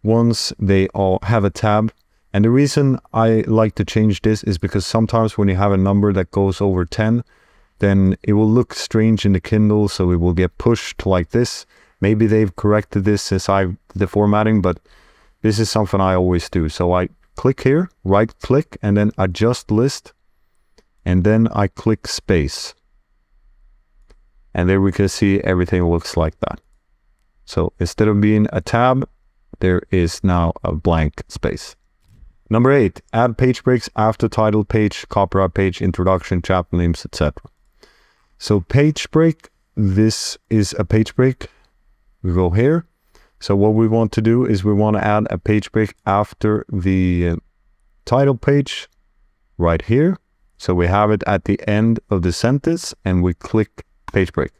ones, they all have a tab. And the reason I like to change this is because sometimes when you have a number that goes over 10, then it will look strange in the Kindle, so it will get pushed like this. Maybe they've corrected this since I did the formatting, but this is something I always do. So I click here, right click, and then adjust list. And then I click space. And there we can see everything looks like that. So instead of being a tab, there is now a blank space. Number 8, add page breaks after title page, copyright page, introduction, chapter names, etc. So page break, this is a page break. We go here. So what we want to do is we want to add a page break after the title page right here. So we have it at the end of the sentence and we click page break.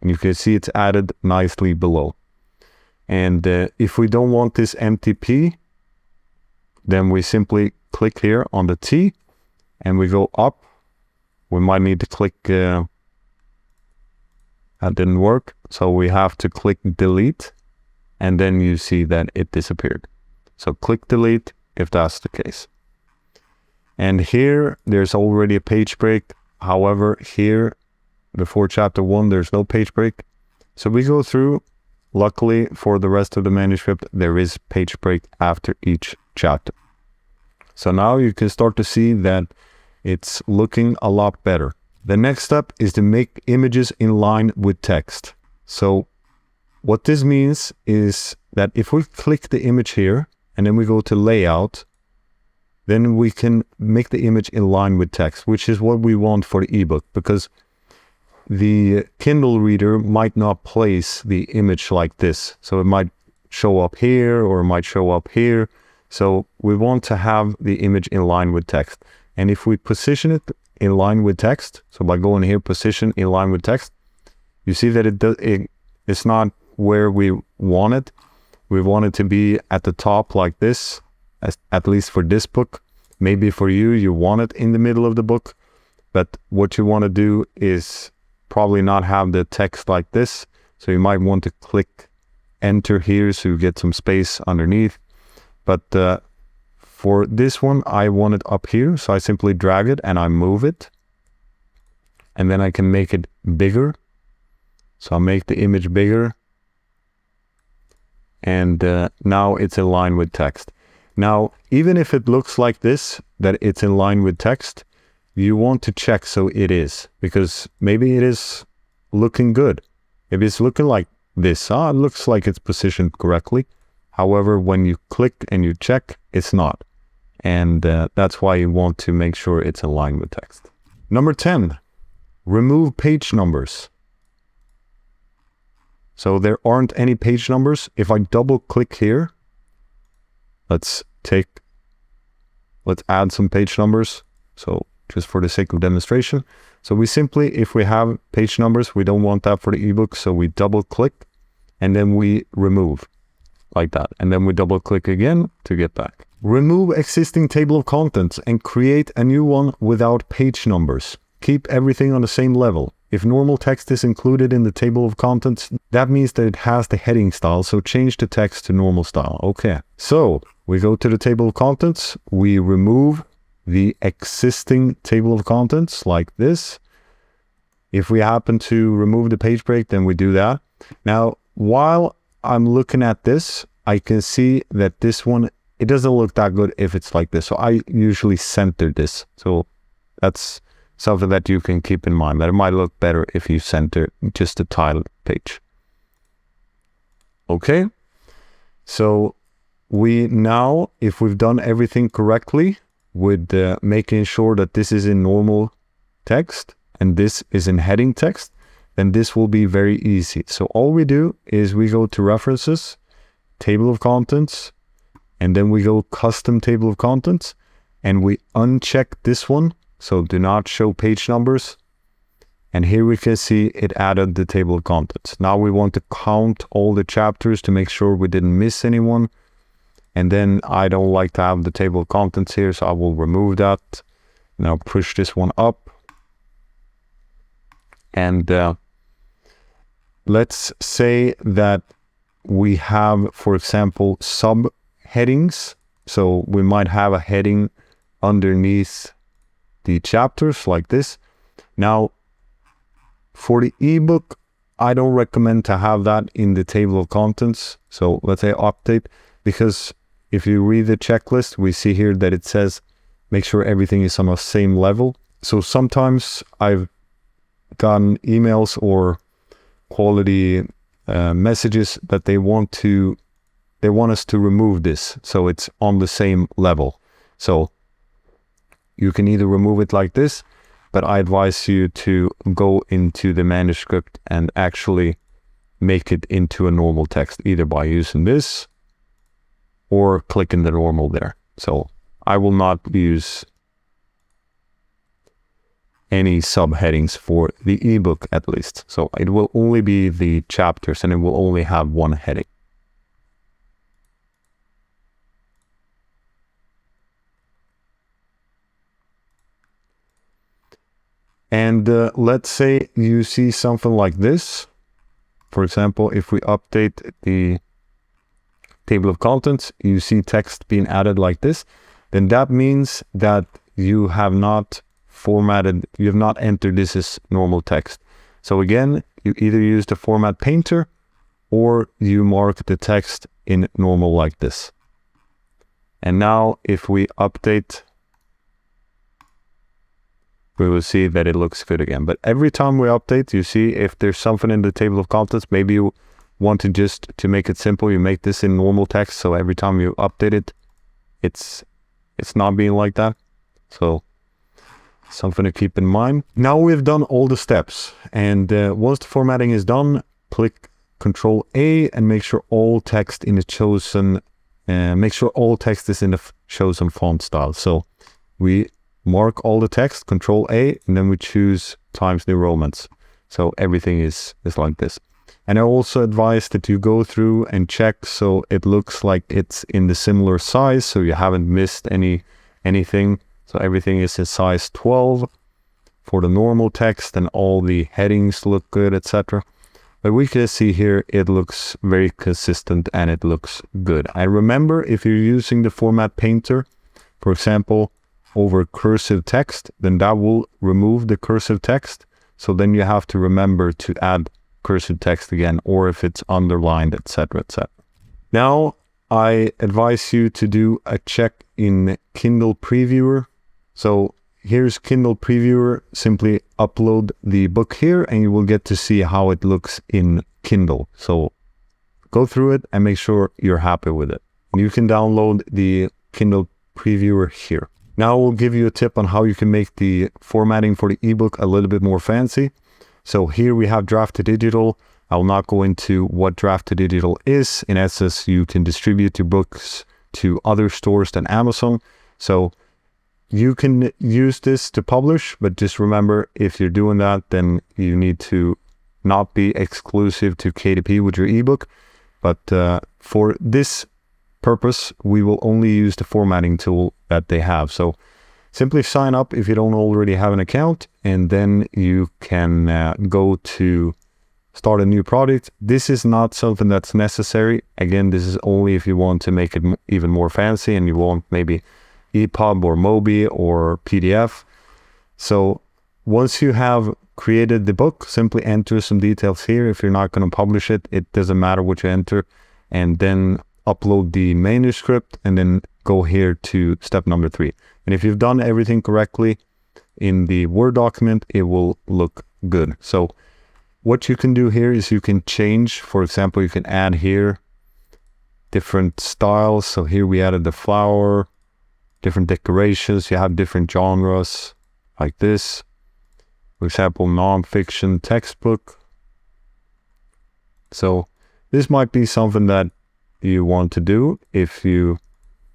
And you can see it's added nicely below. And if we don't want this empty P, then we simply click here on the T and we go up. We might need to click, that didn't work. So we have to click delete and then you see that it disappeared. So click delete if that's the case. And here there's already a page break. However, here before chapter 1, there's no page break. So we go through. Luckily for the rest of the manuscript, there is page break after each chapter. So now you can start to see that it's looking a lot better. The next step is to make images in line with text. So what this means is that if we click the image here and then we go to layout, then we can make the image in line with text, which is what we want for the ebook, because the Kindle reader might not place the image like this. So it might show up here or it might show up here. So we want to have the image in line with text. And if we position it in line with text, so by going here, position in line with text, you see that it's not where we want it. We want it to be at the top like this, at least for this book. Maybe for you, you want it in the middle of the book. But what you want to do is probably not have the text like this. So you might want to click enter here so you get some space underneath. But for this one, I want it up here. So I simply drag it and I move it. And then I can make it bigger. So I'll make the image bigger. And now it's in line with text. Now, even if it looks like this, that it's in line with text, you want to check so it is, because maybe it is looking good. If it's looking like this, it looks like it's positioned correctly. However, when you click and you check, it's not. And that's why you want to make sure it's in line with text. Number 10, remove page numbers. So there aren't any page numbers. If I double click here, let's add some page numbers. So just for the sake of demonstration. So we simply, if we have page numbers, we don't want that for the ebook. So we double click and then we remove like that. And then we double click again to get back. Remove existing table of contents and create a new one without page numbers. Keep everything on the same level. If normal text is included in the table of contents, that means that it has the heading style. So change the text to normal style. Okay. So we go to the table of contents. We remove the existing table of contents like this. If we happen to remove the page break, then we do that. Now, while I'm looking at this, I can see that this one, it doesn't look that good if it's like this. So I usually center this. So that's something that you can keep in mind, that it might look better if you center just the title page. Okay. So we now, if we've done everything correctly, with making sure that this is in normal text and this is in heading text, then this will be very easy. So all we do is we go to references, table of contents, and then we go custom table of contents and we uncheck this one. So do not show page numbers. And here we can see it added the table of contents. Now we want to count all the chapters to make sure we didn't miss anyone. And then I don't like to have the table of contents here, so I will remove that. Now push this one up. And let's say that we have, for example, subheadings. So we might have a heading underneath the chapters like this. Now, for the ebook, I don't recommend to have that in the table of contents. So let's say update, because if you read the checklist, we see here that it says, make sure everything is on the same level. So sometimes I've gotten emails or quality messages that they want us to remove this, so it's on the same level. So you can either remove it like this, but I advise you to go into the manuscript and actually make it into a normal text, either by using this or clicking the normal there. So I will not use any subheadings for the ebook, at least. So it will only be the chapters, and it will only have one heading. And let's say you see something like this. For example, if we update the table of contents, you see text being added like this, then that means that you have not formatted, you have not entered this as normal text. So again, you either use the format painter or you mark the text in normal like this. And now if we update, we will see that it looks good again. But every time we update, you see if there's something in the table of contents, maybe you want to just to make it simple, you make this in normal text. So every time you update it, it's not being like that. So something to keep in mind. Now we've done all the steps, and once the formatting is done, click Control A and make sure all text in the chosen, make sure all text is in the chosen font style. So we mark all the text, Control A, and then we choose Times New Romans. So everything is like this. And I also advise that you go through and check so it looks like it's in the similar size, so you haven't missed anything. So everything is in size 12 for the normal text, and all the headings look good, etc. But we can see here it looks very consistent and it looks good. I remember if you're using the format painter, for example, over cursive text, then that will remove the cursive text. So then you have to remember to add cursive text again, or if it's underlined, etc., etc. Now I advise you to do a check in Kindle Previewer. So here's Kindle Previewer. Simply upload the book here and you will get to see how it looks in Kindle. So go through it and make sure you're happy with it. You can download the Kindle Previewer here. Now we'll give you a tip on how you can make the formatting for the ebook a little bit more fancy. So here we have draft to digital. I'll not go into what draft to digital is. In essence, you can distribute your books to other stores than Amazon. So you can use this to publish, but just remember, if you're doing that, then you need to not be exclusive to KDP with your ebook. But for this purpose, we will only use the formatting tool that they have. So simply sign up if you don't already have an account, and then you can go to start a new project. This is not something that's necessary. Again, this is only if you want to make it even more fancy and you want maybe EPUB or MOBI or PDF. So once you have created the book, simply enter some details here. If you're not going to publish it, it doesn't matter what you enter, and then upload the manuscript and then go here to step number 3. And if you've done everything correctly in the Word document, it will look good. So what you can do here is you can change, for example, you can add here different styles. So here we added the flower, different decorations. You have different genres like this. For example, non-fiction textbook. So this might be something that you want to do if you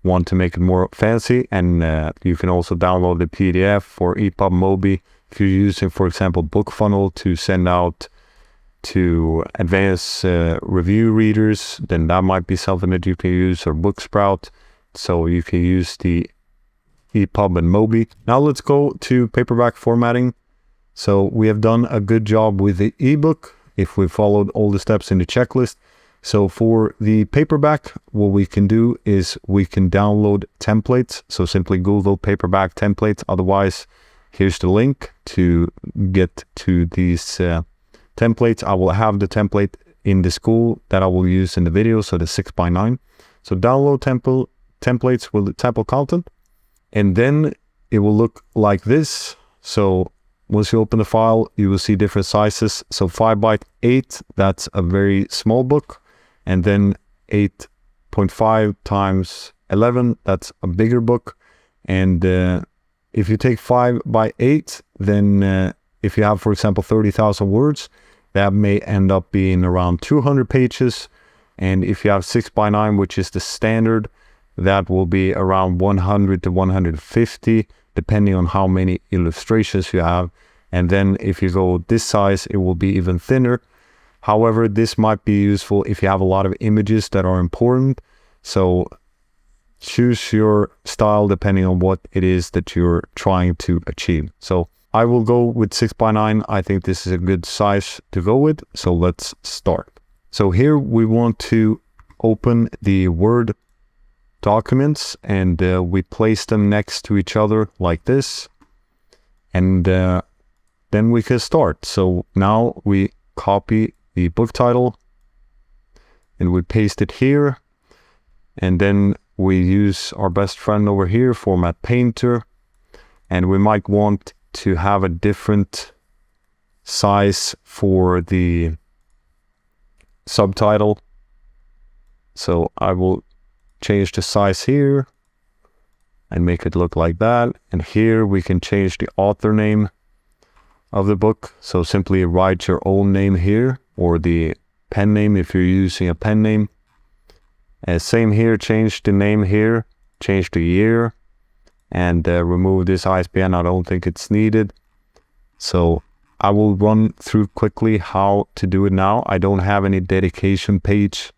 want to make it more fancy, and you can also download the PDF for EPUB, MOBI. If you're using, for example, BookFunnel to send out to advanced review readers, then that might be something that you can use, or Booksprout. So you can use the EPUB and MOBI. Now let's go to paperback formatting. So we have done a good job with the ebook if we followed all the steps in the checklist. So for the paperback, what we can do is we can download templates. So simply Google paperback templates. Otherwise, here's the link to get to these templates. I will have the template in the school that I will use in the video, so the 6x9. So download templates with the table content, and then it will look like this. So once you open the file, you will see different sizes. So 5x8, that's a very small book. And then 8.5 times 11, that's a bigger book. And if you take 5x8, then if you have, for example, 30,000 words, that may end up being around 200 pages. And if you have 6x9, which is the standard, that will be around 100 to 150, depending on how many illustrations you have. And then if you go this size, it will be even thinner. However, this might be useful if you have a lot of images that are important. So choose your style depending on what it is that you're trying to achieve. So I will go with 6x9. I think this is a good size to go with. So let's start. So here we want to open the Word documents, and we place them next to each other like this, and then we can start. So now we copy the book title and we paste it here, and then we use our best friend over here, Format Painter, and we might want to have a different size for the subtitle. So I will change the size here and make it look like that. And here we can change the author name of the book. So simply write your own name here, or the pen name if you're using a pen name. And same here, change the name here, change the year, and remove this ISBN. I don't think it's needed. So I will run through quickly how to do it now. I don't have any dedication page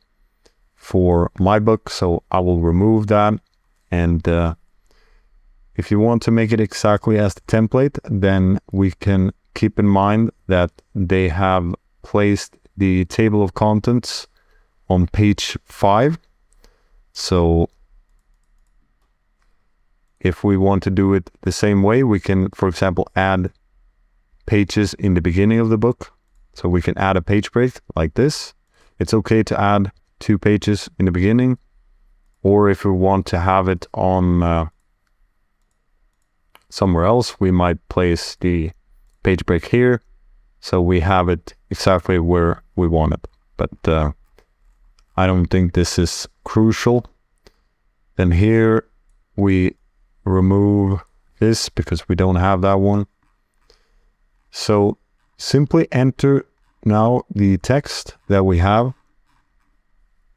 for my book, so I will remove that. And if you want to make it exactly as the template, then we can keep in mind that they have placed the table of contents on page 5. So if we want to do it the same way, we can, for example, add pages in the beginning of the book. So we can add a page break like this. It's okay to add 2 pages in the beginning, or if we want to have it on somewhere else, we might place the page break here, so we have it exactly where we want it. But I don't think this is crucial. Then here we remove this because we don't have that one. So simply enter now the text that we have.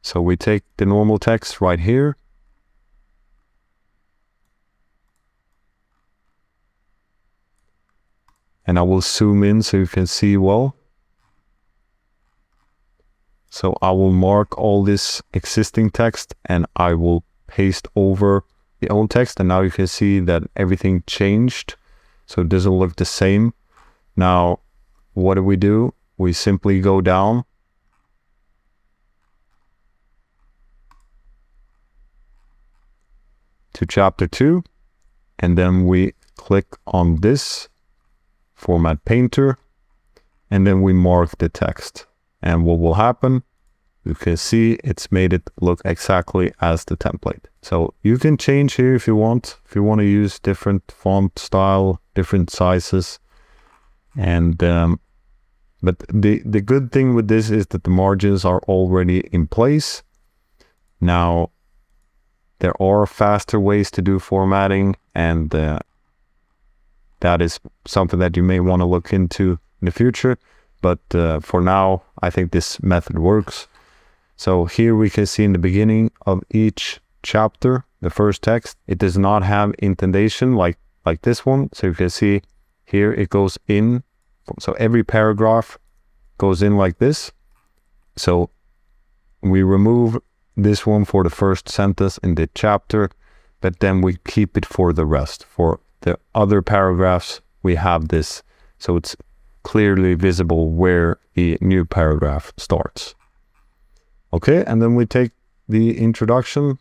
So we take the normal text right here. And I will zoom in so you can see well. So I will mark all this existing text and I will paste over the old text. And now you can see that everything changed. So it doesn't look the same. Now, what do? We simply go down to chapter 2, and then we click on this Format Painter, and then we mark the text. And what will happen? You can see it's made it look exactly as the template. So you can change here if you want. If you want to use different font style, different sizes, and but the good thing with this is that the margins are already in place. Now, there are faster ways to do formatting, and that is something that you may want to look into in the future. But for now, I think this method works. So here we can see in the beginning of each chapter, the first text, it does not have indentation like this one. So you can see here it goes in. So every paragraph goes in like this. So we remove this one for the first sentence in the chapter, but then we keep it for the rest. For the other paragraphs, we have this. So it's clearly visible where the new paragraph starts. Okay, and then we take the introduction,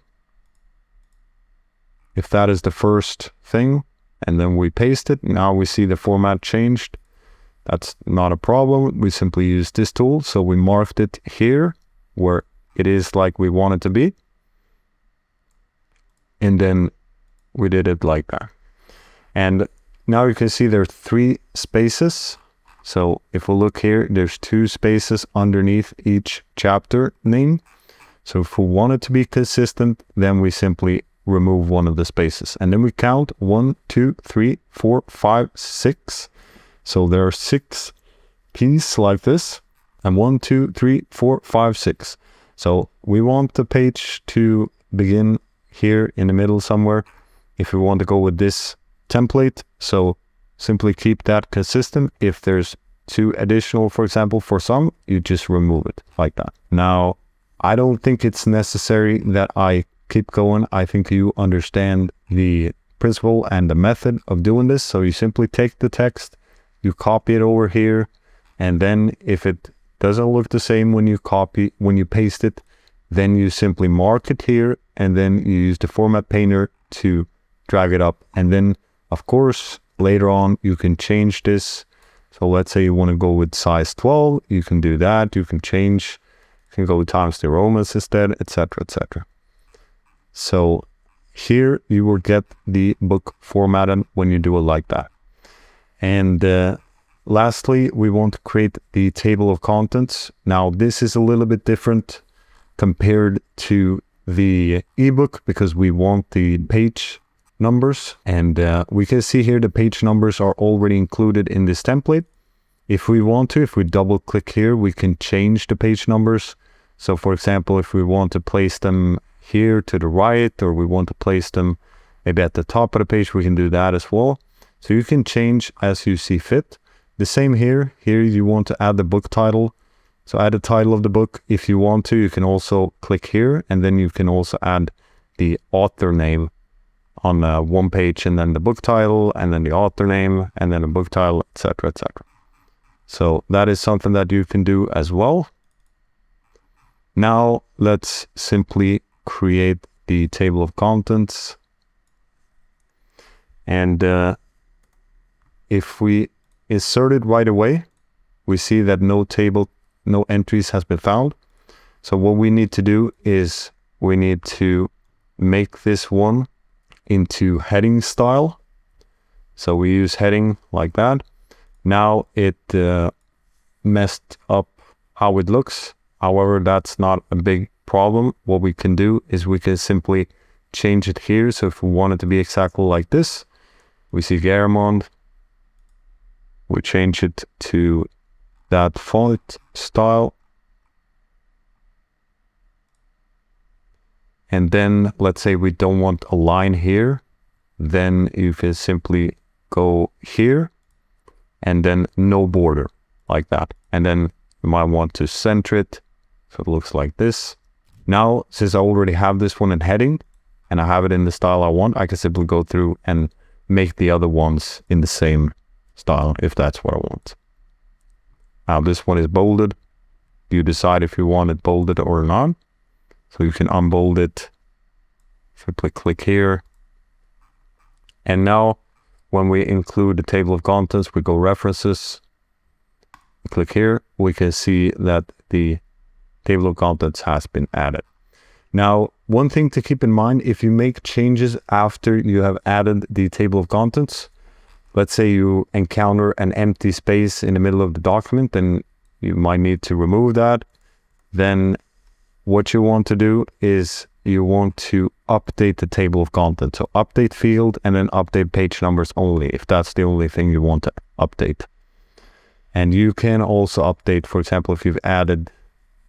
if that is the first thing, and then we paste it. Now we see the format changed. That's not a problem. We simply use this tool. So we marked it here where it is like we want it to be. And then we did it like that. And Now you can see there are 3 spaces. So if we look here, there's 2 spaces underneath each chapter name. So if we want it to be consistent, then we simply remove one of the spaces. And then we count 1, 2, 3, 4, 5, 6. So there are 6 keys like this. And 1, 2, 3, 4, 5, 6. So we want the page to begin here in the middle somewhere. If we want to go with this template, so simply keep that consistent. If there's 2 additional, for example, for some, you just remove it like that. Now, I don't think it's necessary that I keep going. I think you understand the principle and the method of doing this. So you simply take the text, you copy it over here, and then if it doesn't look the same when you paste it, then you simply mark it here, and then you use the format painter to drag it up. And then of course later on you can change this. So let's say you want to go with size 12, you can do that. You can change, you can go with Times New Romans instead, etc., etc. So here you will get the book formatted when you do it like that. And lastly, we want to create the table of contents. Now this is a little bit different compared to the ebook because we want the page numbers, and we can see here the page numbers are already included in this template. If we want to, if we double click here, we can change the page numbers. So for example, if we want to place them here to the right, or we want to place them maybe at the top of the page, we can do that as well. So you can change as you see fit. The same here. Here you want to add the book title. So add the title of the book. If you want to, you can also click here, and then you can also add the author name on one page, and then the book title, and then the author name, and then the book title, etc., etc. So that is something that you can do as well. Now let's simply create the table of contents. And if we insert it right away, we see that no entries has been found. So what we need to do is we need to make this one into heading style. So we use heading like that. Now it messed up how it looks. However, that's not a big problem. What we can do is we can simply change it here. So if we want it to be exactly like this, we see Garamond, we change it to that font style. And then let's say we don't want a line here, then you can simply go here and then no border like that. And then you might want to center it so it looks like this. Now, since I already have this one in heading and I have it in the style I want, I can simply go through and make the other ones in the same style if that's what I want. Now this one is bolded. You decide if you want it bolded or not. So you can unbold it. Simply click here. And now when we include the table of contents, we go references. Click here. We can see that the table of contents has been added. Now, one thing to keep in mind, if you make changes after you have added the table of contents, let's say you encounter an empty space in the middle of the document, then you might need to remove that. Then what you want to do is you want to update the table of contents. So update field and then update page numbers only, if that's the only thing you want to update. And you can also update, for example, if you've added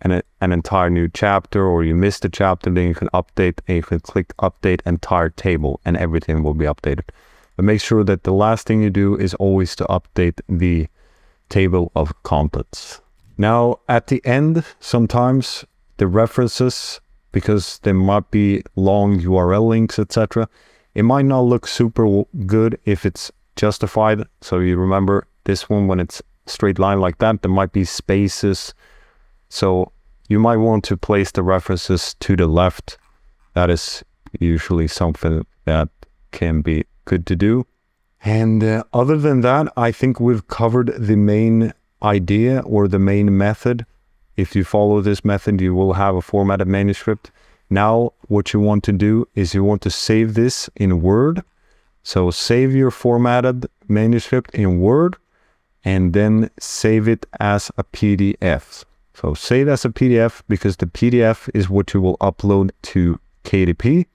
an entire new chapter or you missed a chapter, then you can update and you can click update entire table and everything will be updated. But make sure that the last thing you do is always to update the table of contents. Now at the end, sometimes the references, because there might be long URL links, etc., it might not look super good if it's justified. So you remember this one, when it's straight line like that, there might be spaces. So you might want to place the references to the left. That is usually something that can be good to do. And other than that, I think we've covered the main idea or the main method. If you follow this method, you will have a formatted manuscript. Now, what you want to do is you want to save this in Word. So save your formatted manuscript in Word and then save it as a PDF. So save as a PDF because the PDF is what you will upload to KDP.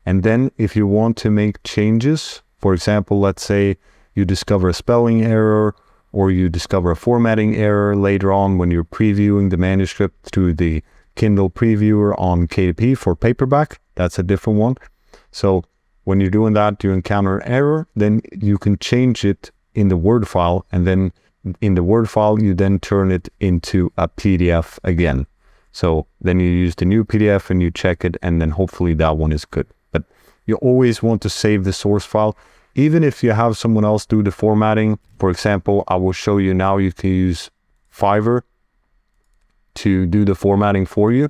And then if you want to make changes, for example, let's say you discover a spelling error or you discover a formatting error later on when you're previewing the manuscript through the Kindle previewer on KDP for Paperback, that's a different one. So when you're doing that, you encounter an error, then you can change it in the Word file, and then in the Word file, you then turn it into a PDF again. So then you use the new PDF and you check it, and then hopefully that one is good. But you always want to save the source file, even if you have someone else do the formatting. For example, I will show you now you can use Fiverr to do the formatting for you.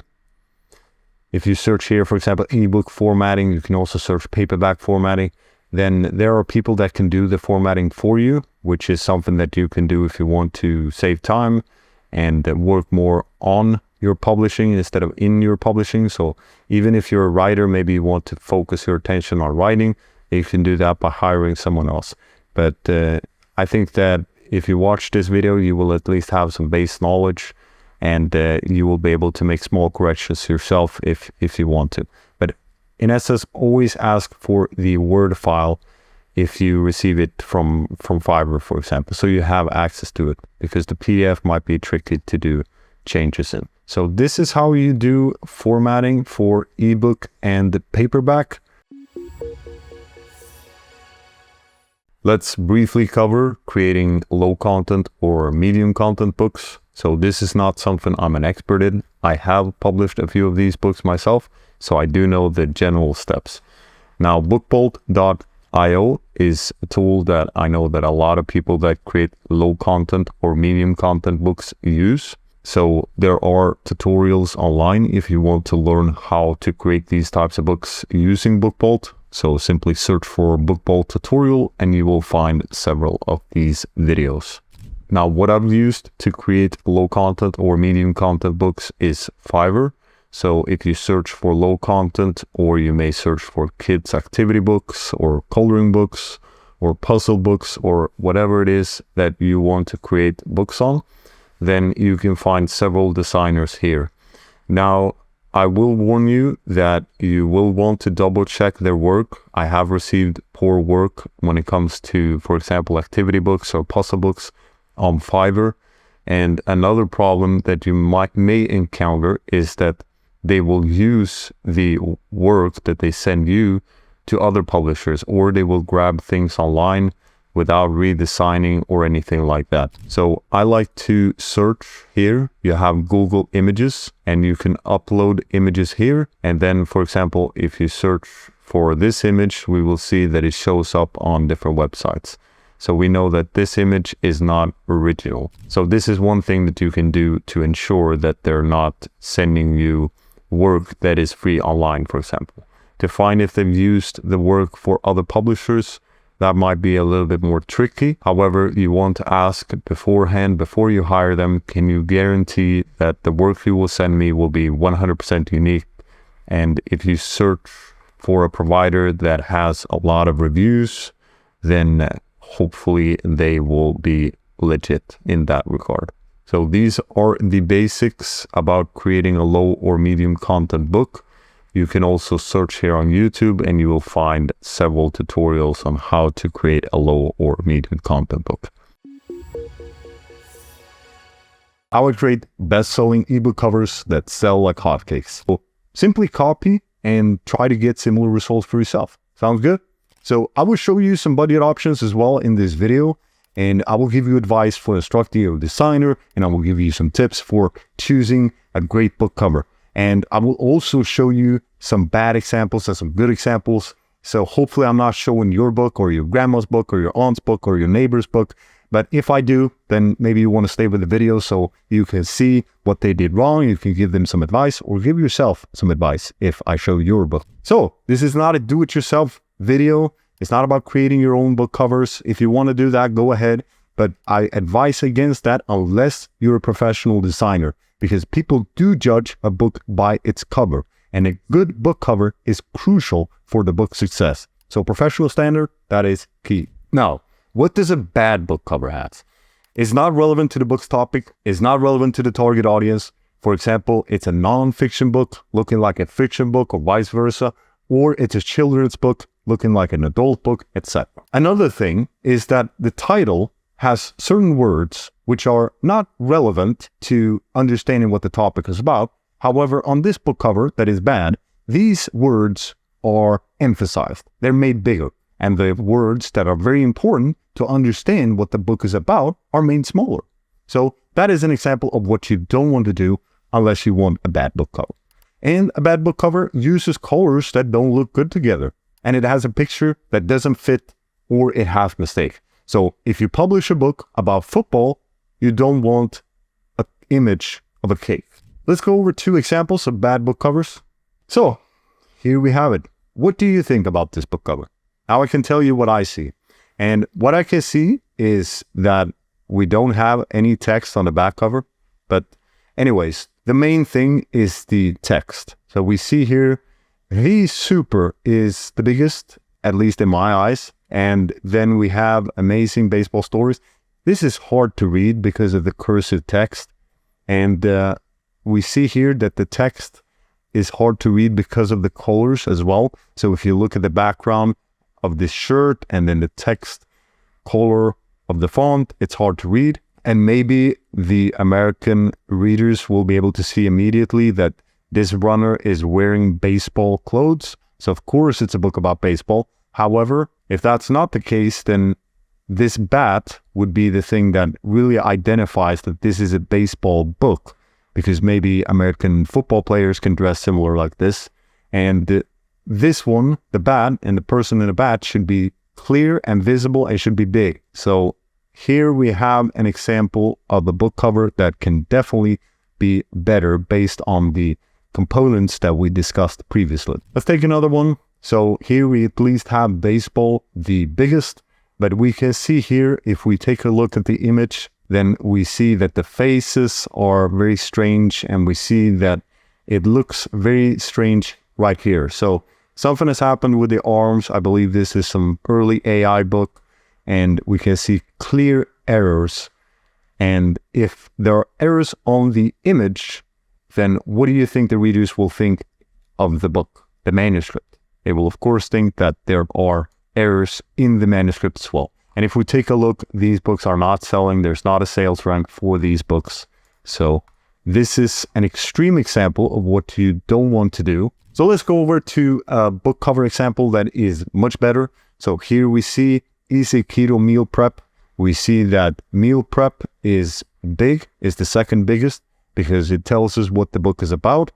If you search here, for example, ebook formatting, you can also search paperback formatting. Then there are people that can do the formatting for you, which is something that you can do if you want to save time and work more on your publishing instead of in your publishing. So even if you're a writer, maybe you want to focus your attention on writing, you can do that by hiring someone else. But I think that if you watch this video, you will at least have some base knowledge, and you will be able to make small corrections yourself if you want to. But in essence, always ask for the Word file if you receive it from Fiverr, for example, so you have access to it, because the PDF might be tricky to do changes in. So this is how you do formatting for ebook and the paperback. Let's briefly cover creating low content or medium content books. So this is not something I'm an expert in. I have published a few of these books myself, so I do know the general steps. Now, bookbolt.io is a tool that I know that a lot of people that create low content or medium content books use. So there are tutorials online if you want to learn how to create these types of books using Bookbolt. So simply search for Bookbolt tutorial and you will find several of these videos. Now, what I've used to create low content or medium content books is Fiverr. So if you search for low content, or you may search for kids activity books or coloring books or puzzle books or whatever it is that you want to create books on, then you can find several designers here. Now, I will warn you that you will want to double check their work. I have received poor work when it comes to, for example, activity books or puzzle books on Fiverr. And another problem that you may encounter is that they will use the work that they send you to other publishers, or they will grab things online without redesigning or anything like that. So I like to search here. You have Google Images and you can upload images here. And then, for example, if you search for this image, we will see that it shows up on different websites. So we know that this image is not original. So this is one thing that you can do to ensure that they're not sending you work that is free online, for example. To find if they've used the work for other publishers, that might be a little bit more tricky. However, you want to ask beforehand, before you hire them, can you guarantee that the work you will send me will be 100% unique? And if you search for a provider that has a lot of reviews, then hopefully they will be legit in that regard. So these are the basics about creating a low or medium content book. You can also search here on YouTube and you will find several tutorials on how to create a low or medium content book. I would create best-selling ebook covers that sell like hotcakes. So simply copy and try to get similar results for yourself. Sounds good? So I will show you some budget options as well in this video, and I will give you advice for instructing a designer, and I will give you some tips for choosing a great book cover. And I will also show you some bad examples and some good examples. So hopefully I'm not showing your book or your grandma's book or your aunt's book or your neighbor's book. But if I do, then maybe you want to stay with the video so you can see what they did wrong. You can give them some advice or give yourself some advice if I show your book. So this is not a do-it-yourself video. It's not about creating your own book covers. If you want to do that, go ahead. But I advise against that unless you're a professional designer, because people do judge a book by its cover, and a good book cover is crucial for the book's success. So professional standard, that is key. Now, what does a bad book cover have? It's not relevant to the book's topic. It's not relevant to the target audience. For example, it's a non-fiction book looking like a fiction book or vice versa, or it's a children's book looking like an adult book, etc. Another thing is that the title has certain words which are not relevant to understanding what the topic is about. However, on this book cover that is bad, these words are emphasized. They're made bigger. And the words that are very important to understand what the book is about are made smaller. So that is an example of what you don't want to do unless you want a bad book cover. And a bad book cover uses colors that don't look good together. And it has a picture that doesn't fit, or it has mistake. So if you publish a book about football, you don't want an image of a cake. Let's go over 2 examples of bad book covers. So here we have it. What do you think about this book cover? Now I can tell you what I see. And what I can see is that we don't have any text on the back cover. But anyways, the main thing is the text. So we see here, the super is the biggest, at least in my eyes. And then we have amazing baseball stories. This is hard to read because of the cursive text. And we see here that the text is hard to read because of the colors as well. So if you look at the background of this shirt and then the text color of the font, it's hard to read. And maybe the American readers will be able to see immediately that this runner is wearing baseball clothes. So of course it's a book about baseball. However, if that's not the case, then this bat would be the thing that really identifies that this is a baseball book, because maybe American football players can dress similar like this. And this one, the bat and the person in the bat, should be clear and visible and should be big. So here we have an example of a book cover that can definitely be better based on the components that we discussed previously. Let's take another one. So here we at least have baseball, the biggest, but we can see here, if we take a look at the image, then we see that the faces are very strange, and we see that it looks very strange right here. So something has happened with the arms. I believe this is some early AI book, and we can see clear errors. And if there are errors on the image, then what do you think the readers will think of the book, the manuscript? They will of course think that there are errors in the manuscript as well. And if we take a look, these books are not selling. There's not a sales rank for these books. So this is an extreme example of what you don't want to do. So let's go over to a book cover example that is much better. So here we see Easy Keto Meal Prep. We see that meal prep is big, is the second biggest, because it tells us what the book is about.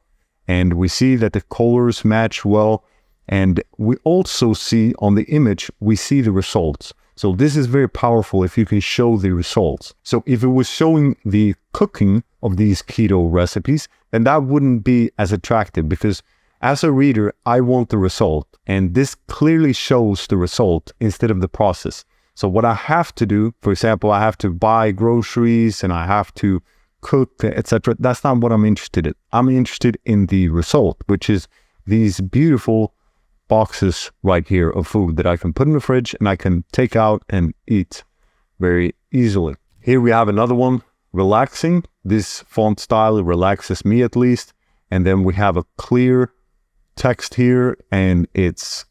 And we see that the colors match well. And we also see on the image, we see the results. So this is very powerful if you can show the results. So if it was showing the cooking of these keto recipes, then that wouldn't be as attractive, because as a reader, I want the result. And this clearly shows the result instead of the process. So what I have to do, for example, I have to buy groceries and I have to cook, etc. That's not what I'm interested in. I'm interested in the result, which is these beautiful boxes right here of food that I can put in the fridge and I can take out and eat very easily. Here we have another one, relaxing. This font style relaxes me at least. And then we have a clear text here, and it's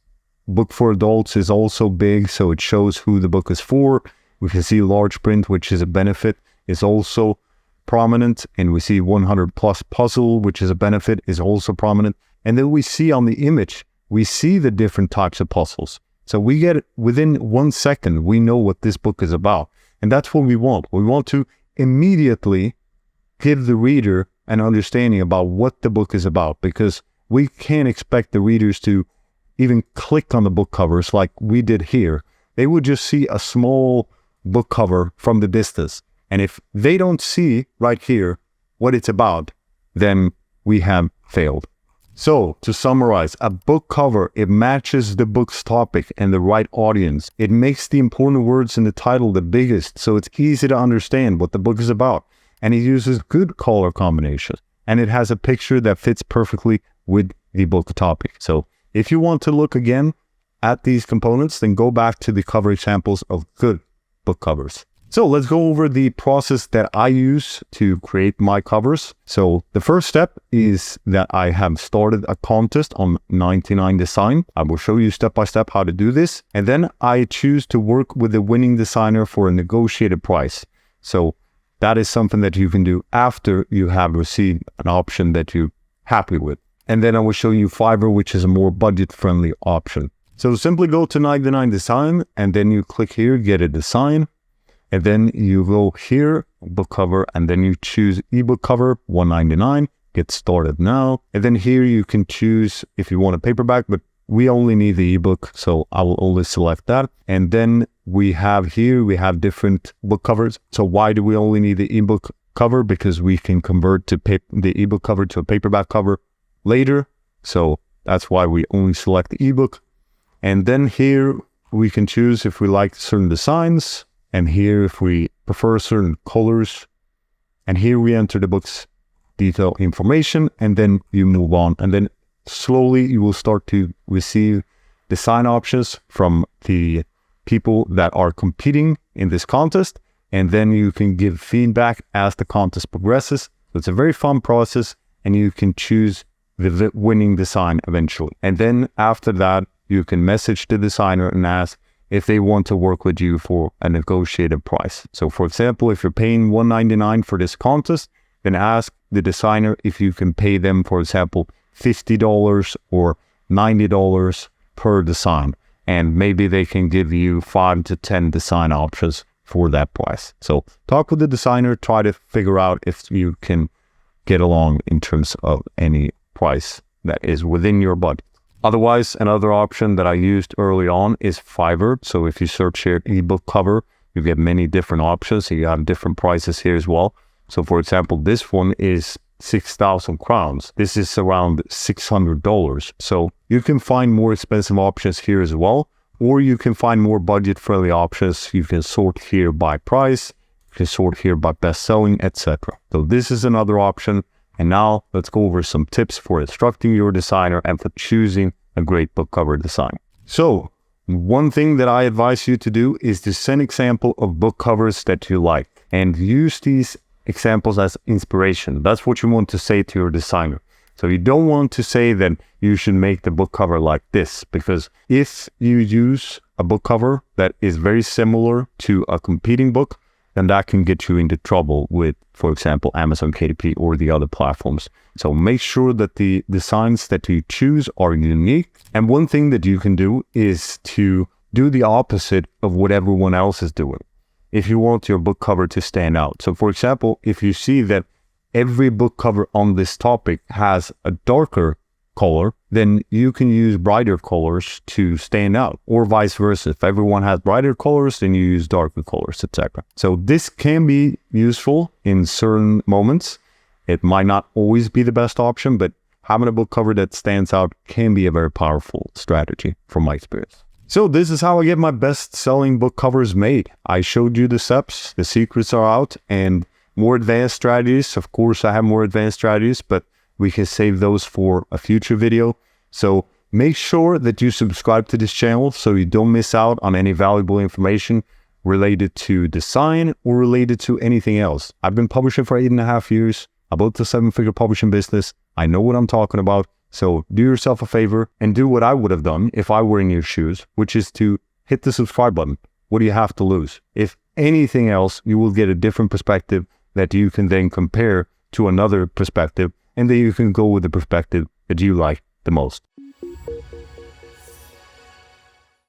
book for adults is also big, so it shows who the book is for. We can see large print, which is a benefit, is also prominent. And we see 100 plus puzzle, which is a benefit, is also prominent. And then we see on the image, we see the different types of puzzles. So we get it within 1 second, we know what this book is about. And that's what we want. We want to immediately give the reader an understanding about what the book is about, because we can't expect the readers to even click on the book covers like we did here. They would just see a small book cover from the distance. And if they don't see right here what it's about, then we have failed. So to summarize, a book cover, it matches the book's topic and the right audience. It makes the important words in the title the biggest, so it's easy to understand what the book is about. And it uses good color combinations. And it has a picture that fits perfectly with the book topic. So if you want to look again at these components, then go back to the cover examples of good book covers. So let's go over the process that I use to create my covers. So the first step is that I have started a contest on 99 Design. I will show you step by step how to do this. And then I choose to work with the winning designer for a negotiated price. So that is something that you can do after you have received an option that you're happy with. And then I will show you Fiverr, which is a more budget-friendly option. So simply go to 99 Design and then you click here, get a design. And then you go here, book cover, and then you choose ebook cover, $199, get started now. And then here you can choose if you want a paperback, but we only need the ebook, so I will only select that. And then we have different book covers. So why do we only need the ebook cover? Because we can convert to the ebook cover to a paperback cover later. So that's why we only select the ebook. And then here we can choose if we like certain designs. And here, if we prefer certain colors, and here we enter the book's detail information, and then you move on. And then slowly you will start to receive design options from the people that are competing in this contest. And then you can give feedback as the contest progresses. So it's a very fun process, and you can choose the winning design eventually. And then after that, you can message the designer and ask if they want to work with you for a negotiated price. So for example, if you're paying $199 for this contest, then ask the designer if you can pay them, for example, $50 or $90 per design. And maybe they can give you 5 to 10 design options for that price. So talk with the designer, try to figure out if you can get along in terms of any price that is within your budget. Otherwise, another option that I used early on is Fiverr. So if you search here ebook cover, you get many different options. You have different prices here as well. So for example, this one is 6,000 crowns. This is around $600. So you can find more expensive options here as well, or you can find more budget-friendly options. You can sort here by price, you can sort here by best-selling, etc. So this is another option. And now let's go over some tips for instructing your designer and for choosing a great book cover design. So one thing that I advise you to do is to send example of book covers that you like and use these examples as inspiration. That's what you want to say to your designer. So you don't want to say that you should make the book cover like this, because if you use a book cover that is very similar to a competing book, then that can get you into trouble with, for example, Amazon KDP or the other platforms. So make sure that the designs that you choose are unique. And one thing that you can do is to do the opposite of what everyone else is doing if you want your book cover to stand out. So for example, if you see that every book cover on this topic has a darker color, then you can use brighter colors to stand out, or vice versa. If everyone has brighter colors, then you use darker colors, etc. So this can be useful in certain moments. It might not always be the best option, but having a book cover that stands out can be a very powerful strategy from my experience. So this is how I get my best-selling book covers made. I showed you the steps, the secrets are out, and more advanced strategies. Of course, I have more advanced strategies, but we can save those for a future video. So make sure that you subscribe to this channel so you don't miss out on any valuable information related to design or related to anything else. I've been publishing for 8.5 years. I built a 7-figure publishing business. I know what I'm talking about. So do yourself a favor and do what I would have done if I were in your shoes, which is to hit the subscribe button. What do you have to lose? If anything else, you will get a different perspective that you can then compare to another perspective, and then you can go with the perspective that you like the most.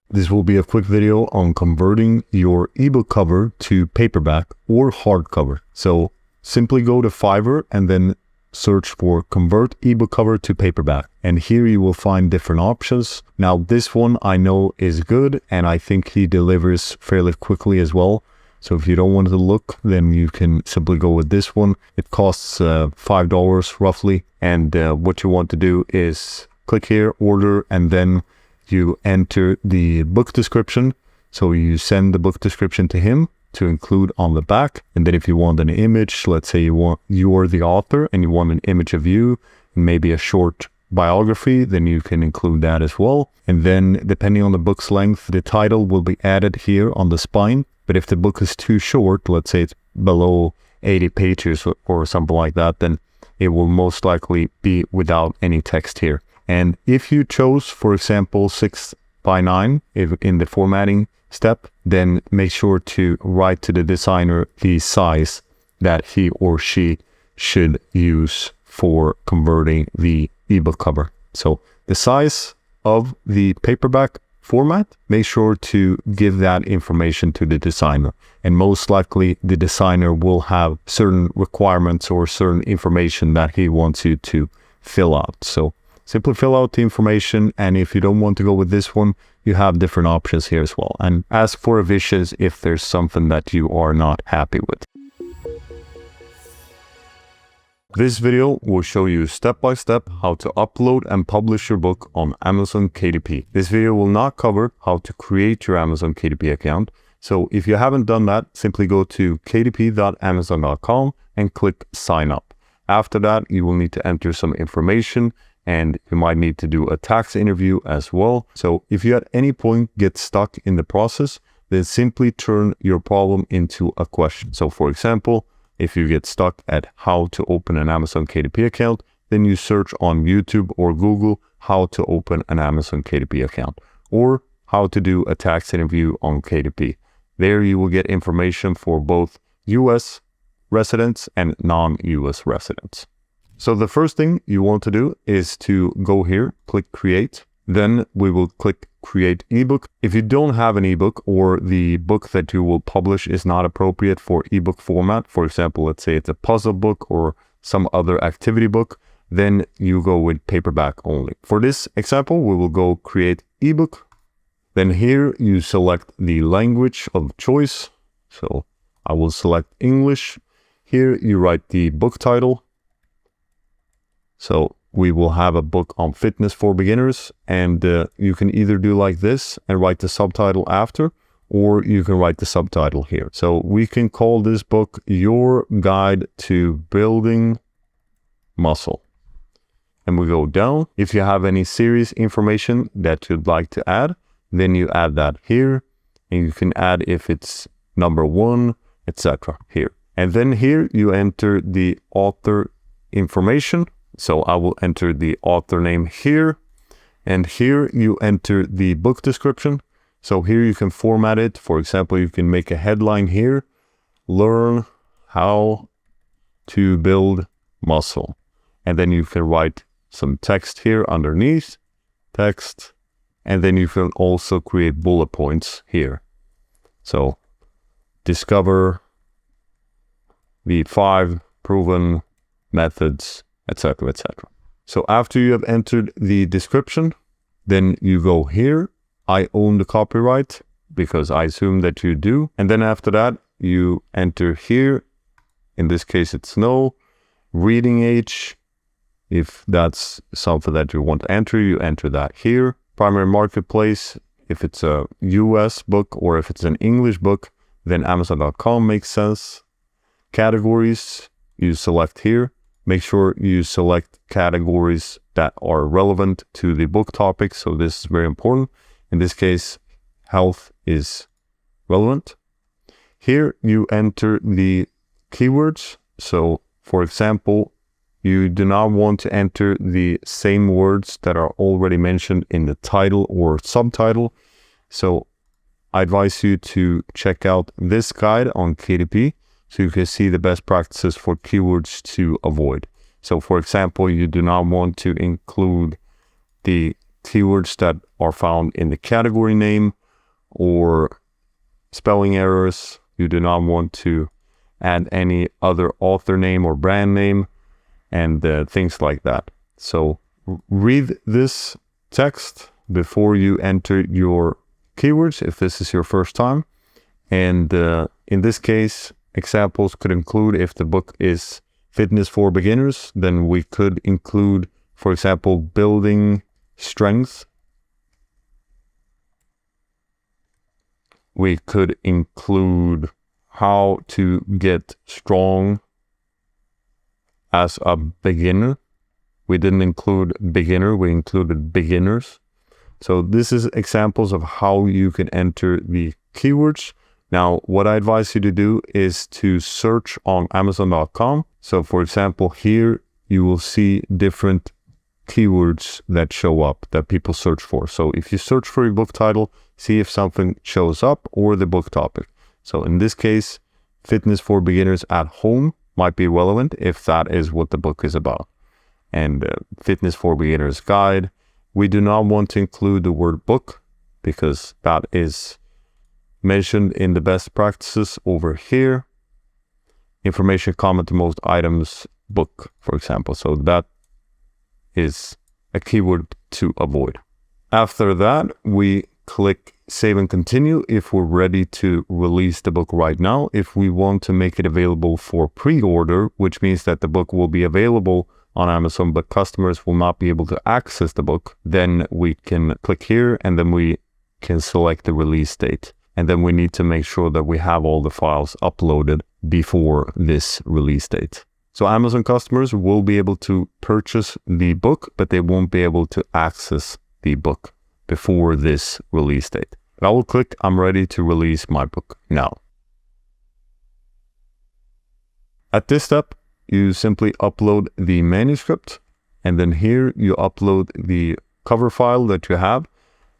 This will be a quick video on converting your ebook cover to paperback or hardcover. So simply go to Fiverr and then search for convert ebook cover to paperback. And here you will find different options. Now this one I know is good, and I think he delivers fairly quickly as well. So if you don't want to look, then you can simply go with this one. It costs $5 roughly. And what you want to do is click here, order, and then you enter the book description. So you send the book description to him to include on the back. And then if you want an image, let's say you are the author and you want an image of you, maybe a short biography, then you can include that as well. And then depending on the book's length, the title will be added here on the spine. But if the book is too short, let's say it's below 80 pages or something like that, then it will most likely be without any text here. And if you chose, for example, 6:9 in the formatting step, then make sure to write to the designer the size that he or she should use for converting the ebook cover. So the size of the paperback format, make sure to give that information to the designer. And most likely the designer will have certain requirements or certain information that he wants you to fill out. So simply fill out the information, and if you don't want to go with this one, you have different options here as well. And ask for revisions if there's something that you are not happy with. This video will show you step by step how to upload and publish your book on Amazon KDP. This video will not cover how to create your Amazon KDP account. So if you haven't done that, simply go to kdp.amazon.com and click sign up. After that, you will need to enter some information, and you might need to do a tax interview as well. So if you at any point get stuck in the process, then simply turn your problem into a question. So for example, if you get stuck at how to open an Amazon KDP account, then you search on YouTube or Google how to open an Amazon KDP account, or how to do a tax interview on KDP. There you will get information for both US residents and non-US residents. So the first thing you want to do is to go here, click create. Then we will click create ebook. If you don't have an ebook, or the book that you will publish is not appropriate for ebook format, for example, let's say it's a puzzle book or some other activity book, then you go with paperback only. For this example, we will go create ebook. Then here you select the language of choice. So I will select English. Here you write the book title. So we will have a book on fitness for beginners, and you can either do like this and write the subtitle after, or you can write the subtitle here. So we can call this book Your Guide to Building Muscle. And we go down. If you have any series information that you'd like to add, then you add that here, and you can add if it's number 1, etc. here. And then here you enter the author information. So I will enter the author name here, and here you enter the book description. So here you can format it. For example, you can make a headline here, learn how to build muscle. And then you can write some text here underneath, text, and then you can also create bullet points here. So discover the 5 proven methods, etc., etc. So after you have entered the description, then you go here, I own the copyright, because I assume that you do. And then after that, you enter here, in this case it's no, reading age, if that's something that you want to enter, you enter that here. Primary marketplace, if it's a US book or if it's an English book, then Amazon.com makes sense. Categories, you select here. Make sure you select categories that are relevant to the book topic. So this is very important. In this case, health is relevant. Here you enter the keywords. So for example, you do not want to enter the same words that are already mentioned in the title or subtitle. So I advise you to check out this guide on KDP, so you can see the best practices for keywords to avoid. So for example, you do not want to include the keywords that are found in the category name or spelling errors. You do not want to add any other author name or brand name and things like that. So read this text before you enter your keywords if this is your first time. And in this case, examples could include, if the book is fitness for beginners, then we could include, for example, building strength. We could include how to get strong as a beginner. We didn't include beginner, we included beginners. So this is examples of how you can enter the keywords. Now, what I advise you to do is to search on Amazon.com. So for example, here you will see different keywords that show up that people search for. So if you search for a book title, see if something shows up or the book topic. So in this case, fitness for beginners at home might be relevant if that is what the book is about. And fitness for beginners guide. We do not want to include the word book because that is mentioned in the best practices over here. Information common to most items, book, for example. So that is a keyword to avoid. After that, we click save and continue if we're ready to release the book right now. If we want to make it available for pre-order, which means that the book will be available on Amazon, but customers will not be able to access the book, then we can click here and then we can select the release date. And then we need to make sure that we have all the files uploaded before this release date. So Amazon customers will be able to purchase the book, but they won't be able to access the book before this release date. But I will click, I'm ready to release my book now. At this step, you simply upload the manuscript, and then here you upload the cover file that you have,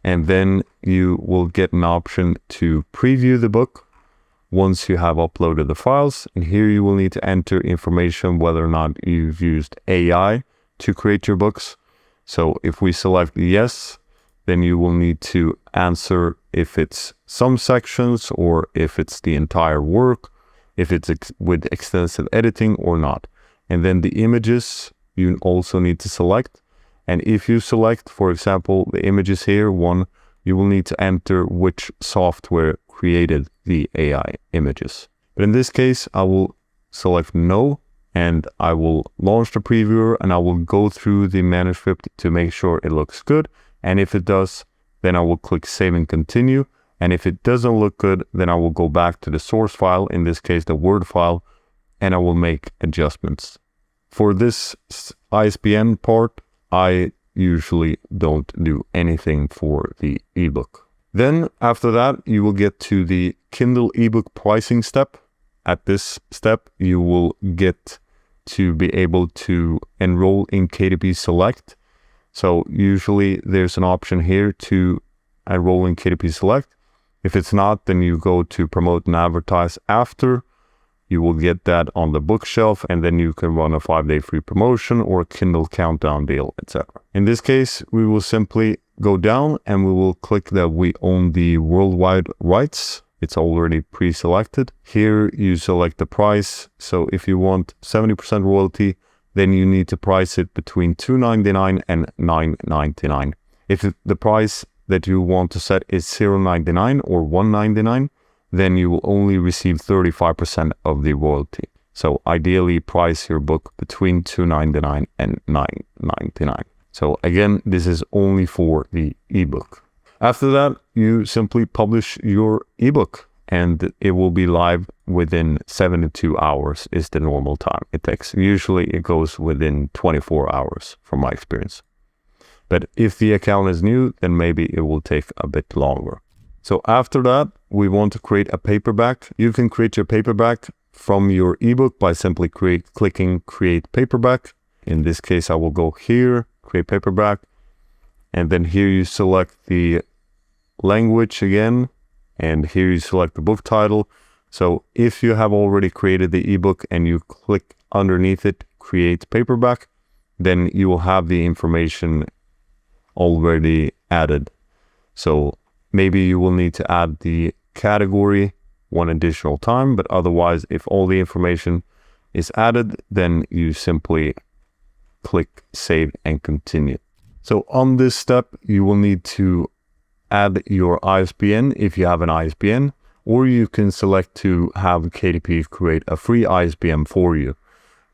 and then you will get an option to preview the book once you have uploaded the files. And here you will need to enter information whether or not you've used AI to create your books. So if we select yes, then you will need to answer if it's some sections or if it's the entire work, if it's with extensive editing or not. And then the images you also need to select. And if you select, for example, the images here, one, you will need to enter which software created the AI images. But in this case, I will select no, and I will launch the previewer and I will go through the manuscript to make sure it looks good. And if it does, then I will click save and continue. And if it doesn't look good, then I will go back to the source file, in this case, the Word file, and I will make adjustments. For this ISBN part, I usually don't do anything for the ebook. Then after that, you will get to the Kindle ebook pricing step. At this step, you will get to be able to enroll in KDP Select. So usually there's an option here to enroll in KDP Select. If it's not, then you go to promote and advertise after. You will get that on the bookshelf, and then you can run a 5-day free promotion or Kindle countdown deal, etc. In this case, we will simply go down and we will click that we own the worldwide rights. It's already pre-selected. Here you select the price. So if you want 70% royalty, then you need to price it between $2.99 and $9.99. If the price that you want to set is $0.99 or $1.99, then you will only receive 35% of the royalty. So ideally price your book between $2.99 and $9.99. So again, this is only for the ebook. After that, you simply publish your ebook and it will be live within 72 hours is the normal time it takes. Usually it goes within 24 hours from my experience. But if the account is new, then maybe it will take a bit longer. So after that, we want to create a paperback. You can create your paperback from your ebook by simply clicking create paperback. In this case, I will go here, create paperback. And then here you select the language again. And here you select the book title. So if you have already created the ebook and you click underneath it, create paperback, then you will have the information already added. So maybe you will need to add the category one additional time, but otherwise, if all the information is added, then you simply click save and continue. So on this step, you will need to add your ISBN if you have an ISBN, or you can select to have KDP create a free ISBN for you.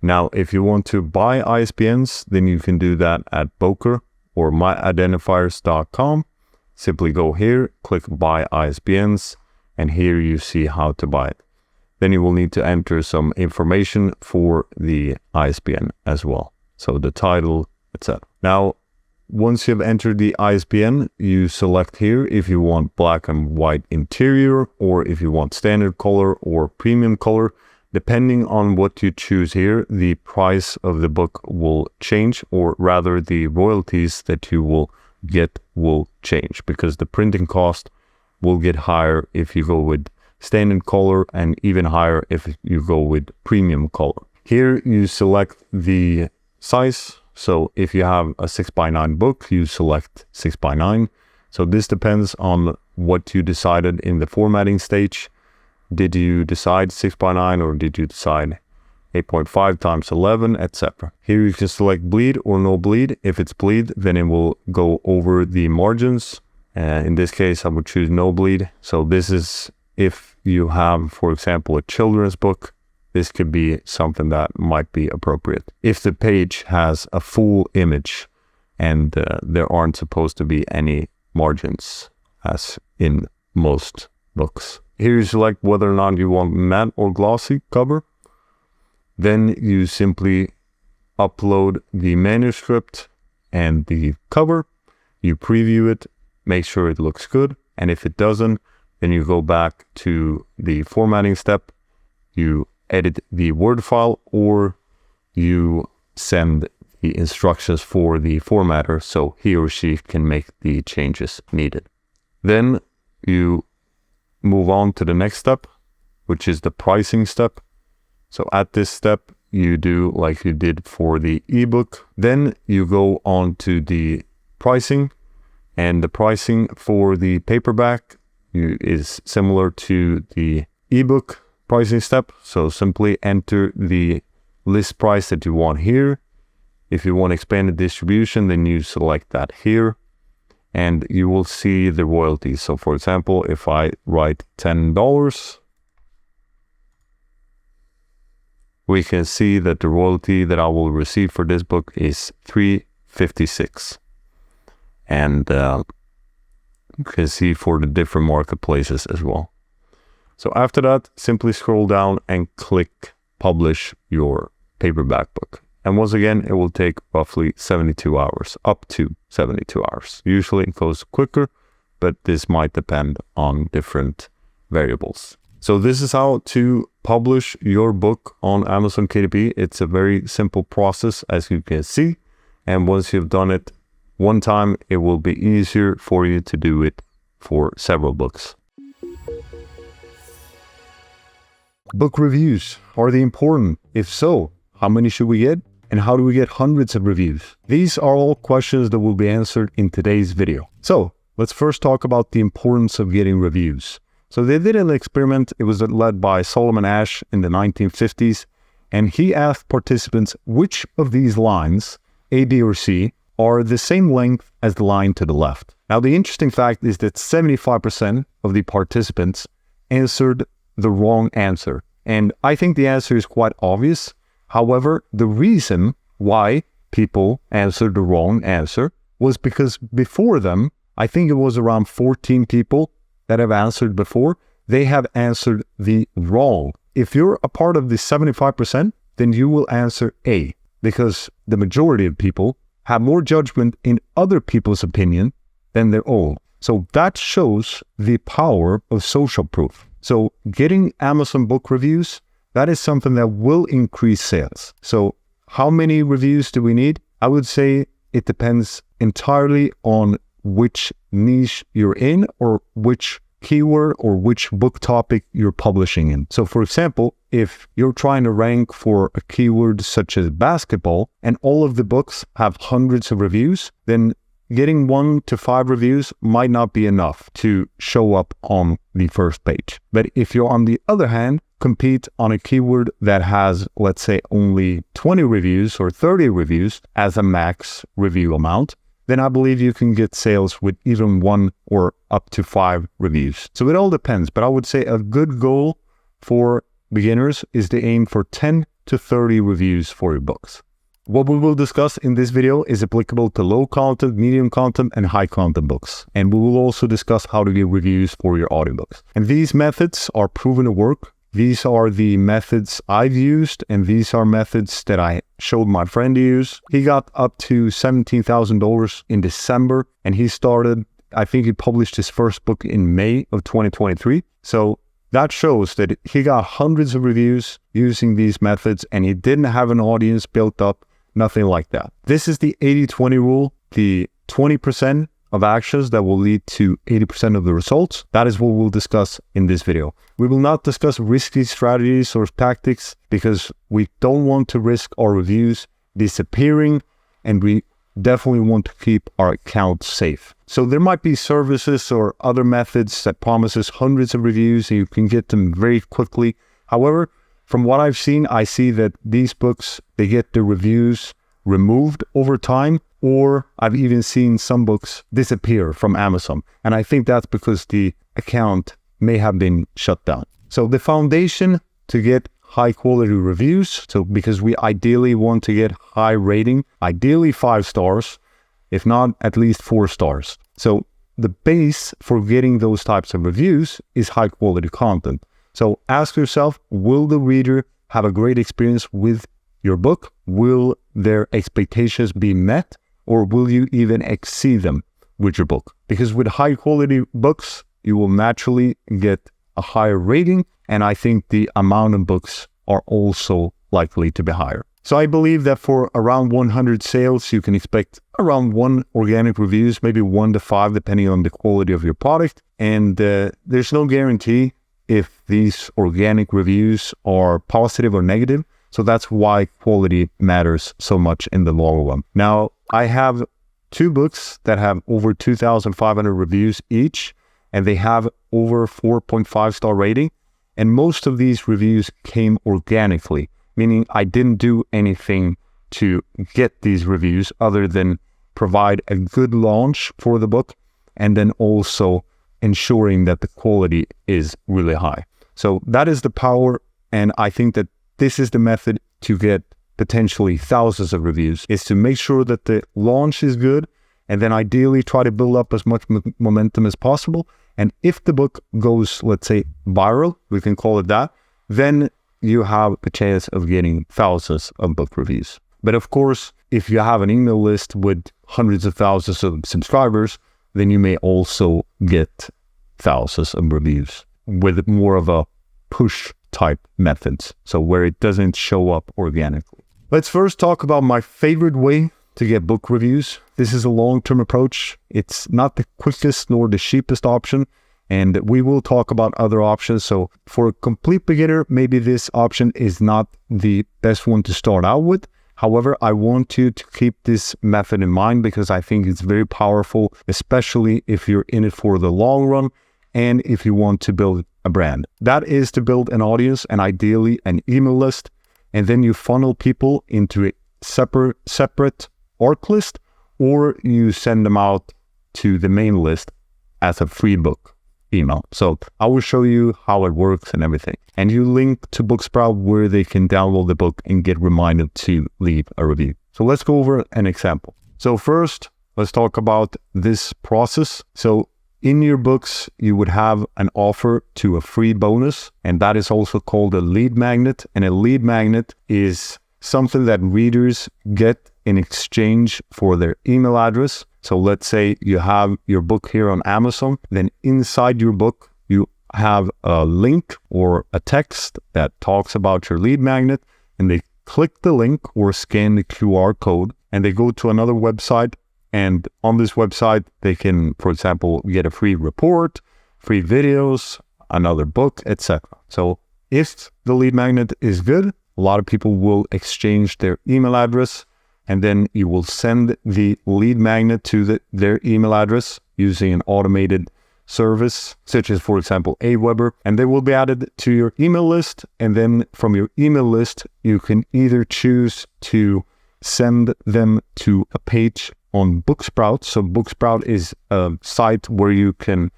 Now, if you want to buy ISBNs, then you can do that at Boker or myidentifiers.com. Simply go here, click buy ISBNs, and here you see how to buy it. Then you will need to enter some information for the ISBN as well. So the title, etc. Now, once you have entered the ISBN, you select here if you want black and white interior, or if you want standard color or premium color. Depending on what you choose here, the price of the book will change, or rather the royalties that you will get will change, because the printing cost will get higher if you go with standard color, and even higher if you go with premium color. Here you select the size. So if you have a 6x9 book, you select 6x9. So this depends on what you decided in the formatting stage. Did you decide 6x9, or did you decide 8.5 times 11, etc. Here you can select bleed or no bleed. If it's bleed, then it will go over the margins. In this case, I would choose no bleed. So this is if you have, for example, a children's book. This could be something that might be appropriate. If the page has a full image and there aren't supposed to be any margins, as in most books. Here you select whether or not you want matte or glossy cover. Then you simply upload the manuscript and the cover. You preview it, make sure it looks good. And if it doesn't, then you go back to the formatting step. You edit the Word file, or you send the instructions for the formatter so he or she can make the changes needed. Then you move on to the next step, which is the pricing step. So at this step, you do like you did for the ebook. Then you go on to the pricing, and the pricing for the paperback is similar to the ebook pricing step. So simply enter the list price that you want here. If you want expanded distribution, then you select that here, and you will see the royalties. So for example, if I write $10, we can see that the royalty that I will receive for this book is $3.56. And you can see for the different marketplaces as well. So after that, simply scroll down and click publish your paperback book. And once again, it will take roughly 72 hours, up to 72 hours. Usually it goes quicker, but this might depend on different variables. So this is how to publish your book on Amazon KDP. It's a very simple process, as you can see. And once you've done it one time, it will be easier for you to do it for several books. Book reviews, are they important? If so, how many should we get? And how do we get hundreds of reviews? These are all questions that will be answered in today's video. So let's first talk about the importance of getting reviews. So they did an experiment. It was led by Solomon Asch in the 1950s. And he asked participants which of these lines, A, B, or C, are the same length as the line to the left. Now, the interesting fact is that 75% of the participants answered the wrong answer. And I think the answer is quite obvious. However, the reason why people answered the wrong answer was because before them, I think it was around 14 people that have answered before, they have answered the wrong. If you're a part of the 75%, then you will answer A, because the majority of people have more judgment in other people's opinion than their own. So that shows the power of social proof. So getting Amazon book reviews, that is something that will increase sales. So how many reviews do we need? I would say it depends entirely on which niche you're in, or which keyword or which book topic you're publishing in. So for example, if you're trying to rank for a keyword such as basketball and all of the books have hundreds of reviews, then getting 1 to 5 reviews might not be enough to show up on the first page. But if you're, on the other hand, compete on a keyword that has, let's say, only 20 reviews or 30 reviews as a max review amount, then I believe you can get sales with even 1 or up to 5 reviews. So it all depends, but I would say a good goal for beginners is to aim for 10 to 30 reviews for your books. What we will discuss in this video is applicable to low content, medium content, and high content books. And we will also discuss how to get reviews for your audiobooks. And these methods are proven to work These are the methods I've used, and these are methods that I showed my friend to use. He got up to $17,000 in December, and he started, I think he published his first book in May of 2023. So that shows that he got hundreds of reviews using these methods, and he didn't have an audience built up, nothing like that. This is the 80-20 rule, the 20% of actions that will lead to 80% of the results. That is what we'll discuss in this video. We will not discuss risky strategies or tactics because we don't want to risk our reviews disappearing, and we definitely want to keep our account safe. So there might be services or other methods that promises hundreds of reviews and you can get them very quickly. However, from what I've seen, I see that these books, they get the reviews removed over time, or I've even seen some books disappear from Amazon. And I think that's because the account may have been shut down. So the foundation to get high quality reviews, so because we ideally want to get high rating, ideally 5 stars, if not at least 4 stars. So the base for getting those types of reviews is high quality content. So ask yourself, will the reader have a great experience with your book? Will their expectations be met? Or will you even exceed them with your book? Because with high quality books, you will naturally get a higher rating. And I think the amount of books are also likely to be higher. So I believe that for around 100 sales, you can expect around 1 organic reviews, maybe 1 to 5, depending on the quality of your product. And there's no guarantee if these organic reviews are positive or negative. So that's why quality matters so much in the long run. Now, I have 2 books that have over 2,500 reviews each, and they have over 4.5 star rating. And most of these reviews came organically, meaning I didn't do anything to get these reviews other than provide a good launch for the book and then also ensuring that the quality is really high. So that is the power, and I think that this is the method to get potentially thousands of reviews, is to make sure that the launch is good and then ideally try to build up as much momentum as possible. And if the book goes, let's say, viral, we can call it that, then you have a chance of getting thousands of book reviews. But of course, if you have an email list with hundreds of thousands of subscribers, then you may also get thousands of reviews with more of a push type methods, so where it doesn't show up organically. Let's first talk about my favorite way to get book reviews. This is a long-term approach. It's not the quickest nor the cheapest option, and we will talk about other options. So for a complete beginner, maybe this option is not the best one to start out with. However, I want you to keep this method in mind because I think it's very powerful, especially if you're in it for the long run and if you want to build a brand. That is to build an audience and ideally an email list, and then you funnel people into a separate ARC list, or you send them out to the main list as a free book email. So I will show you how it works and everything. And you link to Booksprout where they can download the book and get reminded to leave a review. So let's go over an example. So first, let's talk about this process. So in your books, you would have an offer to a free bonus, and that is also called a lead magnet. And a lead magnet is something that readers get in exchange for their email address. So let's say you have your book here on Amazon, then inside your book, you have a link or a text that talks about your lead magnet, and they click the link or scan the QR code, and they go to another website. And on this website, they can, for example, get a free report, free videos, another book, etc. So if the lead magnet is good, a lot of people will exchange their email address, and then you will send the lead magnet to their email address using an automated service, such as, for example, Aweber, and they will be added to your email list. And then from your email list, you can either choose to send them to a page on Booksprout. So Booksprout is a site where you can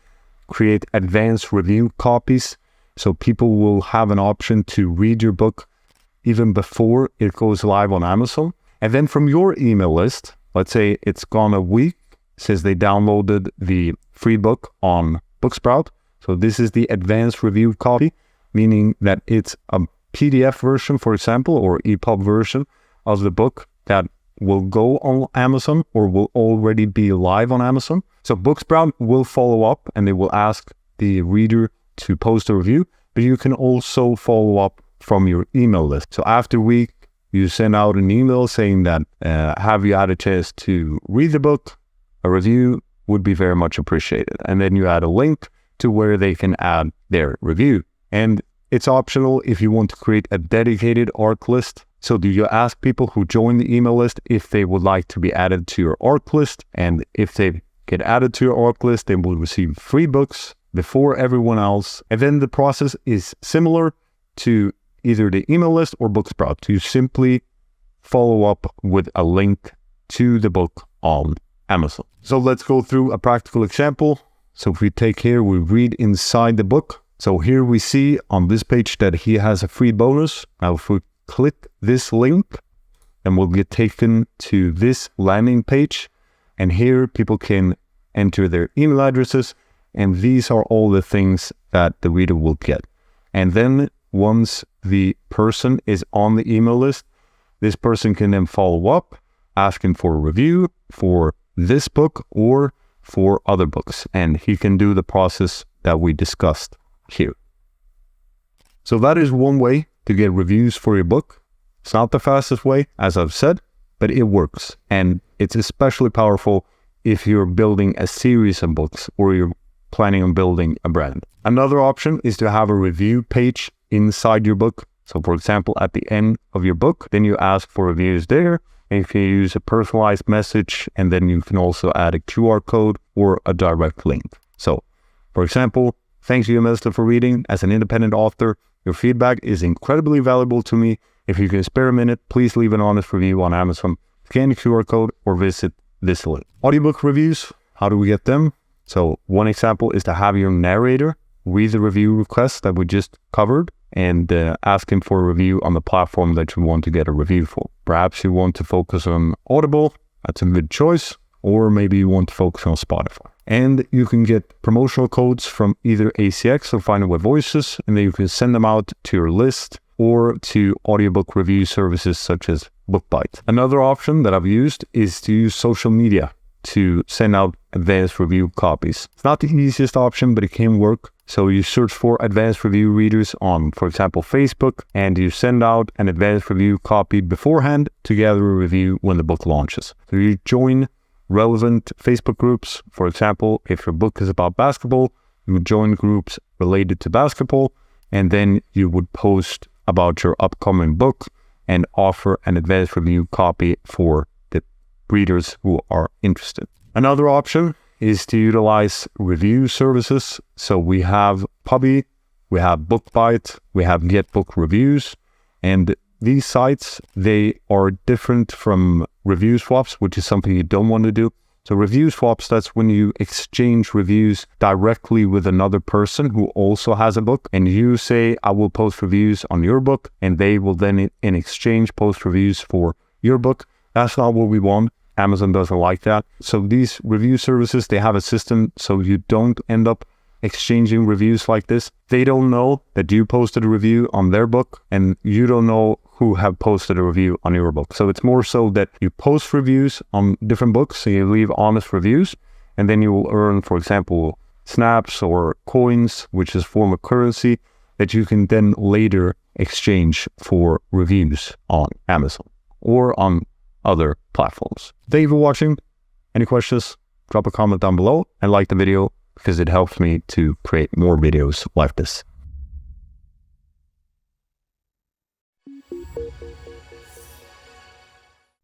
create advanced review copies. So people will have an option to read your book even before it goes live on Amazon. And then from your email list, let's say it's gone a week since they downloaded the free book on Booksprout. So this is the advanced review copy. meaning that it's a PDF version, for example, or EPUB version of the book that will go on Amazon or will already be live on Amazon. So Booksprout will follow up and they will ask the reader to post a review, but you can also follow up from your email list. So after a week, you send out an email saying that, have you had a chance to read the book? A review would be very much appreciated. And then you add a link to where they can add their review. And it's optional if you want to create a dedicated ARC list. So do you ask people who join the email list if they would like to be added to your ARC list? And if they get added to your ARC list, they will receive free books before everyone else. And then the process is similar to either the email list or Booksprout. You simply follow up with a link to the book on Amazon. So let's go through a practical example. So if we take here, we read inside the book. So here we see on this page that he has a free bonus. Now if we click this link, then we'll get taken to this landing page. And here people can enter their email addresses. And these are all the things that the reader will get. And then once the person is on the email list, this person can then follow up, asking for a review for this book or for other books. And he can do the process that we discussed here. So that is one way to get reviews for your book. It's not the fastest way, as I've said, but it works. And it's especially powerful if you're building a series of books or you're planning on building a brand. Another option is to have a review page inside your book. So for example, at the end of your book, then you ask for reviews there. And if you use a personalized message, and then you can also add a QR code or a direct link. So for example, thanks you, Mr. for reading. As an independent author, your feedback is incredibly valuable to me. If you can spare a minute, please leave an honest review on Amazon, scan the QR code or visit this link. Audiobook reviews, how do we get them? So one example is to have your narrator read the review request that we just covered and ask him for a review on the platform that you want to get a review for. Perhaps you want to focus on Audible, that's a good choice, or maybe you want to focus on Spotify. And you can get promotional codes from either ACX or Find It with Voices, and then you can send them out to your list or to audiobook review services such as BookBite. Another option that I've used is to use social media to send out advanced review copies. It's not the easiest option, but it can work. So you search for advanced review readers on, for example, Facebook, and you send out an advanced review copy beforehand to gather a review when the book launches. So you join relevant Facebook groups. For example, if your book is about basketball, you would join groups related to basketball, and then you would post about your upcoming book and offer an advanced review copy for the readers who are interested. Another option is to utilize review services. So we have Puppy, we have BookBite, we have Get Book Reviews, and these sites, they are different from review swaps, which is something you don't want to do. So review swaps, that's when you exchange reviews directly with another person who also has a book, and you say, I will post reviews on your book, and they will then in exchange post reviews for your book. That's not what we want. Amazon doesn't like that. So these review services, they have a system so you don't end up exchanging reviews like this. They don't know that you posted a review on their book, and you don't know who have posted a review on your book. So it's more so that you post reviews on different books, so you leave honest reviews, and then you will earn, for example, snaps or coins, which is a form of currency that you can then later exchange for reviews on Amazon or on other platforms. Thank you for watching. Any questions? Drop a comment down below and like the video because it helps me to create more videos like this.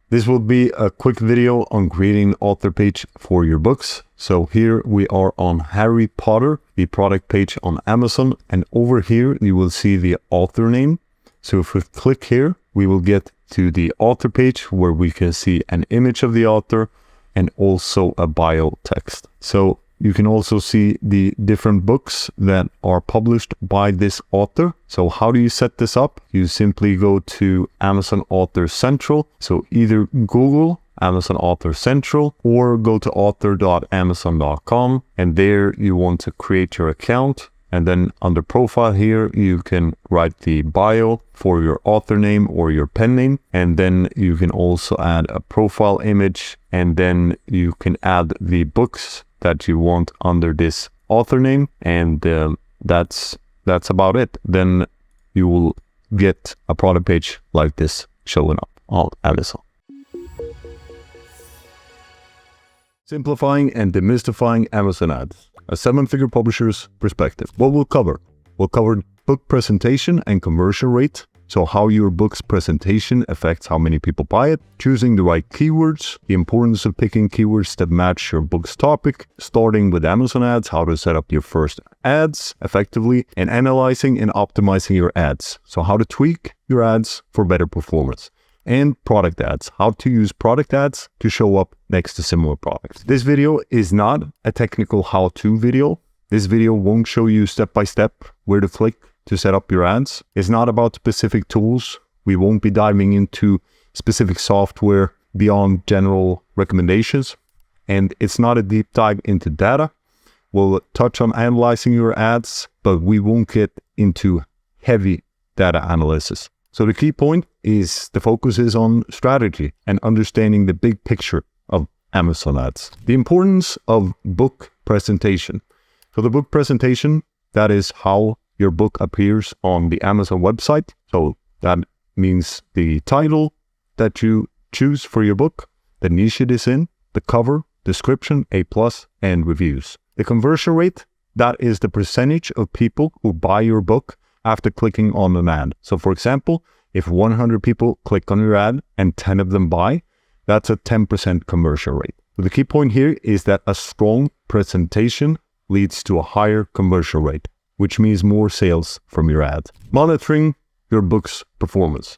This will be a quick video on creating an author page for your books. So here we are on Harry Potter, the product page on Amazon, and over here you will see the author name. So if we click here, we will get to the author page where we can see an image of the author and also a bio text. So you can also see the different books that are published by this author. So how do you set this up? You simply go to Amazon Author Central. So either Google Amazon Author Central or go to author.amazon.com, and there you want to create your account. And then under profile here, you can write the bio for your author name or your pen name. And then you can also add a profile image, and then you can add the books that you want under this author name. And that's about it. Then you will get a product page like this showing up on Amazon. Simplifying and demystifying Amazon ads. A 7-figure publisher's perspective. What we'll cover? We'll cover book presentation and conversion rate. So how your book's presentation affects how many people buy it, choosing the right keywords, the importance of picking keywords that match your book's topic, starting with Amazon ads, how to set up your first ads effectively, and analyzing and optimizing your ads. So how to tweak your ads for better performance. And product ads, how to use product ads to show up next to similar products. This video is not a technical how-to video. This video won't show you step-by-step where to click to set up your ads. It's not about specific tools. We won't be diving into specific software beyond general recommendations. And it's not a deep dive into data. We'll touch on analyzing your ads, but we won't get into heavy data analysis. So the key point is the focus is on strategy and understanding the big picture of Amazon ads. The importance of book presentation. So the book presentation, that is how your book appears on the Amazon website. So that means the title that you choose for your book, the niche it is in, the cover, description, A+, and reviews. The conversion rate, that is the percentage of people who buy your book after clicking on an ad. So for example, if 100 people click on your ad and 10 of them buy, that's a 10% conversion rate. So the key point here is that a strong presentation leads to a higher conversion rate, which means more sales from your ad. Monitoring your book's performance.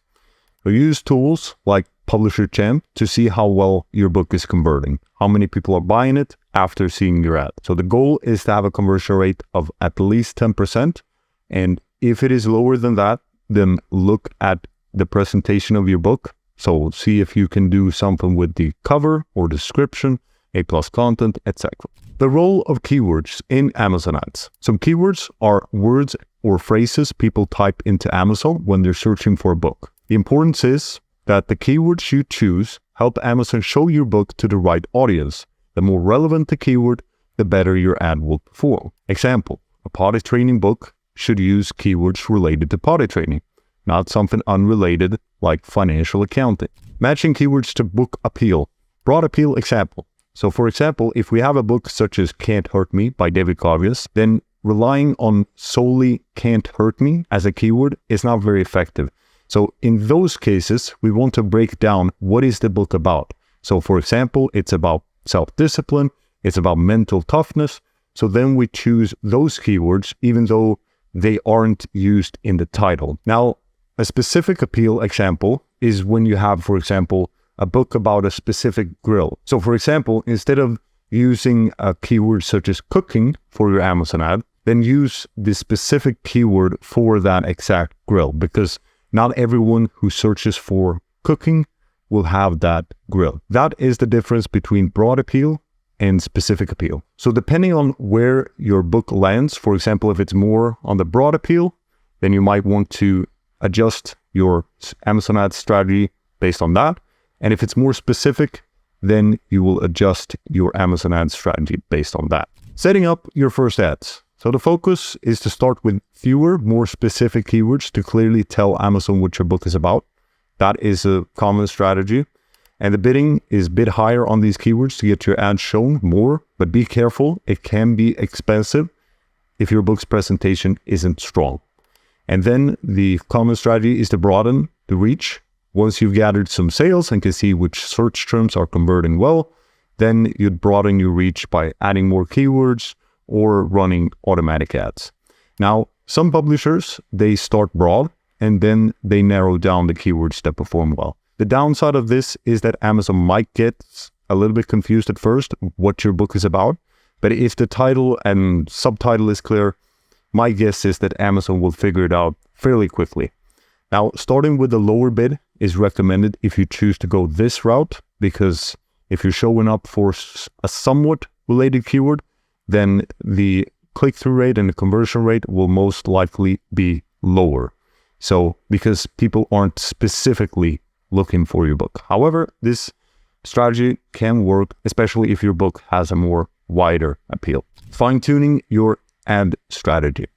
So use tools like Publisher Champ to see how well your book is converting, how many people are buying it after seeing your ad. So the goal is to have a conversion rate of at least 10%. And if it is lower than that, then look at the presentation of your book. So see if you can do something with the cover or description, A+ content, etc. The role of keywords in Amazon ads. Some keywords are words or phrases people type into Amazon when they're searching for a book. The importance is that the keywords you choose help Amazon show your book to the right audience. The more relevant the keyword, the better your ad will perform. Example, a potty training book should use keywords related to potty training, not something unrelated like financial accounting. Matching keywords to book appeal. Broad appeal example. So for example, if we have a book such as Can't Hurt Me by David Clavius, then relying on solely Can't Hurt Me as a keyword is not very effective. So in those cases, we want to break down what is the book about. So for example, it's about self-discipline, it's about mental toughness. So then we choose those keywords even though they aren't used in the title. Now, a specific appeal example is when you have, for example, a book about a specific grill. So for example, instead of using a keyword such as cooking for your Amazon ad, then use the specific keyword for that exact grill, because not everyone who searches for cooking will have that grill. That is the difference between broad appeal and specific appeal. So depending on where your book lands, for example, if it's more on the broad appeal, then you might want to adjust your Amazon ad strategy based on that. And if it's more specific, then you will adjust your Amazon ad strategy based on that. Setting up your first ads. So the focus is to start with fewer, more specific keywords to clearly tell Amazon what your book is about. That is a common strategy. And the bidding is bid higher on these keywords to get your ad shown more, but be careful, it can be expensive if your book's presentation isn't strong. And then the common strategy is to broaden the reach. Once you've gathered some sales and can see which search terms are converting well, then you'd broaden your reach by adding more keywords or running automatic ads. Now, some publishers, they start broad and then they narrow down the keywords that perform well. The downside of this is that Amazon might get a little bit confused at first what your book is about. But if the title and subtitle is clear, my guess is that Amazon will figure it out fairly quickly. Now, starting with the lower bid is recommended if you choose to go this route, because if you're showing up for a somewhat related keyword, then the click-through rate and the conversion rate will most likely be lower. So because people aren't specifically looking for your book. However, this strategy can work, especially if your book has a more wider appeal. Fine-tuning your ad strategy.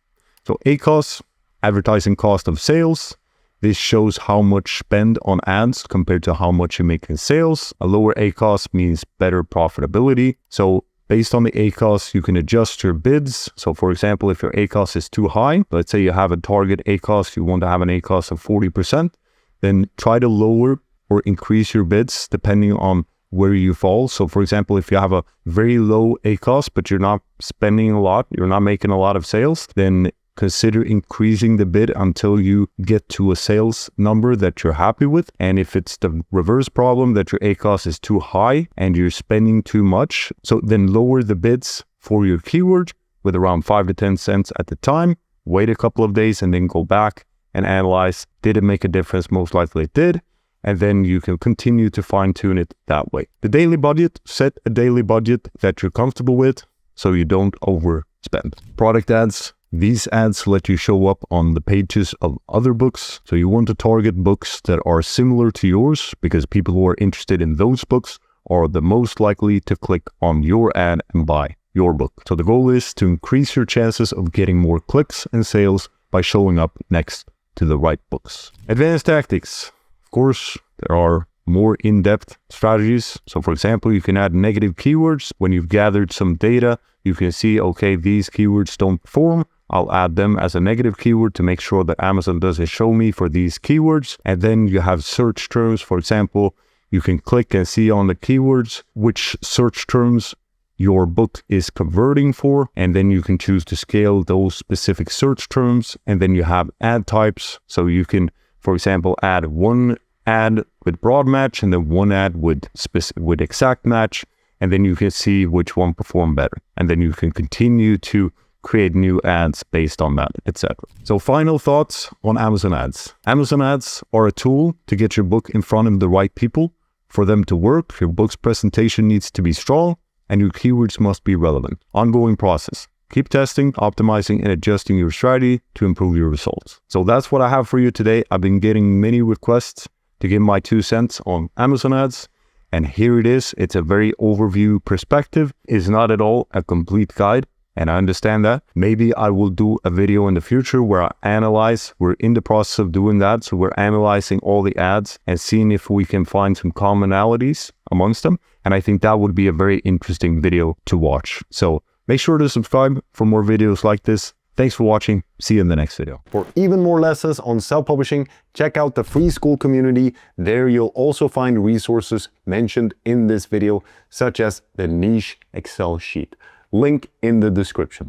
So ACoS, advertising cost of sales. This shows how much spend on ads compared to how much you make in sales. A lower ACoS means better profitability. So based on the ACoS, you can adjust your bids. So for example, if your ACoS is too high, let's say you have a target ACoS, you want to have an ACoS of 40%, then try to lower or increase your bids depending on where you fall. So for example, if you have a very low ACoS, but you're not spending a lot, you're not making a lot of sales, then consider increasing the bid until you get to a sales number that you're happy with. And if it's the reverse problem that your ACoS is too high and you're spending too much, so then lower the bids for your keyword with around 5 to 10 cents at the time, wait a couple of days and then go back and analyze, did it make a difference? Most likely it did. And then you can continue to fine tune it that way. The daily budget, set a daily budget that you're comfortable with so you don't overspend. Product ads. These ads let you show up on the pages of other books. So you want to target books that are similar to yours because people who are interested in those books are the most likely to click on your ad and buy your book. So the goal is to increase your chances of getting more clicks and sales by showing up next to the right books. Advanced tactics. Of course, there are more in-depth strategies. So for example, you can add negative keywords. When you've gathered some data, you can see, okay, these keywords don't perform. I'll add them as a negative keyword to make sure that Amazon doesn't show me for these keywords. And then you have search terms. For example, you can click and see on the keywords which search terms your book is converting for. And then you can choose to scale those specific search terms. And then you have ad types. So you can, for example, add one ad with broad match and then one ad with exact match. And then you can see which one performed better. And then you can continue to create new ads based on that, etc. So final thoughts on Amazon ads. Amazon ads are a tool to get your book in front of the right people. For them to work, your book's presentation needs to be strong and your keywords must be relevant. Ongoing process. Keep testing, optimizing, and adjusting your strategy to improve your results. So that's what I have for you today. I've been getting many requests to give my 2 cents on Amazon ads. And here it is. It's a very overview perspective. It's not at all a complete guide. And I understand that. Maybe I will do a video in the future where I analyze. We're in the process of doing that. So we're analyzing all the ads and seeing if we can find some commonalities amongst them. And I think that would be a very interesting video to watch. So make sure to subscribe for more videos like this. Thanks for watching. See you in the next video. For even more lessons on self-publishing, check out the free school community. There you'll also find resources mentioned in this video, such as the niche Excel sheet. Link in the description.